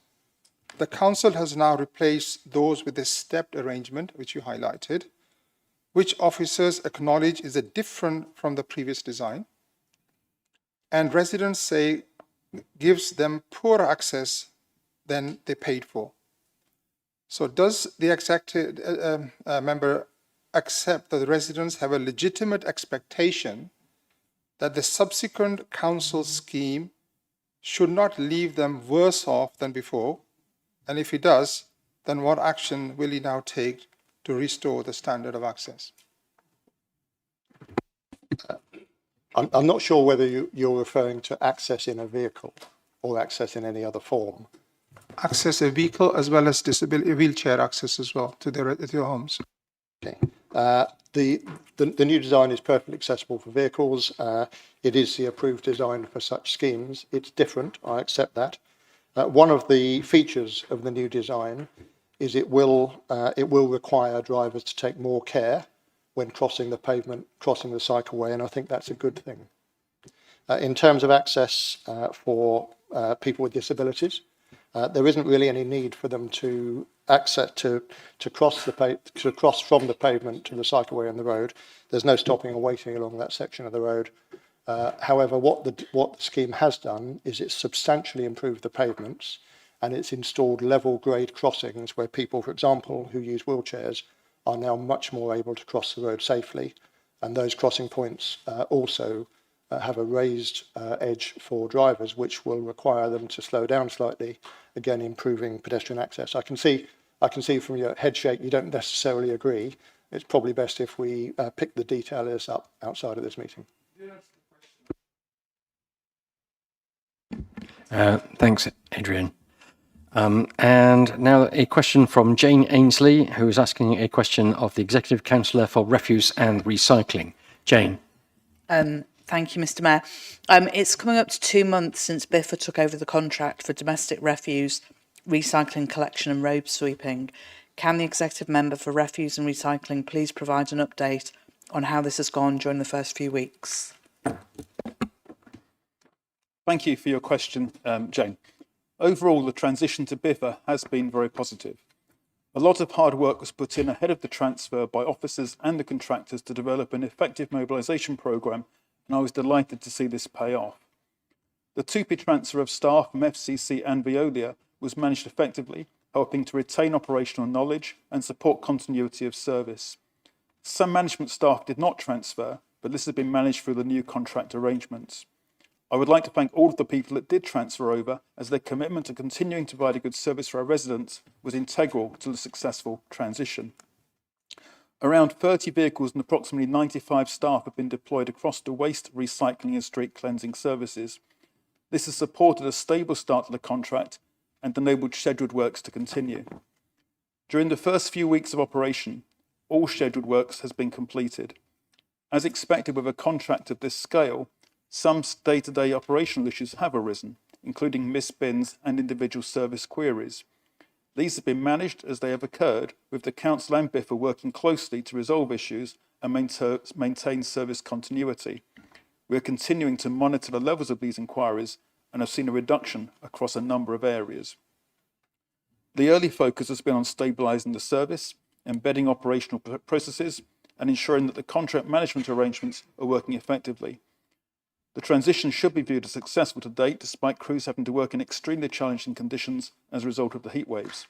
The council has now replaced those with a stepped arrangement, which you highlighted, which officers acknowledge is different from the previous design. And residents say gives them poorer access than they paid for. So does the executive member accept that the residents have a legitimate expectation that the subsequent council scheme should not leave them worse off than before? And if he does, then what action will he now take to restore the standard of access? I'm not sure whether you're referring to access in a vehicle or access in any other form. Access a vehicle as well as disability wheelchair access as well to their homes. Okay. The new design is perfectly accessible for vehicles. It is the approved design for such schemes. It's different, I accept that. One of the features of the new design is it will require drivers to take more care when crossing the pavement, crossing the cycleway, and I think that's a good thing. In terms of access for people with disabilities, there isn't really any need for them to cross from the pavement to the cycleway and the road. There's no stopping or waiting along that section of the road. However, what the scheme has done is it's substantially improved the pavements, and it's installed level grade crossings where people, for example, who use wheelchairs are now much more able to cross the road safely. And those crossing points also have a raised edge for drivers, which will require them to slow down slightly, again improving pedestrian access. I can see from your head shake you don't necessarily agree. It's probably best if we pick the detailers up outside of this meeting. Thanks, Adrian. And now a question from Jane Ainsley, who is asking a question of the Executive Councillor for Refuse and Recycling. Jane. Thank you, Mr. Mayor. It's coming up to 2 months since Biffa took over the contract for domestic refuse, recycling collection and road sweeping. Can the Executive Member for Refuse and Recycling please provide an update on how this has gone during the first few weeks? Thank you for your question, Jane. Overall, the transition to Biffa has been very positive. A lot of hard work was put in ahead of the transfer by officers and the contractors to develop an effective mobilisation programme, and I was delighted to see this pay off. The 2P transfer of staff from FCC and Veolia was managed effectively, helping to retain operational knowledge and support continuity of service. Some management staff did not transfer, but this has been managed through the new contract arrangements. I would like to thank all of the people that did transfer over, as their commitment to continuing to provide a good service for our residents was integral to the successful transition. Around 30 vehicles and approximately 95 staff have been deployed across the waste, recycling and street cleansing services. This has supported a stable start to the contract and enabled scheduled works to continue. During the first few weeks of operation, all scheduled works has been completed. As expected with a contract of this scale, some day-to-day operational issues have arisen, including missed bins and individual service queries. These have been managed as they have occurred, with the Council and BIFA working closely to resolve issues and maintain service continuity. We are continuing to monitor the levels of these inquiries and have seen a reduction across a number of areas. The early focus has been on stabilising the service, embedding operational processes, and ensuring that the contract management arrangements are working effectively. The transition should be viewed as successful to date, despite crews having to work in extremely challenging conditions as a result of the heat waves.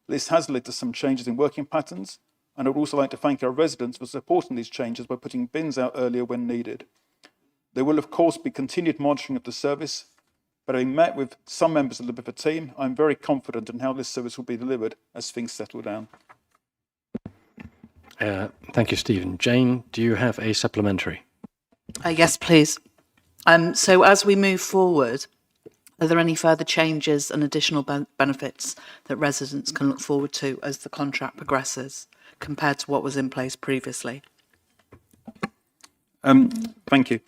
This has led to some changes in working patterns, and I would also like to thank our residents for supporting these changes by putting bins out earlier when needed. There will, of course, be continued monitoring of the service, but having met with some members of the BIFA team, I'm very confident in how this service will be delivered as things settle down. Thank you, Stephen. Jane, do you have a supplementary? Yes, please. So as we move forward, are there any further changes and additional benefits that residents can look forward to as the contract progresses compared to what was in place previously? Thank you.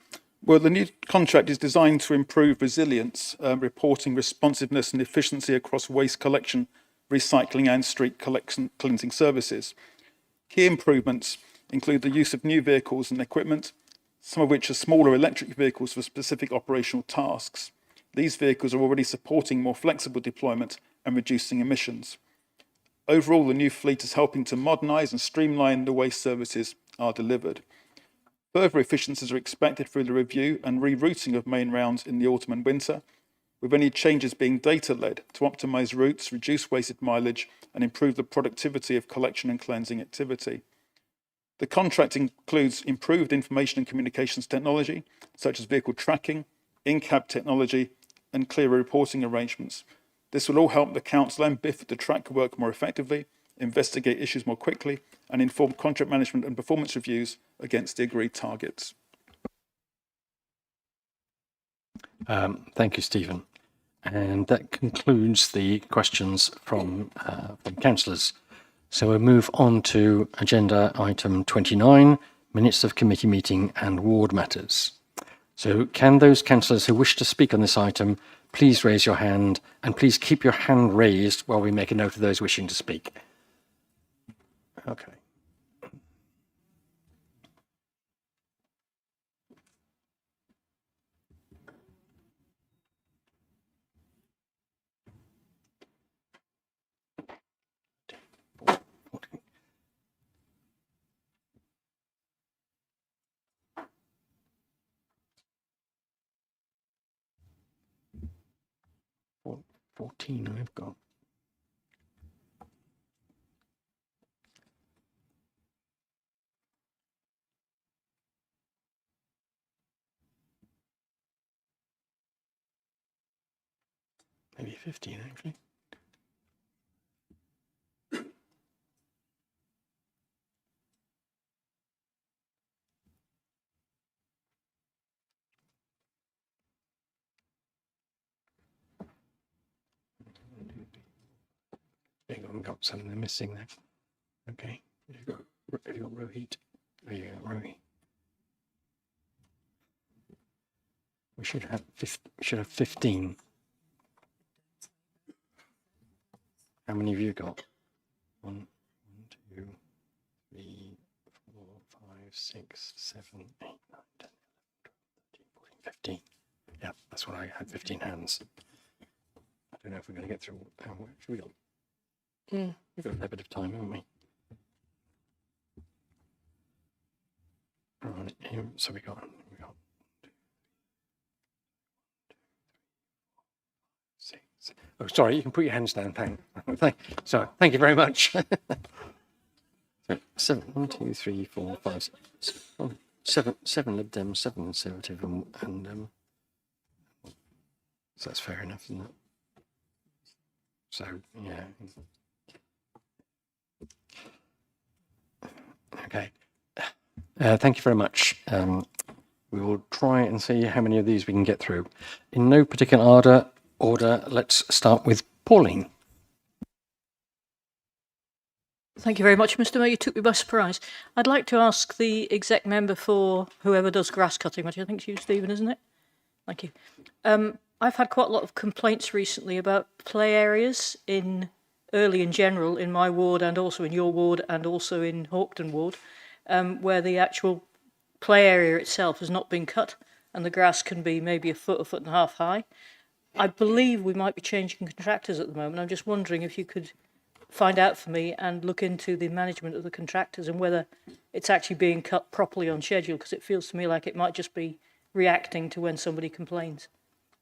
Well, the new contract is designed to improve resilience, reporting responsiveness and efficiency across waste collection, recycling and street cleansing services. Key improvements include the use of new vehicles and equipment, some of which are smaller electric vehicles for specific operational tasks. These vehicles are already supporting more flexible deployment and reducing emissions. Overall, the new fleet is helping to modernise and streamline the way services are delivered. Further efficiencies are expected through the review and rerouting of main rounds in the autumn and winter, with any changes being data-led to optimise routes, reduce wasted mileage and improve the productivity of collection and cleansing activity. The contract includes improved information and communications technology, such as vehicle tracking, in-cab technology and clearer reporting arrangements. This will all help the Council and BIFA to track work more effectively, investigate issues more quickly and inform contract management and performance reviews against the agreed targets. Thank you, Stephen. And that concludes the questions from councillors. So we'll move on to agenda item 29, minutes of committee meeting and ward matters. So can those councillors who wish to speak on this item please raise your hand, and please keep your hand raised while we make a note of those wishing to speak. Okay. Or 14 I've got. Maybe 15 actually. I've got some they're missing there. Okay. You've got Rohit. There you go, Rohit. We should have 15. How many have you got? 1, 2, 3, 4, 5, 6, 7, 8, 9, 10, 11, 12, 13, 14, 15. Yeah, that's what I had, 15 hands. I don't know if we're going to get through. Should we go? We've got a bit of time, haven't we? Right, so we got 6. Oh, sorry, you can put your hands down. Thank you very much. So 7, 1, 2, 3, 4, 5, 6, 7 Lib Dem, 7 Conservative, and so that's fair enough, isn't it? So yeah. Okay. Thank you very much. We will try and see how many of these we can get through. In no particular order, let's start with Pauline. Thank you very much, Mr. Mayor. You took me by surprise. I'd like to ask the exec member for whoever does grass cutting, which I think is you, Stephen, isn't it? Thank you. I've had quite a lot of complaints recently about play areas in early in general in my ward and also in your ward and also in Hawkton ward, where the actual play area itself has not been cut and the grass can be maybe a foot and a half high. I believe we might be changing contractors at the moment. I'm just wondering if you could find out for me and look into the management of the contractors and whether it's actually being cut properly on schedule, because it feels to me like it might just be reacting to when somebody complains.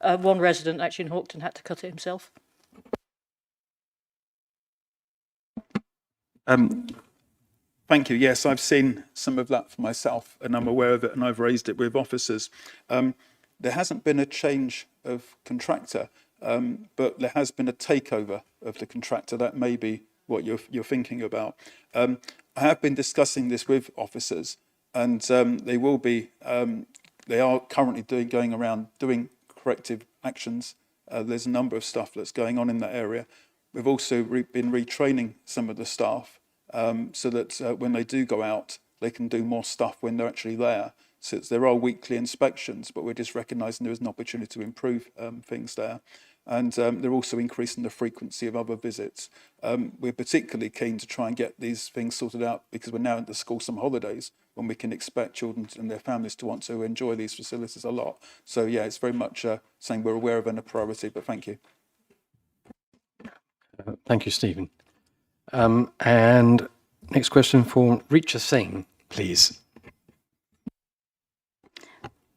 One resident actually in Hawkton had to cut it himself. Thank you. Yes, I've seen some of that for myself and I'm aware of it and I've raised it with officers. There hasn't been a change of contractor, but there has been a takeover of the contractor. That may be what you're thinking about. I have been discussing this with officers and they are currently going around doing corrective actions. There's a number of stuff that's going on in that area. We've also been retraining some of the staff so that when they do go out, they can do more stuff when they're actually there. So there are weekly inspections, but we're just recognising there is an opportunity to improve things there. And they're also increasing the frequency of other visits. We're particularly keen to try and get these things sorted out because we're now into school summer holidays when we can expect children and their families to want to enjoy these facilities a lot. So yeah, it's very much saying we're aware of and a priority, but thank you. Thank you, Stephen. And next question for Richa Singh, please.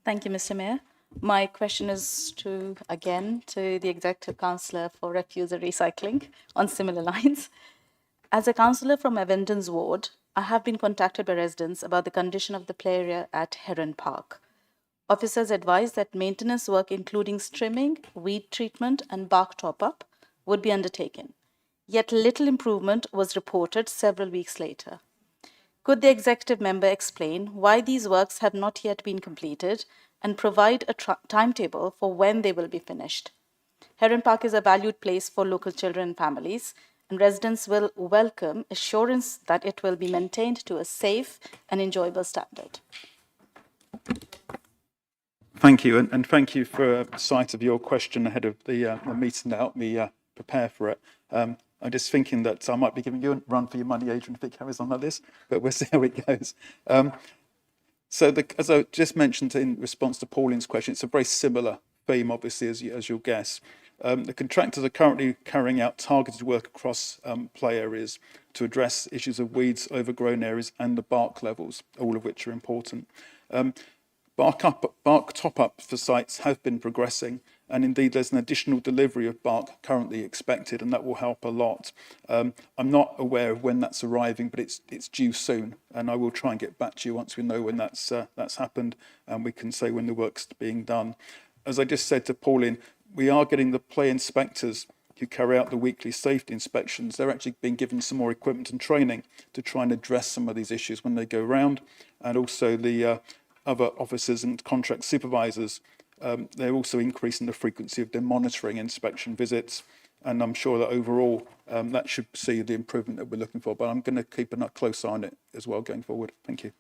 Thank you, Mr. Mayor. My question is again to the Executive Councillor for Refuse and Recycling on similar lines. As a councillor from Avendon's ward, I have been contacted by residents about the condition of the play area at Heron Park. Officers advised that maintenance work including trimming, weed treatment and bark top-up would be undertaken. Yet little improvement was reported several weeks later. Could the executive member explain why these works have not yet been completed and provide a timetable for when they will be finished? Heron Park is a valued place for local children and families, and residents will welcome assurance that it will be maintained to a safe and enjoyable standard. Thank you, and thank you for sight of your question ahead of the meeting to help me prepare for it. I'm just thinking that I might be giving you a run for your money, Adrian, if it carries on like this, but we'll see how it goes. As I just mentioned in response to Pauline's question, it's a very similar theme, obviously, as you'll guess. The contractors are currently carrying out targeted work across play areas to address issues of weeds, overgrown areas, and the bark levels, all of which are important. Bark top-up for sites have been progressing, and indeed there's an additional delivery of bark currently expected, and that will help a lot. I'm not aware of when that's arriving, but it's due soon, and I will try and get back to you once we know when that's happened, and we can say when the work's being done. As I just said to Pauline, we are getting the play inspectors who carry out the weekly safety inspections. They're actually being given some more equipment and training to try and address some of these issues when they go around, and also the other officers and contract supervisors. They're also increasing the frequency of their monitoring inspection visits, and I'm sure that overall that should see the improvement that we're looking for, but I'm going to keep a close eye on it as well going forward. Thank you.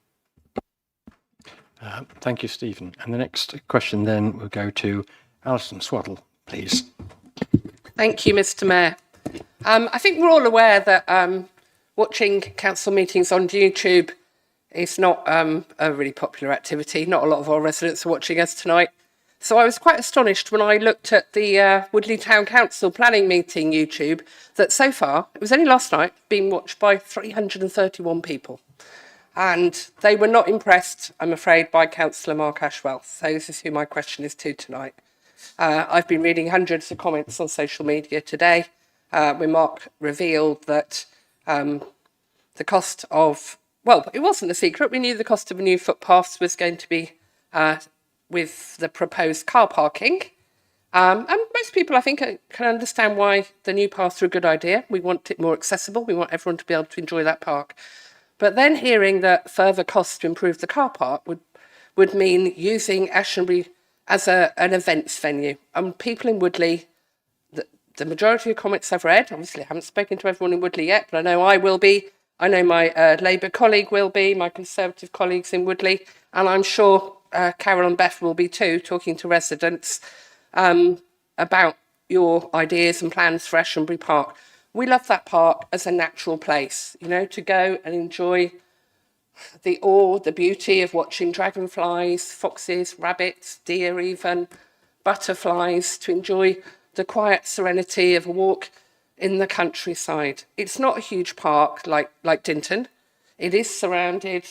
Thank you, Stephen. And the next question then will go to Alison Swaddle, please. Thank you, Mr. Mayor. I think we're all aware that watching council meetings on YouTube is not a really popular activity. Not a lot of our residents are watching us tonight. So I was quite astonished when I looked at the Woodley Town Council planning meeting YouTube that so far, it was only last night, being watched by 331 people. And they were not impressed, I'm afraid, by Councillor Mark Ashwell. So this is who my question is to tonight. I've been reading hundreds of comments on social media today where Mark revealed that the cost of, well, it wasn't a secret. We knew the cost of a new footpaths was going to be with the proposed car parking. And most people, I think, can understand why the new paths are a good idea. We want it more accessible. We want everyone to be able to enjoy that park. But then hearing that further costs to improve the car park would mean using Ashbury as an events venue. And people in Woodley, the majority of comments I've read, obviously I haven't spoken to everyone in Woodley yet, but I know I will be. I know my Labour colleague will be, my Conservative colleagues in Woodley, and I'm sure Carol and Beth will be too, talking to residents about your ideas and plans for Ashbury Park. We love that park as a natural place, you know, to go and enjoy the awe, the beauty of watching dragonflies, foxes, rabbits, deer even, butterflies, to enjoy the quiet serenity of a walk in the countryside. It's not a huge park like Dinton. It is surrounded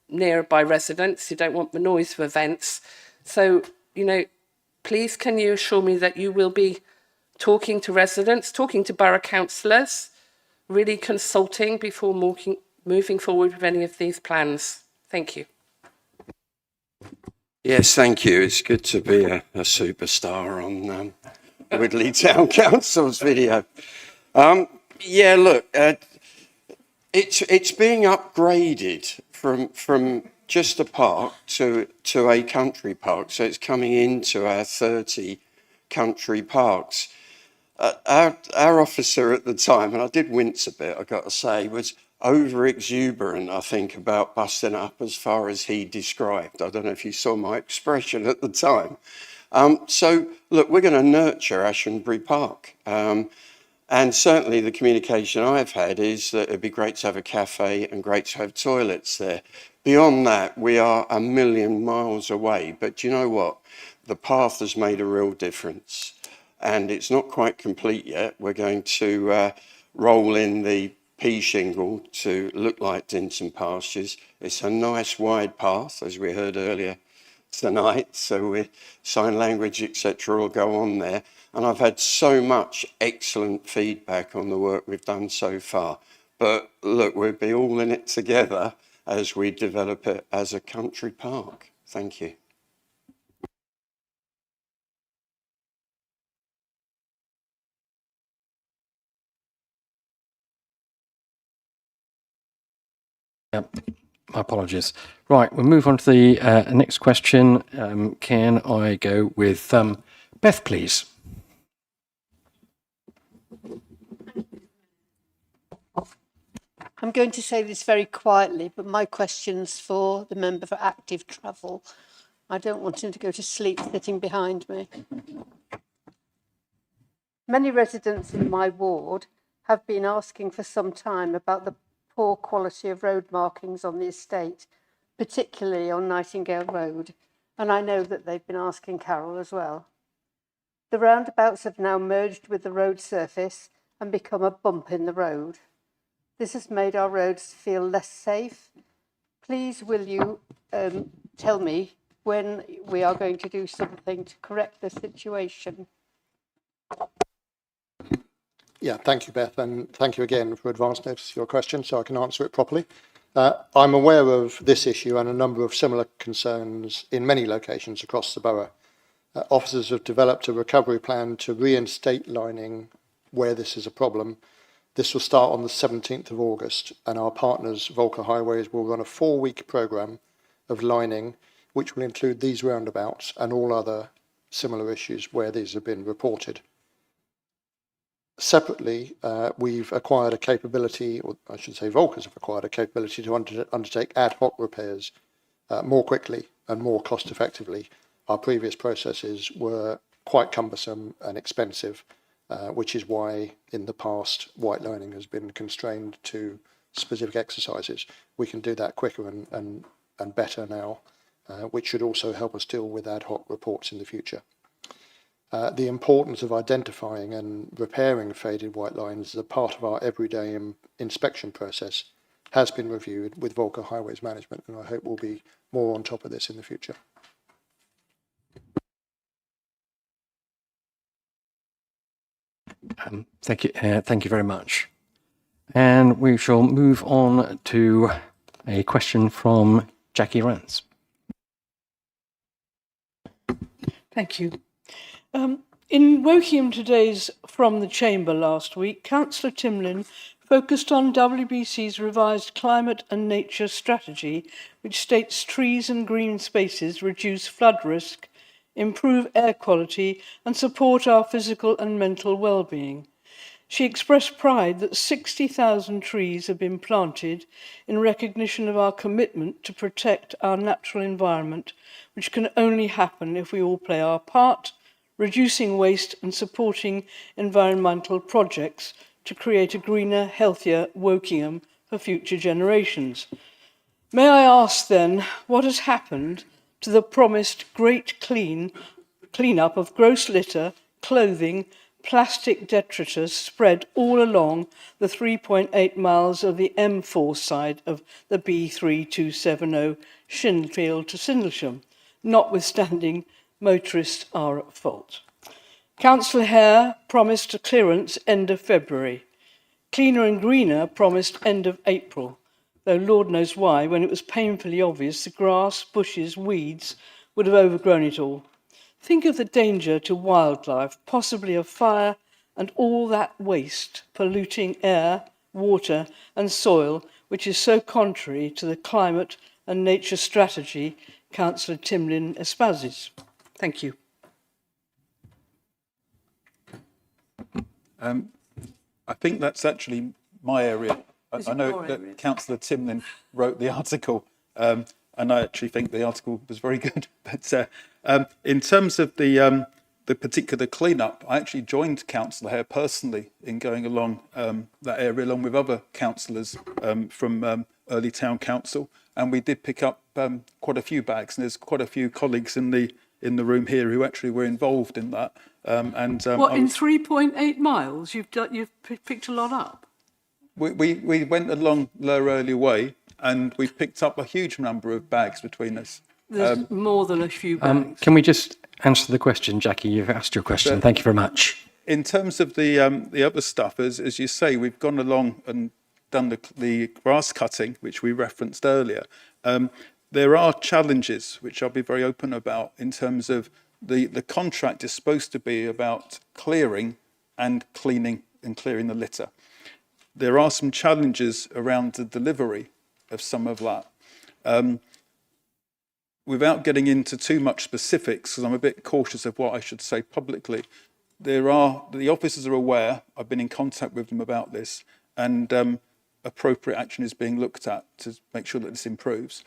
near by residents who don't want the noise of events. So, you know, please can you assure me that you will be talking to residents, talking to borough councillors, really consulting before moving forward with any of these plans? Thank you. Yes, thank you. It's good to be a superstar on Woodley Town Council's video. Yeah, look, it's being upgraded from just a park to a country park. So it's coming into our 30 country parks. Our officer at the time, and I did wince a bit, I got to say, was over exuberant, I think, about busting up as far as he described. I don't know if you saw my expression at the time. So, look, we're going to nurture Ashtonbury Park. And certainly the communication I've had is that it'd be great to have a cafe and great to have toilets there. Beyond that, we are a million miles away. But do you know what? The path has made a real difference. And it's not quite complete yet. We're going to roll in the pea shingle to look like Dinton Pastures. It's a nice wide path, as we heard earlier tonight. So sign language, etc., will go on there. And I've had so much excellent feedback on the work we've done so far. But look, we'll be all in it together as we develop it as a country park. Thank you. Yep. My apologies. Right, we'll move on to the next question. Can I go with Beth, please? I'm going to say this very quietly, but my question's for the member for active travel. I don't want him to go to sleep sitting behind me. Many residents in my ward have been asking for some time about the poor quality of road markings on the estate, particularly on Nightingale Road, and I know that they've been asking Carol as well. The roundabouts have now merged with the road surface and become a bump in the road. This has made our roads feel less safe. Please will you tell me when we are going to do something to correct the situation? Yeah, thank you, Beth, and thank you again for advance notice of your question so I can answer it properly. I'm aware of this issue and a number of similar concerns in many locations across the borough. Officers have developed a recovery plan to reinstate lining where this is a problem. This will start on the 17th of August, and our partners, Volker Highways, will run a 4-week programme of lining, which will include these roundabouts and all other similar issues where these have been reported. Separately, we've acquired a capability, or I should say Volkers have acquired a capability to undertake ad hoc repairs more quickly and more cost effectively. Our previous processes were quite cumbersome and expensive, which is why in the past white lining has been constrained to specific exercises. We can do that quicker and better now, which should also help us deal with ad hoc reports in the future. The importance of identifying and repairing faded white lines as a part of our everyday inspection process has been reviewed with Volker Highways Management, and I hope we'll be more on top of this in the future. Thank you very much. And we shall move on to a question from Jackie Rance. Thank you. In Wokingham Today's From the Chamber last week, Councillor Timlin focused on WBC's revised climate and nature strategy, which states trees and green spaces reduce flood risk, improve air quality and support our physical and mental well-being. She expressed pride that 60,000 trees have been planted in recognition of our commitment to protect our natural environment, which can only happen if we all play our part, reducing waste and supporting environmental projects to create a greener, healthier Wokingham for future generations. May I ask then, what has happened to the promised great clean-up of gross litter, clothing, plastic detritus spread all along the 3.8 miles of the M4 side of the B3270 Shinfield to Sindlesham, notwithstanding motorists are at fault? Councillor Hare promised a clearance end of February. Cleaner and Greener promised end of April, though Lord knows why, when it was painfully obvious the grass, bushes, weeds would have overgrown it all. Think of the danger to wildlife, possibly of fire and all that waste, polluting air, water and soil, which is so contrary to the climate and nature strategy Councillor Timlin espouses. Thank you. I think that's actually my area. I know that Councillor Timlin wrote the article, and I actually think the article was very good. But in terms of the particular clean-up, I actually joined Councillor Hare personally in going along that area, along with other councillors from Early Town Council, and we did pick up quite a few bags. And there's quite a few colleagues in the room here who actually were involved in that. In 3.8 miles, you've picked a lot up? We went along Lower Early Way, and we picked up a huge number of bags between us. There's more than a few bags. Can we just answer the question, Jackie? You've asked your question. Thank you very much. In terms of the other stuff, as you say, we've gone along and done the grass cutting, which we referenced earlier. There are challenges, which I'll be very open about, in terms of the contract is supposed to be about clearing and cleaning and clearing the litter. There are some challenges around the delivery of some of that. Without getting into too much specifics, because I'm a bit cautious of what I should say publicly, the officers are aware. I've been in contact with them about this, and appropriate action is being looked at to make sure that this improves.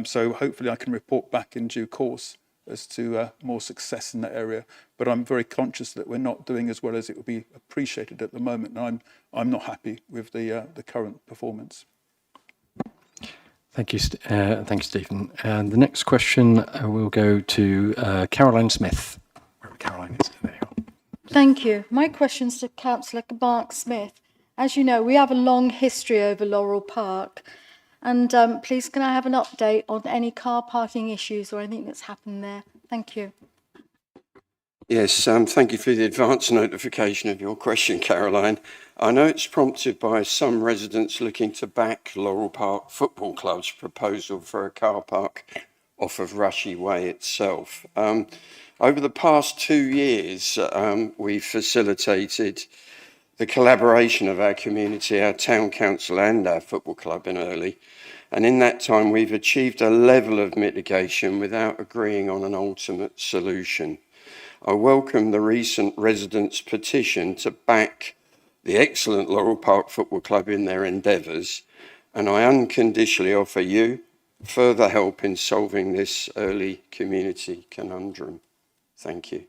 So hopefully I can report back in due course as to more success in that area. But I'm very conscious that we're not doing as well as it would be appreciated at the moment, and I'm not happy with the current performance. Thank you, Stephen. And the next question will go to Caroline Smith. Wherever Caroline is. There you are. Thank you. My question's to Councillor Mark Smith. As you know, we have a long history over Laurel Park. And please, can I have an update on any car parking issues or anything that's happened there? Thank you. Yes, thank you for the advance notification of your question, Caroline. I know it's prompted by some residents looking to back Laurel Park Football Club's proposal for a car park off of Rushy Way itself. Over the past 2 years, we've facilitated the collaboration of our community, our town council and our football club in Early. And in that time, we've achieved a level of mitigation without agreeing on an ultimate solution. I welcome the recent residents' petition to back the excellent Laurel Park Football Club in their endeavours, and I unconditionally offer you further help in solving this Early community conundrum. Thank you.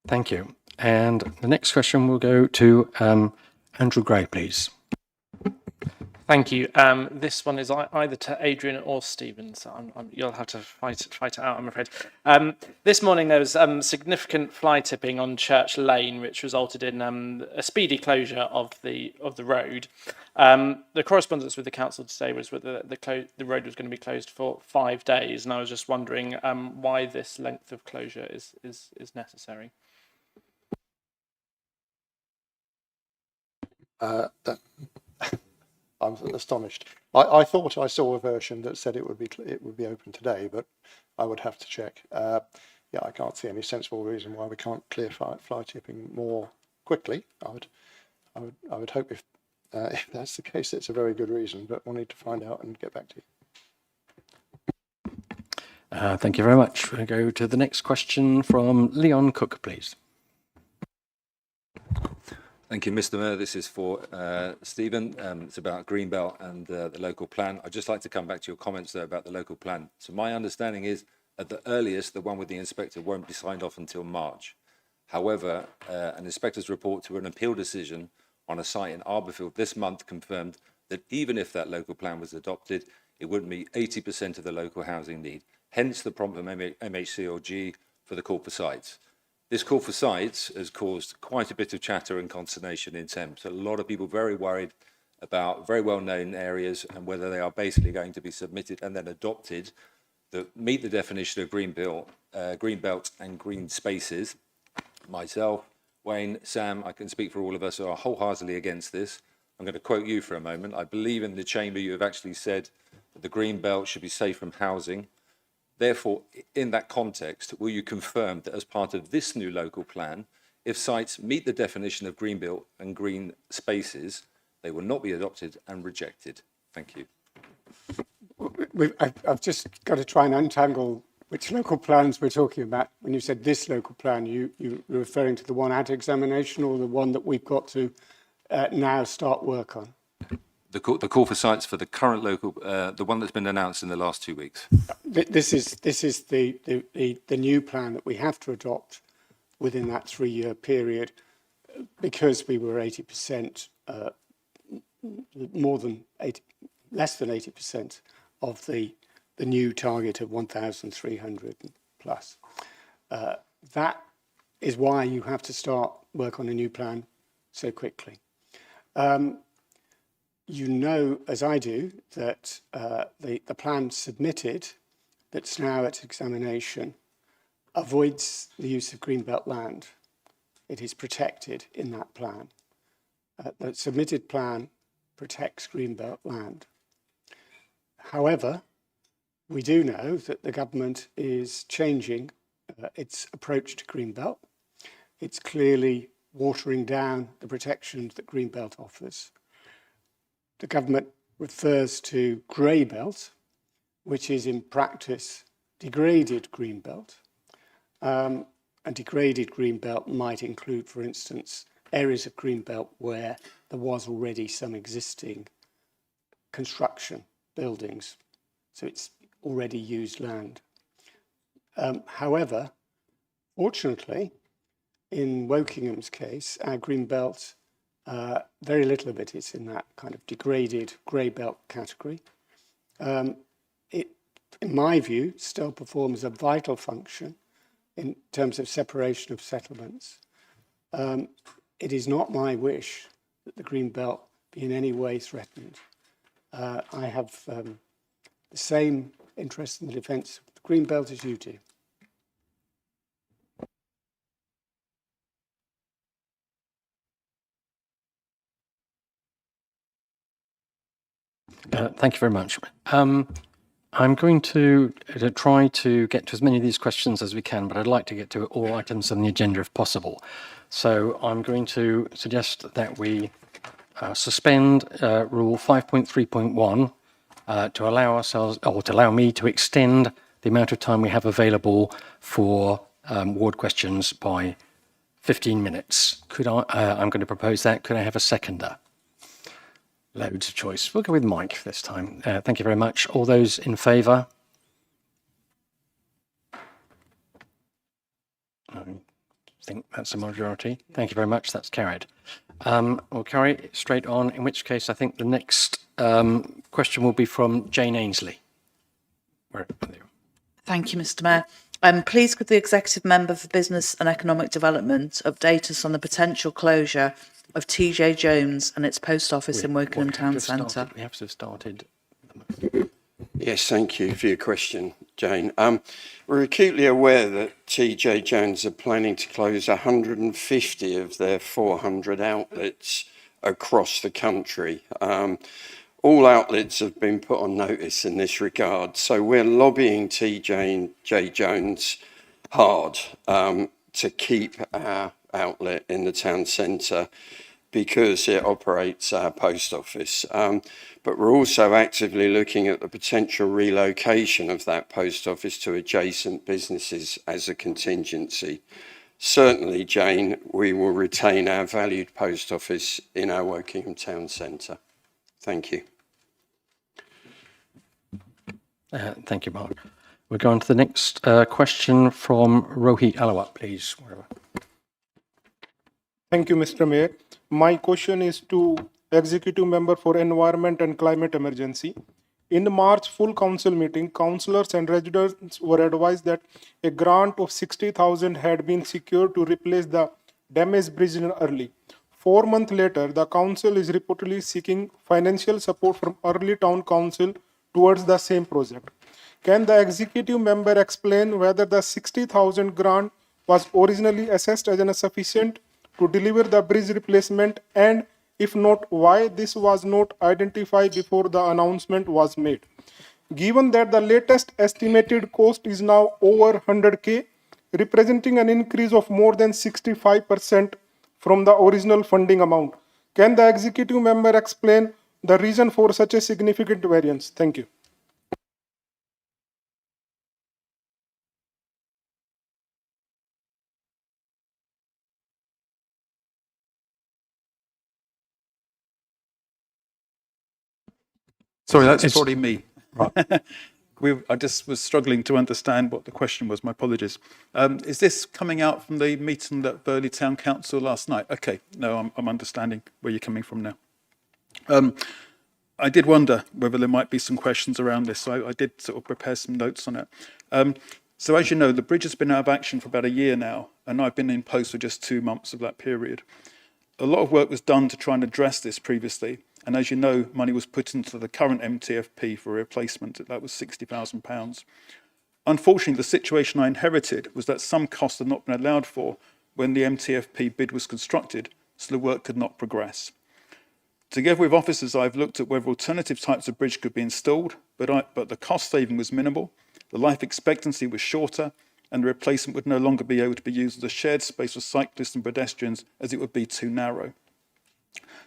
Thank you. And the next question will go to Andrew Gray, please. Thank you. This one is either to Adrian or Stephen, so you'll have to fight it out, I'm afraid. This morning there was significant fly tipping on Church Lane, which resulted in a speedy closure of the road. The correspondence with the council today was whether the road was going to be closed for 5 days, and I was just wondering why this length of closure is necessary. I'm astonished. I thought I saw a version that said it would be open today, but I would have to check. Yeah, I can't see any sensible reason why we can't clear fly tipping more quickly. I would hope if that's the case, it's a very good reason, but we'll need to find out and get back to you. Thank you very much. We'll go to the next question from Leon Cook, please. Thank you, Mr. Mayor. This is for Stephen. It's about Greenbelt and the local plan. I'd just like to come back to your comments there about the local plan. So my understanding is, at the earliest, the one with the inspector won't be signed off until March. However, an inspector's report to an appeal decision on a site in Arborfield this month confirmed that even if that local plan was adopted, it wouldn't meet 80% of the local housing need. Hence the prompt from MHCLG for the call for sites. This call for sites has caused quite a bit of chatter and consternation in Thames. A lot of people very worried about very well-known areas and whether they are basically going to be submitted and then adopted that meet the definition of green belt and green spaces. Myself, Wayne, Sam, I can speak for all of us, are wholeheartedly against this. I'm going to quote you for a moment. I believe in the chamber you have actually said that the green belt should be safe from housing. Therefore, in that context, will you confirm that as part of this new local plan, if sites meet the definition of green belt and green spaces, they will not be adopted and rejected? Thank you. I've just got to try and untangle which local plans we're talking about. When you said this local plan, you're referring to the one at examination or the one that we've got to now start work on? The call for sites for the current local, the one that's been announced in the last 2 weeks. This is the new plan that we have to adopt within that 3-year period, because we were 80%, less than 80% of the new target of 1,300 plus. That is why you have to start work on a new plan so quickly. You know, as I do, that the plan submitted that's now at examination avoids the use of greenbelt land. It is protected in that plan. The submitted plan protects greenbelt land. However, we do know that the government is changing its approach to greenbelt. It's clearly watering down the protections that greenbelt offers. The government refers to grey belt, which is in practice degraded greenbelt. And degraded greenbelt might include, for instance, areas of greenbelt where there was already some existing construction, buildings, so it's already used land. However, fortunately, in Wokingham's case, our greenbelt, very little of it is in that kind of degraded grey belt category. It, in my view, still performs a vital function in terms of separation of settlements. It is not my wish that the green belt be in any way threatened. I have the same interest in the defence of the green belt as you do. Thank you very much. I'm going to try to get to as many of these questions as we can, but I'd like to get to all items on the agenda if possible. So I'm going to suggest that we suspend Rule 5.3.1 to allow ourselves, or to allow me to extend the amount of time we have available for ward questions by 15 minutes. I'm going to propose that. Could I have a seconder? Loads of choice. We'll go with Mike this time. Thank you very much. All those in favour? I think that's a majority. Thank you very much. That's carried. We'll carry straight on, in which case I think the next question will be from Jane Ainsley. Thank you, Mr. Mayor. Please could the Executive Member for Business and Economic Development update us on the potential closure of TJ Jones and its post office in Wokingham Town Centre? We have to have started. Yes, thank you for your question, Jane. We're acutely aware that TJ Jones are planning to close 150 of their 400 outlets across the country. All outlets have been put on notice in this regard, so we're lobbying TJ Jones hard to keep our outlet in the town centre because it operates our post office. But we're also actively looking at the potential relocation of that post office to adjacent businesses as a contingency. Certainly, Jane, we will retain our valued post office in our Wokingham Town Centre. Thank you. Thank you, Mark. We'll go on to the next question from Rohit Alawat, please. Thank you, Mr. Mayor. My question is to Executive Member for Environment and Climate Emergency. In the March full council meeting, councillors and residents were advised that a grant of 60,000 had been secured to replace the damaged bridge early. 4 months later, the council is reportedly seeking financial support from Early Town Council towards the same project. Can the executive member explain whether the 60,000 grant was originally assessed as insufficient to deliver the bridge replacement, and if not, why this was not identified before the announcement was made? Given that the latest estimated cost is now over 100K, representing an increase of more than 65% from the original funding amount, can the executive member explain the reason for such a significant variance? Thank you. Sorry, that's probably me. I just was struggling to understand what the question was. My apologies. Is this coming out from the meeting at Burley Town Council last night? Okay, no, I'm understanding where you're coming from now. I did wonder whether there might be some questions around this, so I did sort of prepare some notes on it. So as you know, the bridge has been out of action for about a year now, and I've been in post for just 2 months of that period. A lot of work was done to try and address this previously, and as you know, money was put into the current MTFP for replacement. That was £60,000. Unfortunately, the situation I inherited was that some costs had not been allowed for when the MTFP bid was constructed, so the work could not progress. Together with officers, I've looked at whether alternative types of bridge could be installed, but the cost saving was minimal, the life expectancy was shorter, and the replacement would no longer be able to be used as a shared space for cyclists and pedestrians, as it would be too narrow.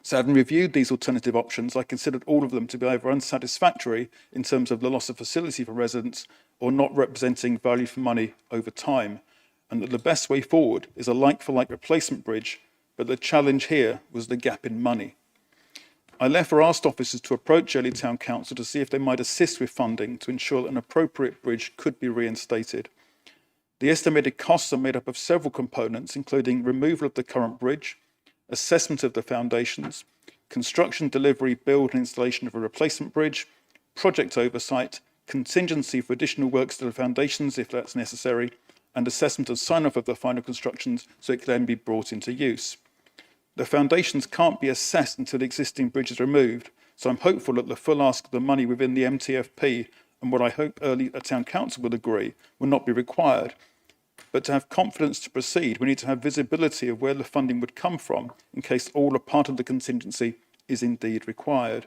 So having reviewed these alternative options, I considered all of them to be either unsatisfactory in terms of the loss of facility for residents or not representing value for money over time, and that the best way forward is a like-for-like replacement bridge, but the challenge here was the gap in money. I therefore asked officers to approach Early Town Council to see if they might assist with funding to ensure that an appropriate bridge could be reinstated. The estimated costs are made up of several components, including removal of the current bridge, assessment of the foundations, construction, delivery, build and installation of a replacement bridge, project oversight, contingency for additional works to the foundations if that's necessary, and assessment and sign-off of the final constructions so it can then be brought into use. The foundations can't be assessed until the existing bridge is removed, so I'm hopeful that the full ask of the money within the MTFP and what I hope Early Town Council will agree will not be required. But to have confidence to proceed, we need to have visibility of where the funding would come from in case all or part of the contingency is indeed required.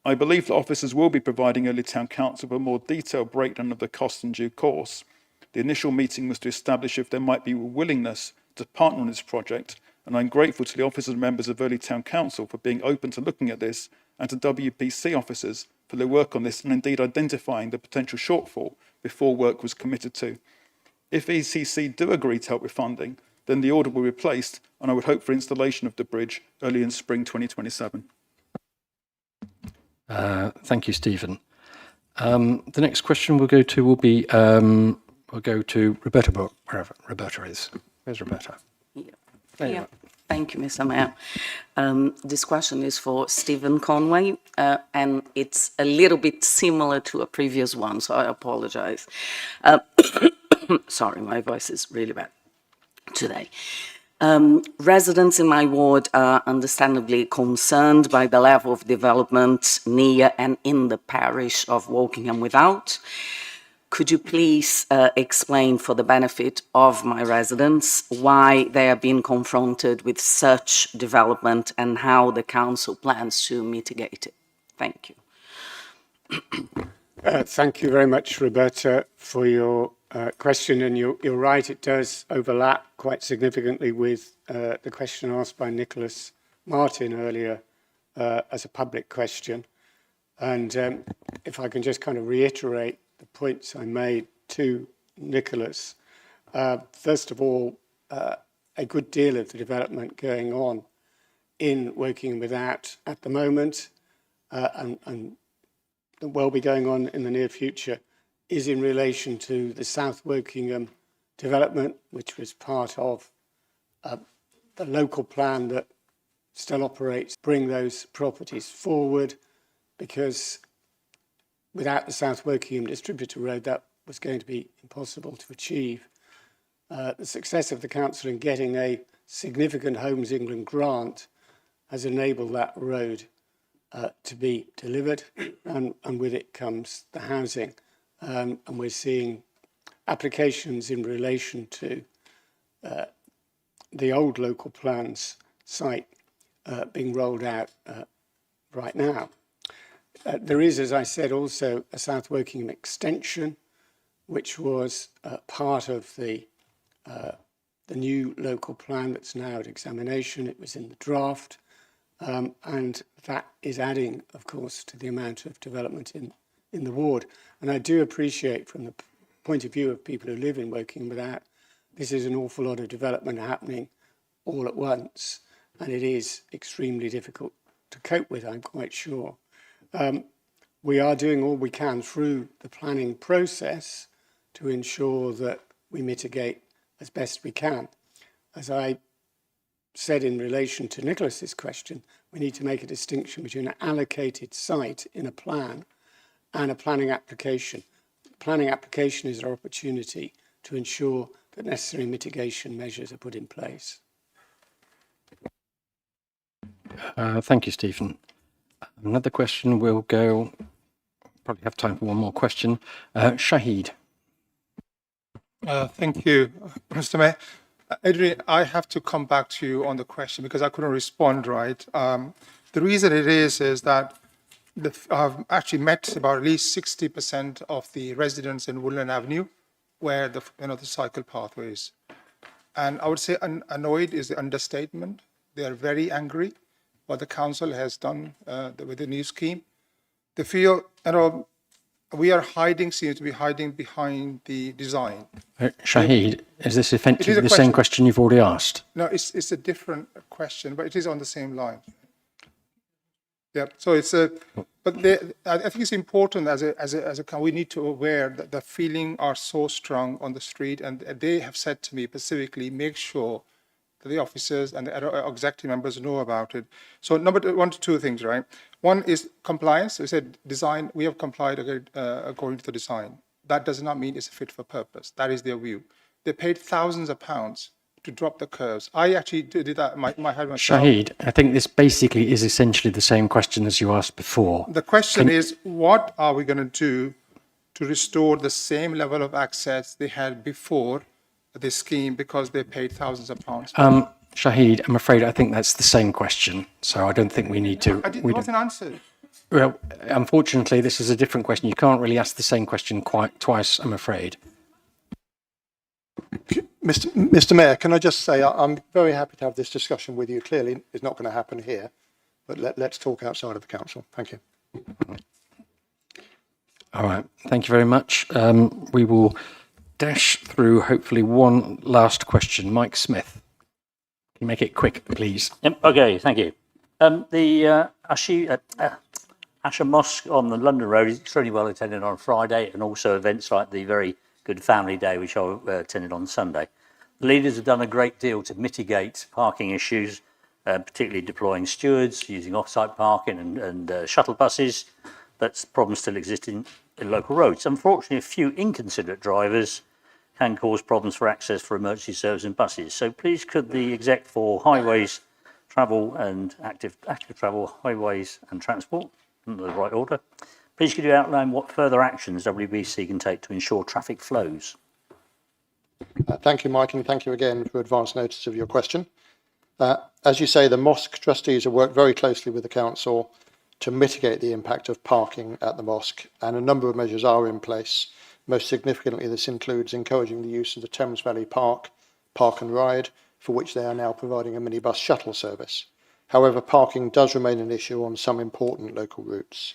I believe that officers will be providing Early Town Council with a more detailed breakdown of the costs in due course. The initial meeting was to establish if there might be a willingness to partner on this project, and I'm grateful to the officers and members of Early Town Council for being open to looking at this, and to WPC officers for their work on this and indeed identifying the potential shortfall before work was committed to. If ECC do agree to help with funding, then the order will be replaced, and I would hope for installation of the bridge early in spring 2027. Thank you, Stephen. The next question we'll go to will be we'll go to Roberta, wherever Roberta is. Where's Roberta? Yeah. Thank you, Mr. Mayor. This question is for Stephen Conway, and it's a little bit similar to a previous one, so I apologize. Sorry, my voice is really bad today. Residents in my ward are understandably concerned by the level of development near and in the parish of Wokingham Without. Could you please explain for the benefit of my residents why they are being confronted with such development and how the council plans to mitigate it? Thank you. Thank you very much, Roberta, for your question. And you're right, it does overlap quite significantly with the question asked by Nicholas Martin earlier as a public question. And if I can just kind of reiterate the points I made to Nicholas. First of all, a good deal of the development going on in Wokingham Without at the moment and will be going on in the near future is in relation to the South Wokingham development, which was part of the local plan that still operates, bring those properties forward, because without the South Wokingham Distributor Road, that was going to be impossible to achieve. The success of the council in getting a significant Homes England grant has enabled that road to be delivered, and with it comes the housing. And we're seeing applications in relation to the old local plans site being rolled out right now. There is, as I said, also a South Wokingham extension, which was part of the new local plan that's now at examination. It was in the draft, and that is adding, of course, to the amount of development in the ward. And I do appreciate, from the point of view of people who live in Wokingham, that this is an awful lot of development happening all at once, and it is extremely difficult to cope with, I'm quite sure. We are doing all we can through the planning process to ensure that we mitigate as best we can. As I said in relation to Nicholas's question, we need to make a distinction between an allocated site in a plan and a planning application. The planning application is our opportunity to ensure that necessary mitigation measures are put in place. Thank you, Stephen. Another question will go, probably have time for one more question. Shahid. Thank you, Mr. Mayor. Adrian, I have to come back to you on the question because I couldn't respond right. The reason it is that I've actually met about at least 60% of the residents in Woodland Avenue where the cycle pathway is. And I would say annoyed is the understatement. They are very angry what the council has done with the new scheme. They feel, we are seems to be hiding behind the design. Shahid, is this effectively the same question you've already asked? No, it's a different question, but it is on the same line. Yeah, so it's but I think it's important as a we need to aware that the feeling are so strong on the street, and they have said to me specifically, make sure that the officers and the executive members know about it. So one to two things, right? One is compliance. We said design, we have complied according to the design. That does not mean it's fit for purpose. That is their view. They paid thousands of pounds to drop the curves. I actually did that myself. Shahid, I think this basically is essentially the same question as you asked before. The question is, what are we going to do to restore the same level of access they had before this scheme, because they paid thousands of pounds? Shahid, I'm afraid I think that's the same question, so I don't think we need to. It wasn't answered. Well, unfortunately, this is a different question. You can't really ask the same question quite twice, I'm afraid. Mr. Mayor, can I just say I'm very happy to have this discussion with you. Clearly, it's not going to happen here, but let's talk outside of the council. Thank you. All right. Thank you very much. We will dash through hopefully one last question. Mike Smith. Can you make it quick, please? Yep, okay, thank you. The Asher Mosque on the London Road is extremely well attended on Friday, and also events like the Very Good Family Day, which I attended on Sunday. The leaders have done a great deal to mitigate parking issues, particularly deploying stewards, using off-site parking and shuttle buses, but problems still exist in local roads. Unfortunately, a few inconsiderate drivers can cause problems for access for emergency service and buses. So please could the exec for highways, travel and active travel, highways and transport, in the right order, please could you outline what further actions WBC can take to ensure traffic flows? Thank you, Mike, and thank you again for advance notice of your question. As you say, the mosque trustees have worked very closely with the council to mitigate the impact of parking at the mosque, and a number of measures are in place. Most significantly, this includes encouraging the use of the Thames Valley Park and Ride, for which they are now providing a minibus shuttle service. However, parking does remain an issue on some important local routes.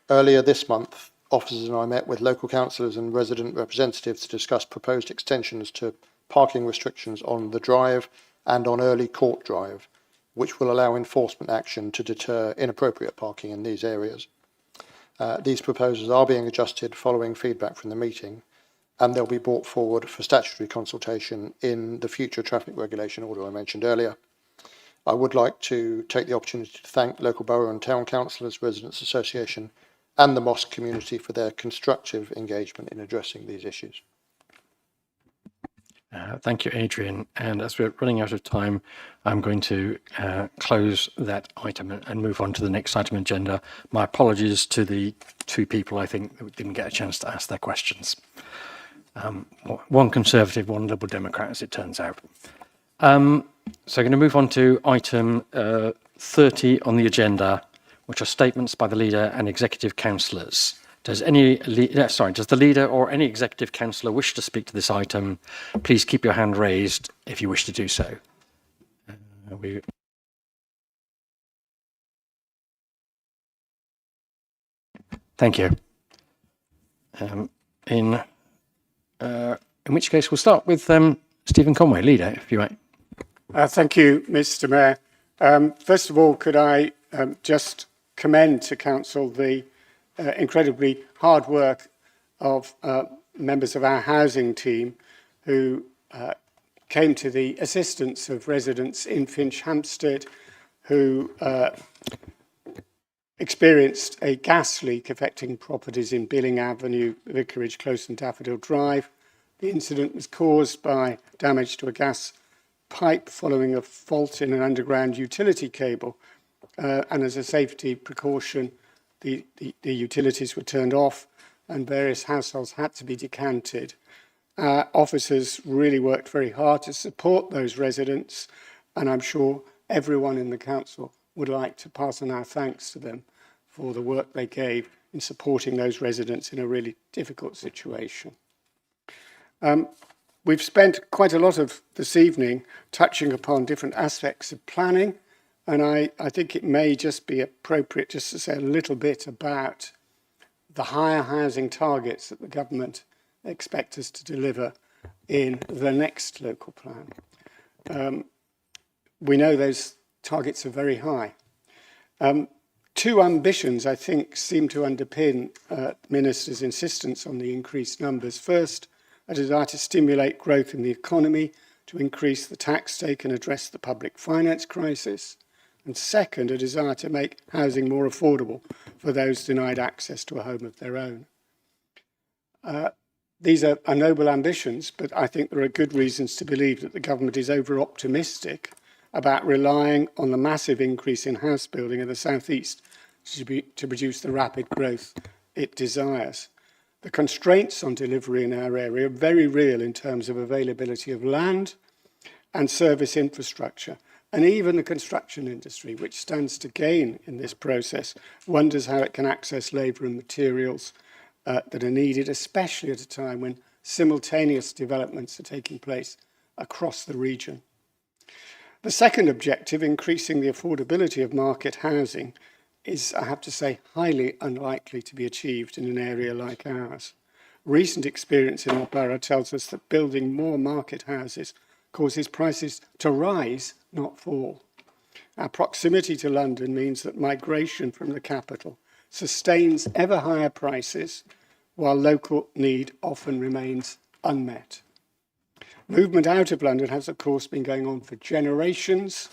Earlier this month, officers and I met with local councillors and resident representatives to discuss proposed extensions to parking restrictions on the Drive and on Early Court Drive, which will allow enforcement action to deter inappropriate parking in these areas. These proposals are being adjusted following feedback from the meeting, and they'll be brought forward for statutory consultation in the future traffic regulation order I mentioned earlier. I would like to take the opportunity to thank local borough and town councillors, residents association and the mosque community for their constructive engagement in addressing these issues. Thank you, Adrian. And as we're running out of time, I'm going to close that item and move on to the next item on agenda. My apologies to the two people I think that didn't get a chance to ask their questions. One Conservative, one Liberal Democrat, as it turns out. So I'm going to move on to item 30 on the agenda, which are statements by the leader and executive councillors. Does the leader or any executive councillor wish to speak to this item? Please keep your hand raised if you wish to do so. Thank you. In which case, we'll start with Stephen Conway, leader, if you might. Thank you, Mr. Mayor. First of all, could I just commend to Council the incredibly hard work of members of our housing team who came to the assistance of residents in Finch Hampstead who experienced a gas leak affecting properties in Billing Avenue, Vicarage Close and Daffodil Drive. The incident was caused by damage to a gas pipe following a fault in an underground utility cable, and as a safety precaution, the utilities were turned off and various households had to be decanted. Officers really worked very hard to support those residents, and I'm sure everyone in the council would like to pass on our thanks to them for the work they gave in supporting those residents in a really difficult situation. We've spent quite a lot of this evening touching upon different aspects of planning, and I think it may just be appropriate just to say a little bit about the higher housing targets that the government expect us to deliver in the next local plan. We know those targets are very high. Two ambitions, I think, seem to underpin Minister's insistence on the increased numbers. First, a desire to stimulate growth in the economy, to increase the tax take and address the public finance crisis. And second, a desire to make housing more affordable for those denied access to a home of their own. These are noble ambitions, but I think there are good reasons to believe that the government is over-optimistic about relying on the massive increase in house building in the southeast to produce the rapid growth it desires. The constraints on delivery in our area are very real in terms of availability of land and service infrastructure. And even the construction industry, which stands to gain in this process, wonders how it can access labour and materials that are needed, especially at a time when simultaneous developments are taking place across the region. The second objective, increasing the affordability of market housing, is, I have to say, highly unlikely to be achieved in an area like ours. Recent experience in our borough tells us that building more market houses causes prices to rise, not fall. Our proximity to London means that migration from the capital sustains ever higher prices, while local need often remains unmet. Movement out of London has, of course, been going on for generations,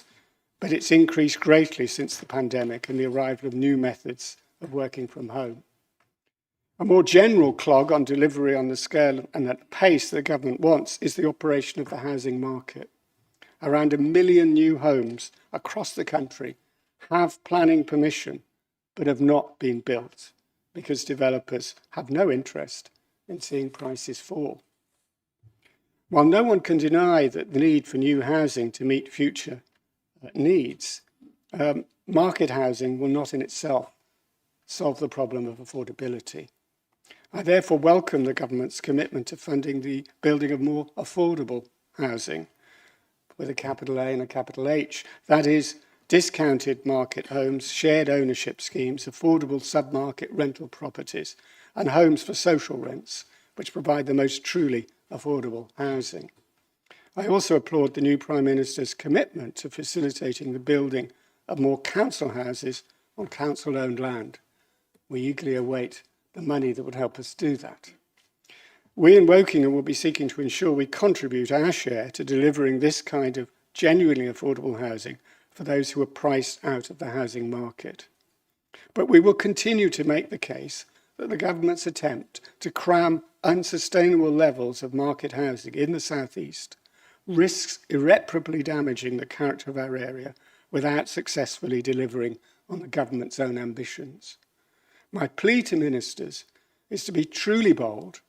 but it's increased greatly since the pandemic and the arrival of new methods of working from home. A more general clog on delivery on the scale and at the pace the government wants is the operation of the housing market. Around 1 million new homes across the country have planning permission, but have not been built because developers have no interest in seeing prices fall. While no one can deny that the need for new housing to meet future needs, market housing will not in itself solve the problem of affordability. I therefore welcome the government's commitment to funding the building of more affordable housing with a capital A and a capital H. That is, discounted market homes, shared ownership schemes, affordable sub-market rental properties, and homes for social rents, which provide the most truly affordable housing. I also applaud the new Prime Minister's commitment to facilitating the building of more council houses on council-owned land. We eagerly await the money that would help us do that. We in Wokingham will be seeking to ensure we contribute our share to delivering this kind of genuinely affordable housing for those who are priced out of the housing market. But we will continue to make the case that the government's attempt to cram unsustainable levels of market housing in the South East risks irreparably damaging the character of our area without successfully delivering on the government's own ambitions. My plea to ministers is to be truly bold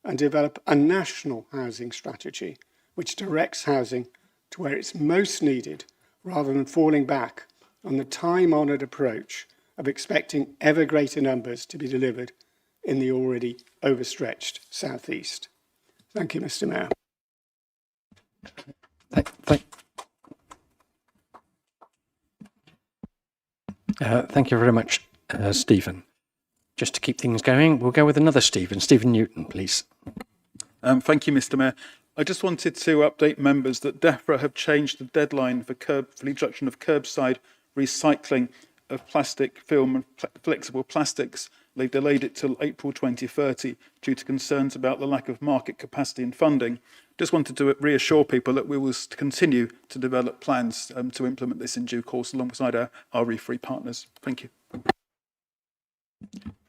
and develop a national housing strategy which directs housing to where it's most needed rather than falling back on the time-honoured approach of expecting ever greater numbers to be delivered in the already overstretched South East. Thank you, Mr. Mayor. Thank you very much, Stephen. Just to keep things going, we'll go with another Stephen. Stephen Newton, please. Thank you, Mr. Mayor. I just wanted to update members that DEFRA have changed the deadline for the introduction of curbside recycling of plastic film and flexible plastics. They delayed it till April 2030 due to concerns about the lack of market capacity and funding. Just wanted to reassure people that we will continue to develop plans to implement this in due course alongside our RE3 partners. Thank you.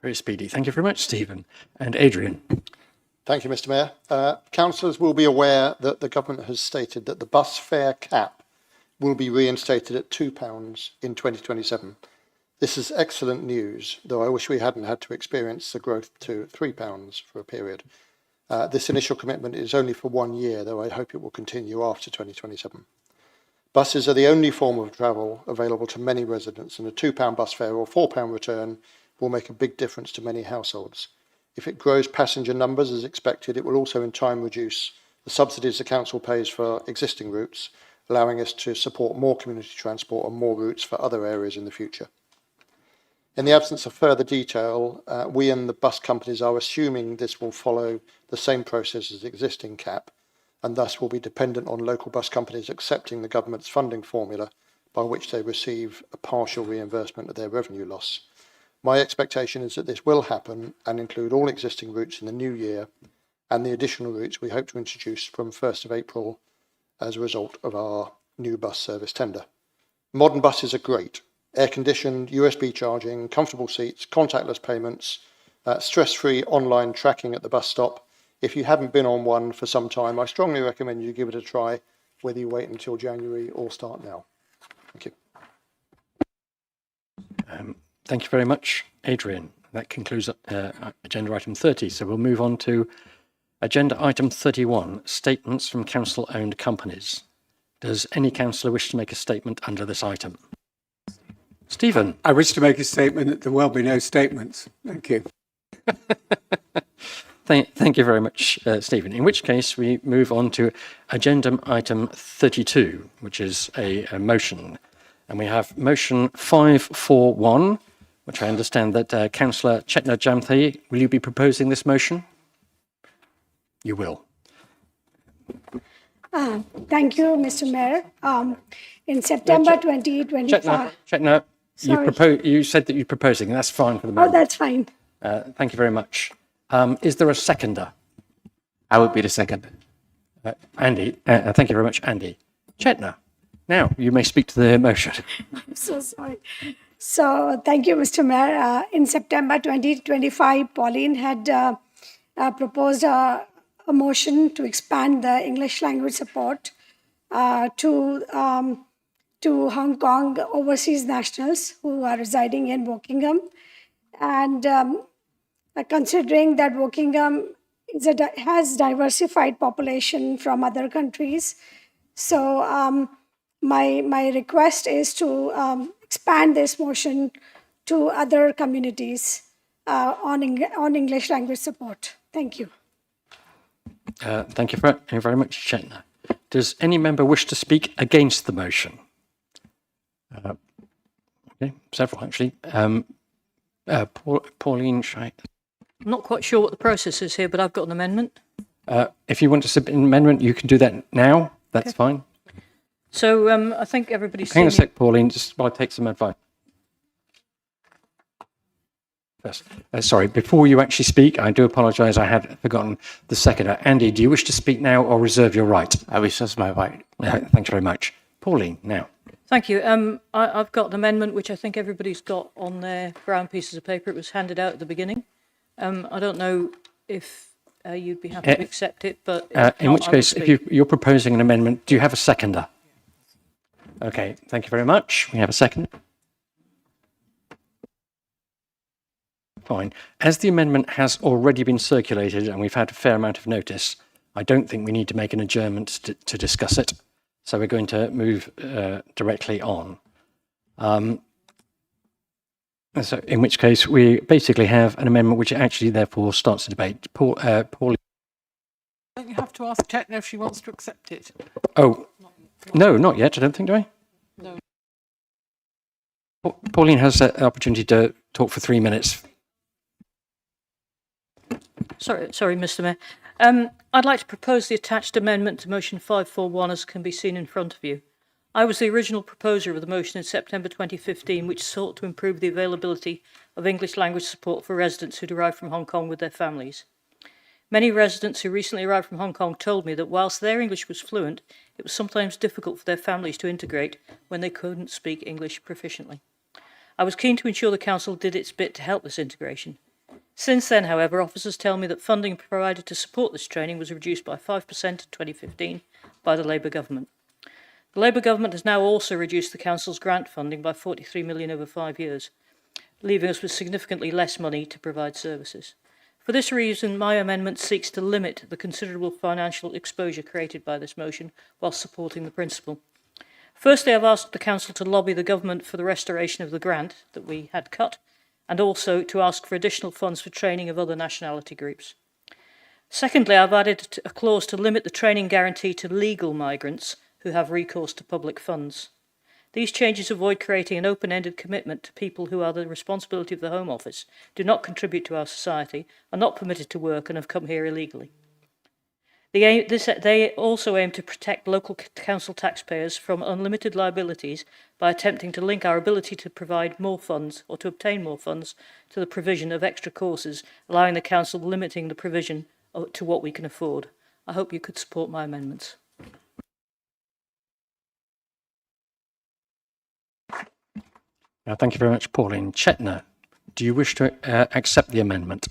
Very speedy. Thank you very much, Stephen. And Adrian. Thank you, Mr. Mayor. Councillors will be aware that the government has stated that the bus fare cap will be reinstated at £2 in 2027. This is excellent news, though I wish we hadn't had to experience the growth to £3 for a period. This initial commitment is only for 1 year, though I hope it will continue after 2027. Buses are the only form of travel available to many residents, and a £2 bus fare or £4 return will make a big difference to many households. If it grows passenger numbers as expected, it will also in time reduce the subsidies the council pays for existing routes, allowing us to support more community transport and more routes for other areas in the future. In the absence of further detail, we and the bus companies are assuming this will follow the same process as existing cap, and thus will be dependent on local bus companies accepting the government's funding formula by which they receive a partial reimbursement of their revenue loss. My expectation is that this will happen and include all existing routes in the new year and the additional routes we hope to introduce from 1st of April as a result of our new bus service tender. Modern buses are great. Air-conditioned, USB charging, comfortable seats, contactless payments, stress-free online tracking at the bus stop. If you haven't been on one for some time, I strongly recommend you give it a try, whether you wait until January or start now. Thank you. Thank you very much, Adrian. That concludes agenda item 30. So we'll move on to agenda item 31, statements from council-owned companies. Does any councillor wish to make a statement under this item? Stephen. I wish to make a statement that there will be no statements. Thank you. Thank you very much, Stephen. In which case, we move on to agenda item 32, which is a motion. And we have motion 541, which I understand that Councillor Chetna Jamthi, will you be proposing this motion? You will. Thank you, Mr. Mayor. In September 2025... Chetna, you said that you're proposing, and that's fine for the moment. Oh, that's fine. Thank you very much. Is there a seconder? I would be the second. Andy, thank you very much, Andy. Chetna, now you may speak to the motion. I'm so sorry. So, thank you, Mr. Mayor. In September 2025, Pauline had proposed a motion to expand the English language support to Hong Kong overseas nationals who are residing in Wokingham. And considering that Wokingham has diversified population from other countries, so my request is to expand this motion to other communities on English language support. Thank you. Thank you very much, Chetna. Does any member wish to speak against the motion? Okay, several actually. Pauline, I'm not quite sure what the process is here, but I've got an amendment. If you want to submit an amendment, you can do that now. That's fine. So I think everybody's Hang on a seen sec, Pauline, just while I take some advice. best. Sorry, before you actually speak, I do apologise, I had forgotten the seconder. Andy, do you wish to speak now or reserve your right? I wish that's my right. Thanks very much. Pauline, now. Thank you. I've got an amendment which I think everybody's got on their brown pieces of paper. It was handed out at the beginning. I don't know if you'd be happy to accept it, but in which case, if you're proposing an amendment, do you have a seconder? Okay, thank you very much. We have a second. Fine. As the amendment has already been circulated and we've had a fair amount of notice, I don't think we need to make an adjournment to discuss it. So we're going to move directly on. So in which case we basically have an amendment which actually therefore starts the debate. Paul, Don't you have to ask Chetna if she wants to accept it? Oh, no, not yet, I don't think, do I? No. Pauline has the opportunity to talk for 3 minutes. Sorry, Mr. Mayor. I'd like to propose the attached amendment to motion 541 as can be seen in front of you. I was the original proposer of the motion in September 2015, which sought to improve the availability of English language support for residents who arrive from Hong Kong with their families. Many residents who recently arrived from Hong Kong told me that whilst their English was fluent, it was sometimes difficult for their families to integrate when they couldn't speak English proficiently. I was keen to ensure the Council did its bit to help this integration. Since then, however, officers tell me that funding provided to support this training was reduced by 5% in 2015 by the Labour government. The Labour government has now also reduced the Council's grant funding by 43 million over 5 years, leaving us with significantly less money to provide services. For this reason, my amendment seeks to limit the considerable financial exposure created by this motion while supporting the principle. Firstly, I've asked the Council to lobby the government for the restoration of the grant that we had cut, and also to ask for additional funds for training of other nationality groups. Secondly, I've added a clause to limit the training guarantee to legal migrants who have recourse to public funds. These changes avoid creating an open-ended commitment to people who are the responsibility of the Home Office, do not contribute to our society, are not permitted to work and have come here illegally. They also aim to protect local council taxpayers from unlimited liabilities by attempting to link our ability to provide more funds or to obtain more funds to the provision of extra courses, allowing the council limiting the provision to what we can afford. I hope you could support my amendments. Thank you very much, Pauline. Chetna, do you wish to accept the amendment?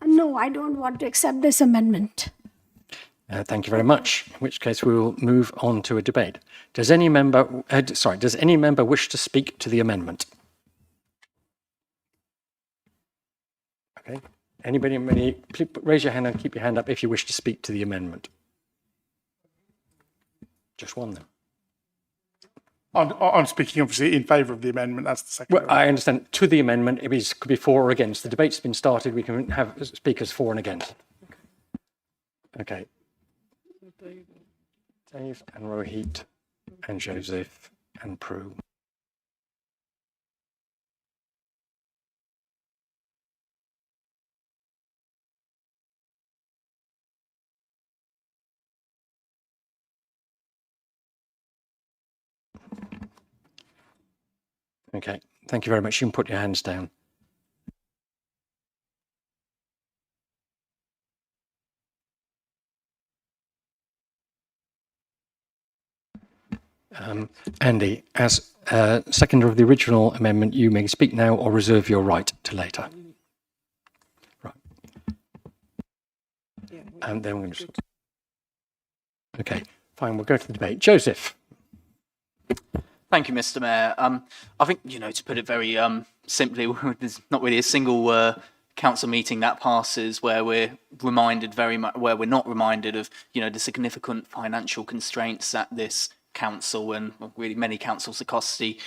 No, I don't want to accept this amendment. Thank you very much. In which case we will move on to a debate. Does any member wish to speak to the amendment? Okay. Anybody, please raise your hand and keep your hand up if you wish to speak to the amendment. Just one then. I'm speaking obviously in favour of the amendment. That's the second. Well, I understand. To the amendment, it could be for or against. The debate's been started. We can have speakers for and against. Okay. Dave and Rohit and Joseph and Prue. Okay, thank you very much. You can put your hands down. Andy, as seconder of the original amendment, you may speak now or reserve your right to later. Right. And then we're going to... Okay, fine, we'll go to the debate. Joseph. Thank you, Mr. Mayor. I think, to put it very simply, there's not really a single council meeting that passes where we're reminded where we're not reminded of, the significant financial constraints that this council and really many councils across the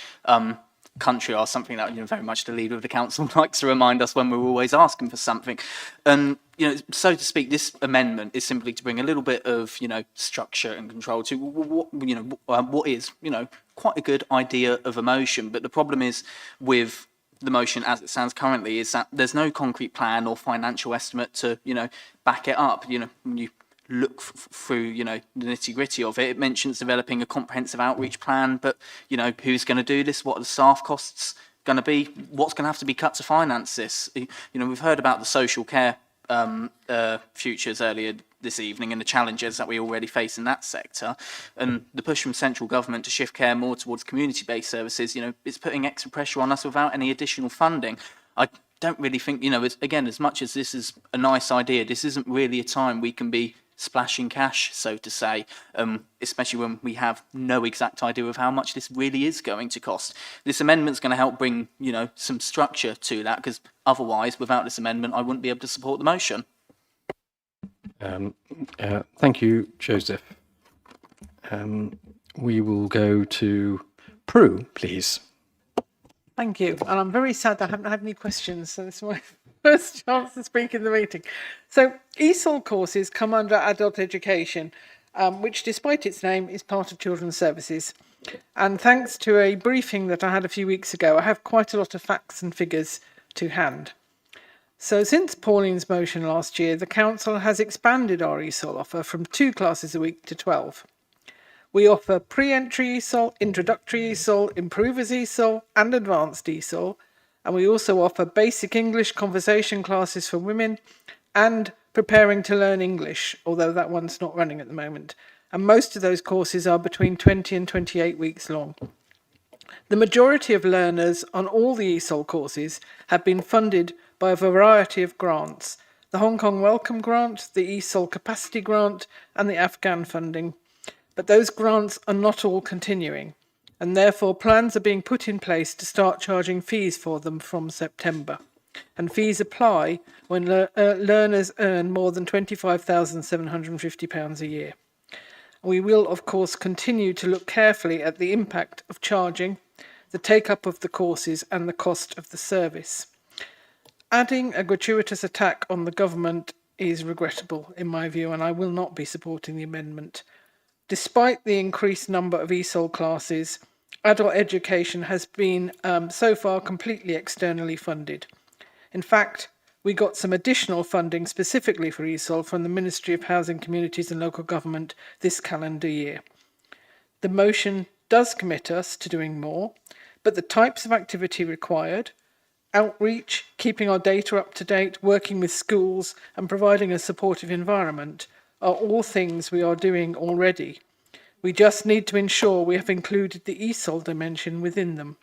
country are, something that very much the leader of the council likes to remind us when we're always asking for something. And so to speak, this amendment is simply to bring a little bit of structure and control to what is quite a good idea of a motion. But the problem is with the motion as it stands currently is that there's no concrete plan or financial estimate to back it up. When you look through the nitty-gritty of it, it mentions developing a comprehensive outreach plan, but who's going to do this? What are the staff costs going to be, what's going to have to be cut to finance this? You know, we've heard about the social care futures earlier this evening and the challenges that we already face in that sector, and the push from central government to shift care more towards community-based services, you know, it's putting extra pressure on us without any additional funding. I don't really think, you know, again, as much as this is a nice idea, this isn't really a time we can be splashing cash, so to say, especially when we have no exact idea of how much this really is going to cost. This amendment's going to help bring, you know, some structure to that, because otherwise, without this amendment, I wouldn't be able to support the motion. Thank you, Joseph. We will go to Prue, please. Thank you. And I'm very sad I haven't had any questions, so this is my first chance to speak in the meeting. So ESOL courses come under adult education, which despite its name is part of children's services. And thanks to a briefing that I had a few weeks ago, I have quite a lot of facts and figures to hand. So since Pauline's motion last year, the Council has expanded our ESOL offer from 2 classes a week to 12. We offer pre-entry ESOL, introductory ESOL, improvers ESOL and advanced ESOL, and we also offer basic English conversation classes for women and preparing to learn English, although that one's not running at the moment. And most of those courses are between 20 and 28 weeks long. The majority of learners on all the ESOL courses have been funded by a variety of grants: the Hong Kong Welcome Grant, the ESOL Capacity Grant and the Afghan funding. But those grants are not all continuing, and therefore plans are being put in place to start charging fees for them from September. And fees apply when learners earn more than £25,750 a year. We will, of course, continue to look carefully at the impact of charging, the take-up of the courses and the cost of the service. Adding a gratuitous attack on the government is regrettable, in my view, and I will not be supporting the amendment. Despite the increased number of ESOL classes, adult education has been so far completely externally funded. In fact, we got some additional funding specifically for ESOL from the Ministry of Housing, Communities and Local Government this calendar year. The motion does commit us to doing more, but the types of activity required, outreach, keeping our data up to date, working with schools and providing a supportive environment are all things we are doing already. We just need to ensure we have included the ESOL dimension within them.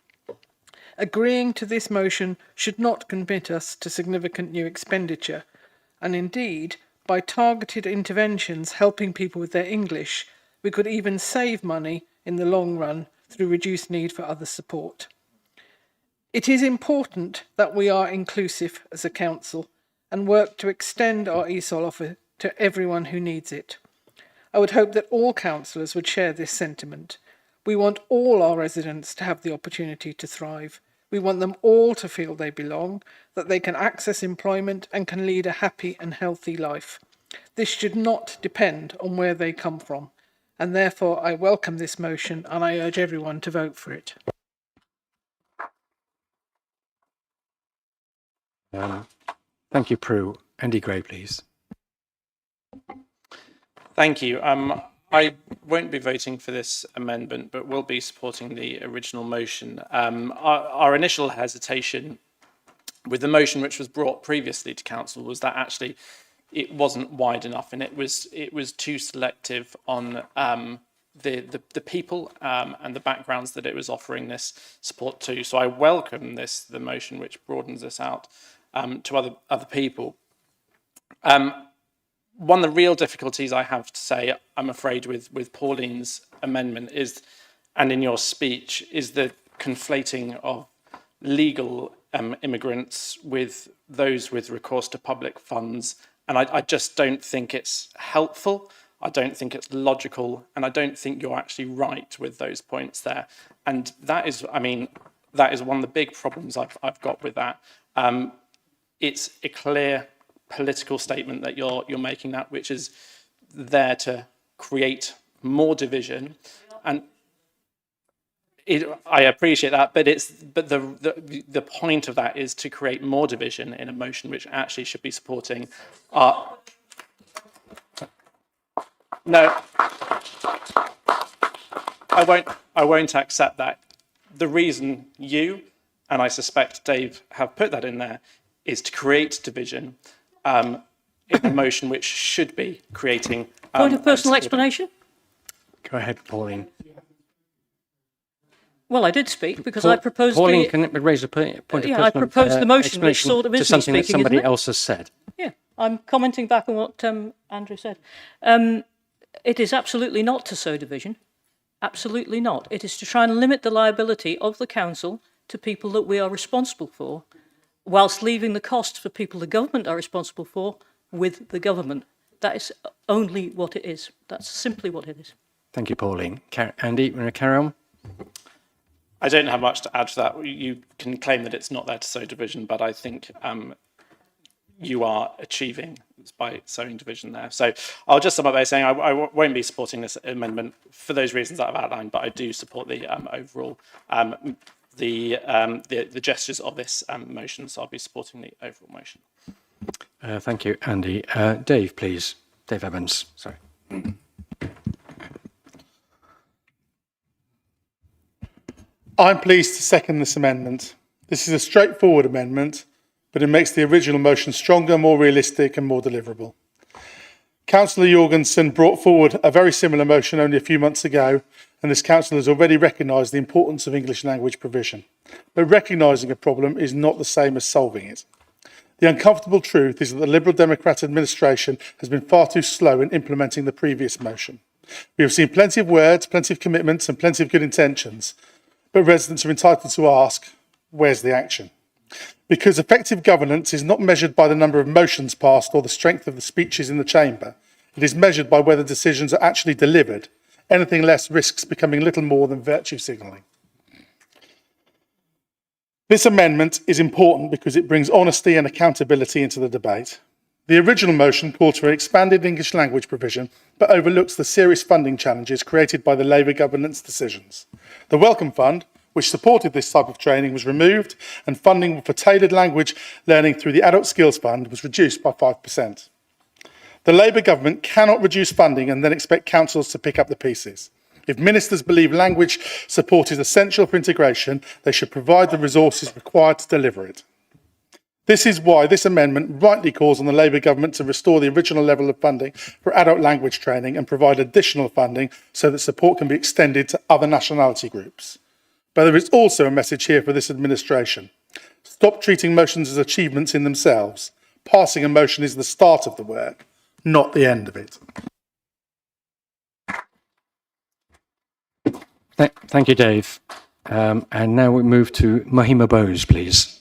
Agreeing to this motion should not commit us to significant new expenditure, and indeed, by targeted interventions helping people with their English, we could even save money in the long run through reduced need for other support. It is important that we are inclusive as a council and work to extend our ESOL offer to everyone who needs it. I would hope that all councillors would share this sentiment. We want all our residents to have the opportunity to thrive. We want them all to feel they belong, that they can access employment and can lead a happy and healthy life. This should not depend on where they come from, and therefore I welcome this motion and I urge everyone to vote for it. Thank you, Prue. Andy Gray, please. Thank you. I won't be voting for this amendment, but will be supporting the original motion. Our initial hesitation with the motion which was brought previously to council was that actually it wasn't wide enough, and it was too selective on the people and the backgrounds that it was offering this support to. So I welcome the motion which broadens this out to other people. One of the real difficulties I have to say, I'm afraid, with Pauline's amendment is, and in your speech, is the conflating of legal immigrants with those with recourse to public funds. And I just don't think it's helpful. I don't think it's logical. And I don't think you're actually right with those points there. And that is, I mean, that is one of the big problems I've got with that. It's a clear political statement that you're making, that which is there to create more division, and I appreciate that, but the point of that is to create more division in a motion which actually should be supporting our. No, I won't accept that. The reason you and I suspect Dave have put that in there, is to create division in a motion which should be creating... Point of personal explanation? Go ahead, Pauline. Well, I did speak because I proposed Pauline, the... can it raise a point of personal I proposed the motion, which explanation sort of to is something me that speaking, somebody isn't it? else has said? Yeah, I'm commenting back on what Andrew said. It is absolutely not to sow division. Absolutely not. It is to try and limit the liability of the council to people that we are responsible for, whilst leaving the costs for people the government are responsible for with the government. That is only what it is. That's simply what it is. Thank you, Pauline. Andy, you want to carry on? I don't have much to add to that. You can claim that it's not there to sow division, but I think you are achieving by sowing division there. So I'll just sum up by saying I won't be supporting this amendment for those reasons that I've outlined, but I do support the overall the gestures of this motion. So I'll be supporting the overall motion. Thank you, Andy. Dave, please. Dave Evans. Sorry. I'm pleased to second this amendment. This is a straightforward amendment, but it makes the original motion stronger, more realistic and more deliverable. Councillor Jorgensen brought forward a very similar motion only a few months ago, and this council has already recognised the importance of English language provision. But recognising a problem is not the same as solving it. The uncomfortable truth is that the Liberal Democrat administration has been far too slow in implementing the previous motion. We have seen plenty of words, plenty of commitments and plenty of good intentions, but residents are entitled to ask, where's the action? Because effective governance is not measured by the number of motions passed or the strength of the speeches in the chamber. It is measured by whether decisions are actually delivered. Anything less risks becoming little more than virtue signalling. This amendment is important because it brings honesty and accountability into the debate. The original motion called for an expanded English language provision, but overlooks the serious funding challenges created by the Labour government's decisions. The Welcome Fund, which supported this type of training, was removed, and funding for tailored language learning through the Adult Skills Fund was reduced by 5%. The Labour government cannot reduce funding and then expect councils to pick up the pieces. If ministers believe language support is essential for integration, they should provide the resources required to deliver it. This is why this amendment rightly calls on the Labour government to restore the original level of funding for adult language training and provide additional funding so that support can be extended to other nationality groups. But there is also a message here for this administration. Stop treating motions as achievements in themselves. Passing a motion is the start of the work, not the end of it. Thank you, Dave. And now we move to Mahima Bose, please.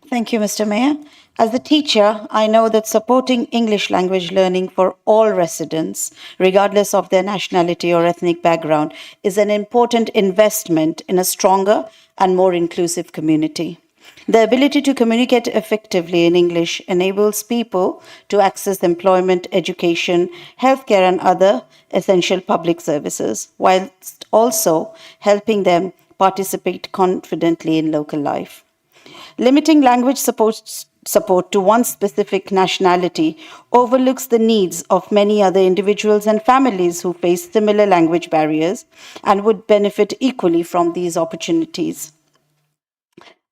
Thank you, Mr. Mayor. As a teacher, I know that supporting English language learning for all residents, regardless of their nationality or ethnic background, is an important investment in a stronger and more inclusive community. The ability to communicate effectively in English enables people to access employment, education, healthcare, and other essential public services, whilst also helping them participate confidently in local life. Limiting language support to one specific nationality overlooks the needs of many other individuals and families who face similar language barriers and would benefit equally from these opportunities.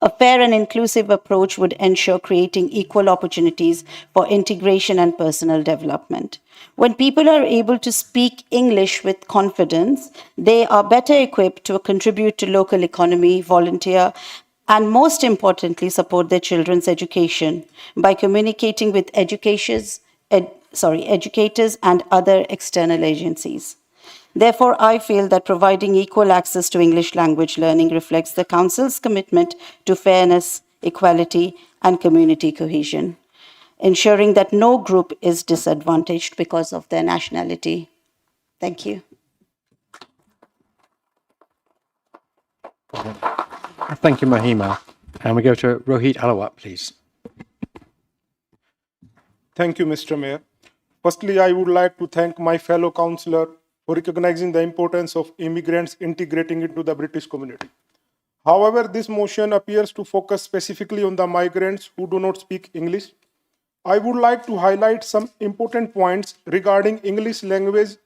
A fair and inclusive approach would ensure creating equal opportunities for integration and personal development. When people are able to speak English with confidence, they are better equipped to contribute to local economy, volunteer, and most importantly, support their children's education by communicating with educators and other external agencies. Therefore, I feel that providing equal access to English language learning reflects the Council's commitment to fairness, equality, and community cohesion, ensuring that no group is disadvantaged because of their nationality. Thank you. Thank you, Mahima. And we go to Rohit Alawat, please. Thank you, Mr. Mayor. Firstly, I would like to thank my fellow councillor for recognizing the importance of immigrants integrating into the British community. However, this motion appears to focus specifically on the migrants who do not speak English. I would like to highlight some important points regarding English language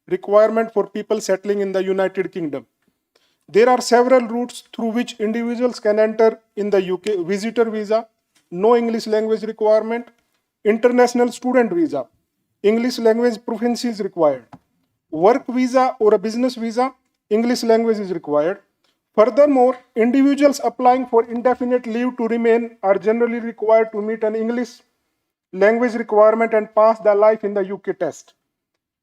requirement for people settling in the United Kingdom. There are several routes through which individuals can enter in the UK: visitor visa, no English language requirement; international student visa, English language proficiency is required; work visa or a business visa, English language is required. Furthermore, individuals applying for indefinite leave to remain are generally required to meet an English language requirement and pass the Life in the UK test.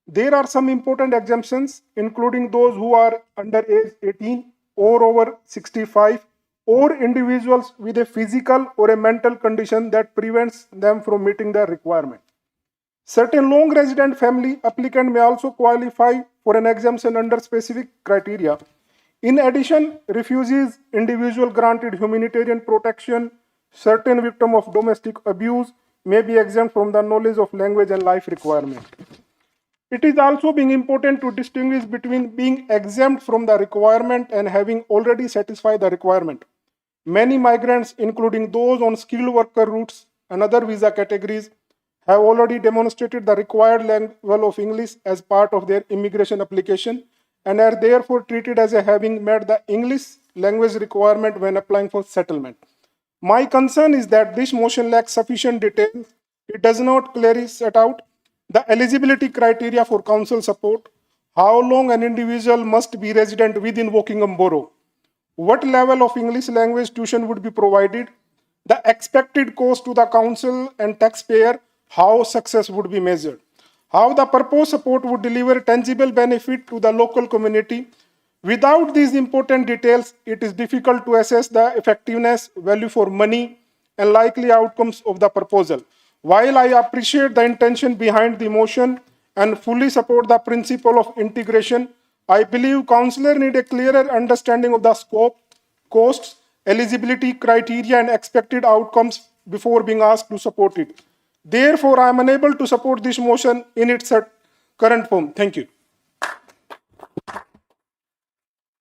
There are some important exemptions, including those who are under age 18 or over 65, or individuals with a physical or a mental condition that prevents them from meeting the requirement. Certain long resident family applicant may also qualify for an exemption under specific criteria. In addition, refugees, individual granted humanitarian protection, certain victim of domestic abuse may be exempt from the knowledge of language and life requirement. It is also being important to distinguish between being exempt from the requirement and having already satisfied the requirement. Many migrants, including those on skilled worker routes and other visa categories, have already demonstrated the required level of English as part of their immigration application and are therefore treated as having met the English language requirement when applying for settlement. My concern is that this motion lacks sufficient detail. It does not clearly set out the eligibility criteria for council support, how long an individual must be resident within Wokingham Borough, what level of English language tuition would be provided, the expected cost to the council and taxpayer, how success would be measured, how the proposed support would deliver tangible benefit to the local community. Without these important details, it is difficult to assess the effectiveness, value for money, and likely outcomes of the proposal. While I appreciate the intention behind the motion and fully support the principle of integration, I believe councillors need a clearer understanding of the scope, costs, eligibility criteria, and expected outcomes before being asked to support it. Therefore, I am unable to support this motion in its current form. Thank you.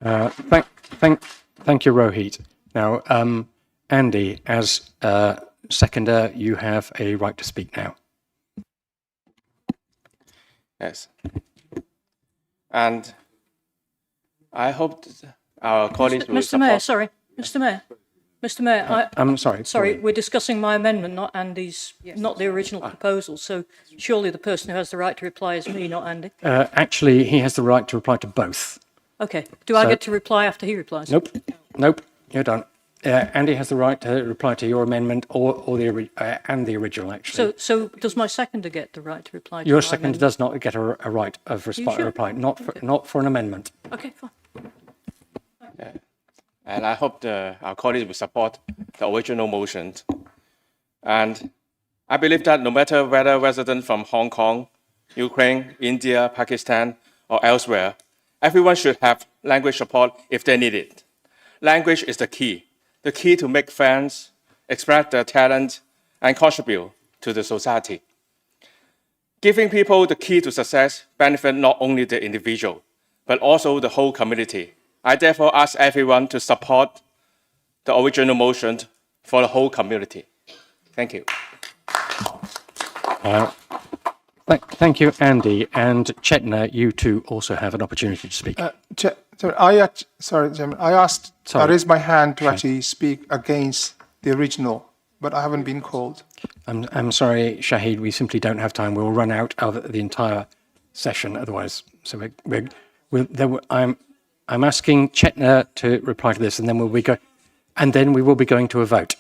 Thank you, Rohit. Now, Andy, as seconder, you have a right to speak now. Yes. And I hope our colleagues will Mr. Mayor, sorry. Mr. Mayor, I'm sorry. sorry, we're discussing my amendment, not Andy's, not the original proposal. So surely the person who has the right to reply is me, not Andy. Actually, he has the right to reply to both. Okay. Do I get to reply after he replies? Nope. You don't. Andy has the right to reply to your amendment or the the original, actually. So does my seconder get the right to reply to Your my seconder amendment? does not get a right of reply, not for an amendment. Okay, fine. And I hope our colleagues will support the original motion. And I believe that no matter whether resident from Hong Kong, Ukraine, India, Pakistan, or elsewhere, everyone should have language support if they need it. Language is the key to make friends, express their talent, and contribute to the society. Giving people the key to success benefits not only the individual, but also the whole community. I therefore ask everyone to support the original motion for the whole community. Thank you. Thank you, Andy. And Chetna, you too also have an opportunity to speak. Chairman, I raised my hand to Sorry. actually speak against the original, but I haven't been called. I'm sorry, Shahid, we simply don't have time. We'll run out of the entire session otherwise. So I'm asking Chetna to reply to this, and then we will be going to a vote.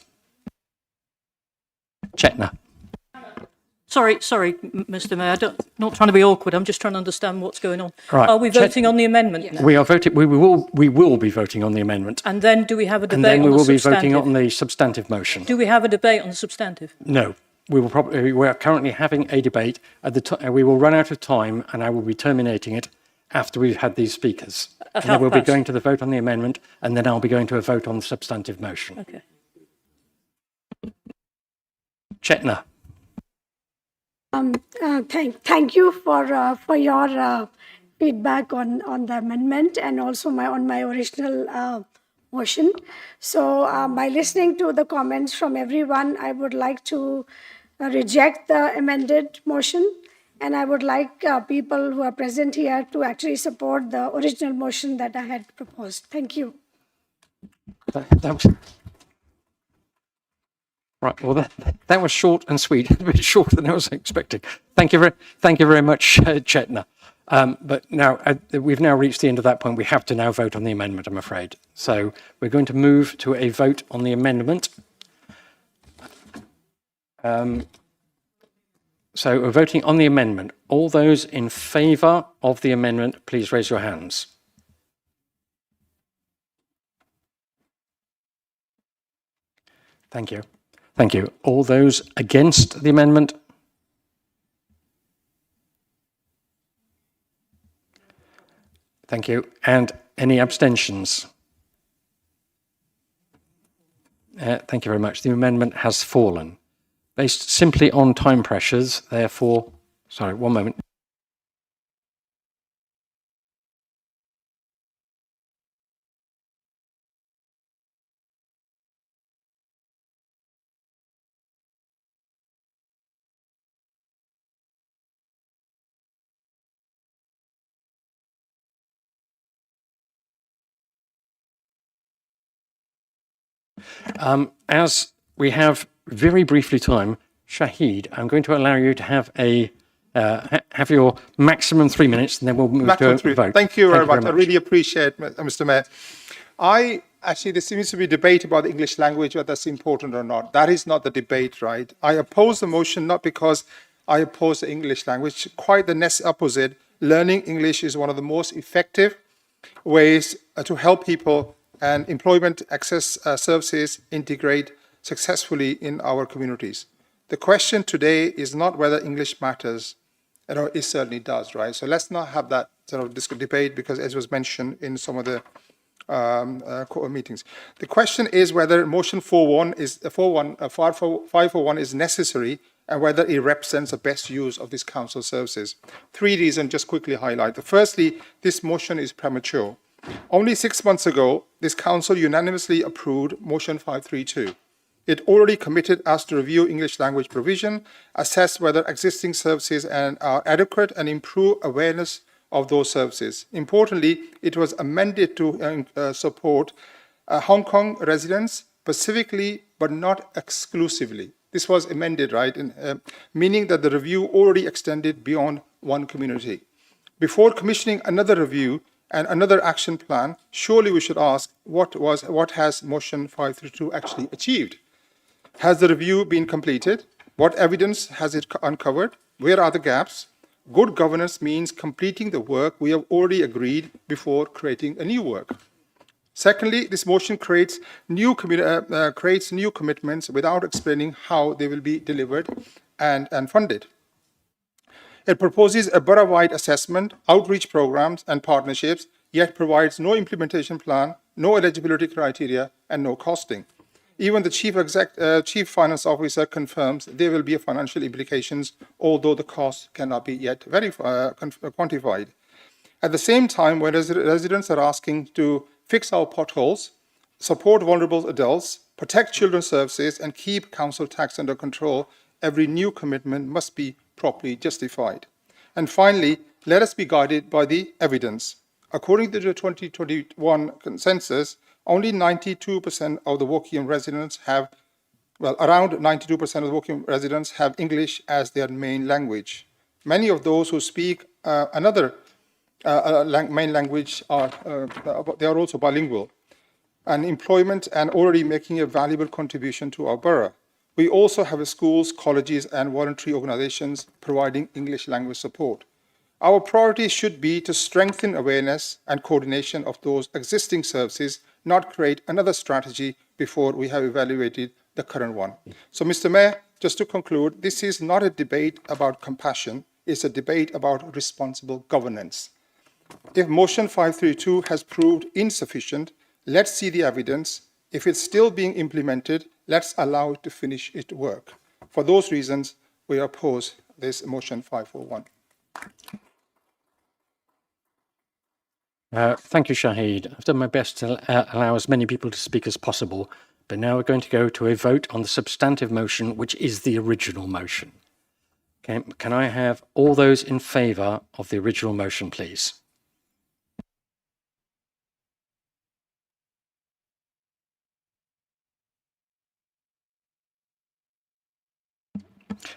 Chetna. Sorry, Mr. Mayor. Not trying to be awkward. I'm just trying to understand what's going on. Right. Are we voting on the amendment now? We are voting. We will be voting on the amendment, And then do we have a debate and then we on the will be substantive? voting on the substantive motion. Do we have a debate on the substantive? No, we are currently having a debate. At the time, we will run out of time, and I will be terminating it after we've had these speakers. At And then we'll be half past. going to the vote on the amendment, and then I'll be going to a vote on the substantive motion. Okay. Chetna. Thank you for your feedback on the amendment and also on my original motion. So by listening to the comments from everyone, I would like to reject the amended motion And I would like people who are present here to actually support the original motion that I had proposed. Thank you. That was right. Well, that was short and sweet. A bit shorter than I was expecting. Thank you very much, Chetna. But now we've now reached the end of that point. We have to now vote on the amendment, I'm afraid. So we're going to move to a vote on the amendment. So we're voting on the amendment. All those in favour of the amendment, please raise your hands. Thank you. Thank you. All those against the amendment? Thank you. And any abstentions? Thank you very much. The amendment has fallen. Based simply on time pressures, therefore, sorry, one moment. As we have very briefly time, Shahid, I'm going to allow you to have have your maximum 3 minutes, and then we'll move to a vote. Thank you very much. I really appreciate it, Mr. Mayor. There seems to be debate about the English language, whether that's important or not. That is not the debate, right? I oppose the motion not because I oppose the English language, quite the next opposite. Learning English is one of the most effective ways to help people and employment access services integrate successfully in our communities. The question today is not whether English matters, it certainly does, right? So let's not have that sort of debate, because as was mentioned in some of the meetings. The question is whether motion 541 is necessary and whether it represents the best use of this council services. 3 reasons just quickly highlight. Firstly, this motion is premature. Only 6 months ago, this council unanimously approved motion 532. It already committed us to review English language provision, assess whether existing services are adequate, and improve awareness of those services. Importantly, it was amended to support Hong Kong residents specifically, but not exclusively. This was amended, right? Meaning that the review already extended beyond one community. Before commissioning another review and another action plan, surely we should ask what has motion 532 actually achieved? Has the review been completed? What evidence has it uncovered? Where are the gaps? Good governance means completing the work we have already agreed before creating a new work. Secondly, this motion creates new commitments without explaining how they will be delivered and funded. It proposes a borough-wide assessment, outreach programs, and partnerships, yet provides no implementation plan, no eligibility criteria, and no costing. Even the chief finance officer confirms there will be financial implications, although the cost cannot be yet quantified. At the same time, when residents are asking to fix our potholes, support vulnerable adults, protect children's services, and keep council tax under control, every new commitment must be properly justified. And finally, let us be guided by the evidence. According to the 2021 consensus, only 92% of the Woking residents around 92% of the Woking residents have English as their main language. Many of those who speak another main language they are also bilingual, and employment and already making a valuable contribution to our borough. We also have schools, colleges, and voluntary organizations providing English language support. Our priority should be to strengthen awareness and coordination of those existing services, not create another strategy before we have evaluated the current one. So, Mr. Mayor, just to conclude, this is not a debate about compassion, it's a debate about responsible governance. If motion 532 has proved insufficient, let's see the evidence. If it's still being implemented, let's allow it to finish its work. For those reasons, we oppose this motion 541. Thank you, Shahid. I've done my best to allow as many people to speak as possible, but now we're going to go to a vote on the substantive motion, which is the original motion. Can I have all those in favour of the original motion, please?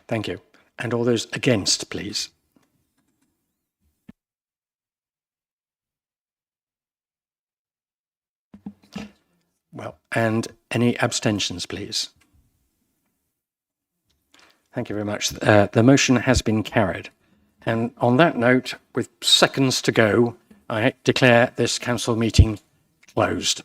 Thank you. And all those against, please? Well, and any abstentions, please? Thank you very much. The motion has been carried. And on that note, with seconds to go, I declare this council meeting closed.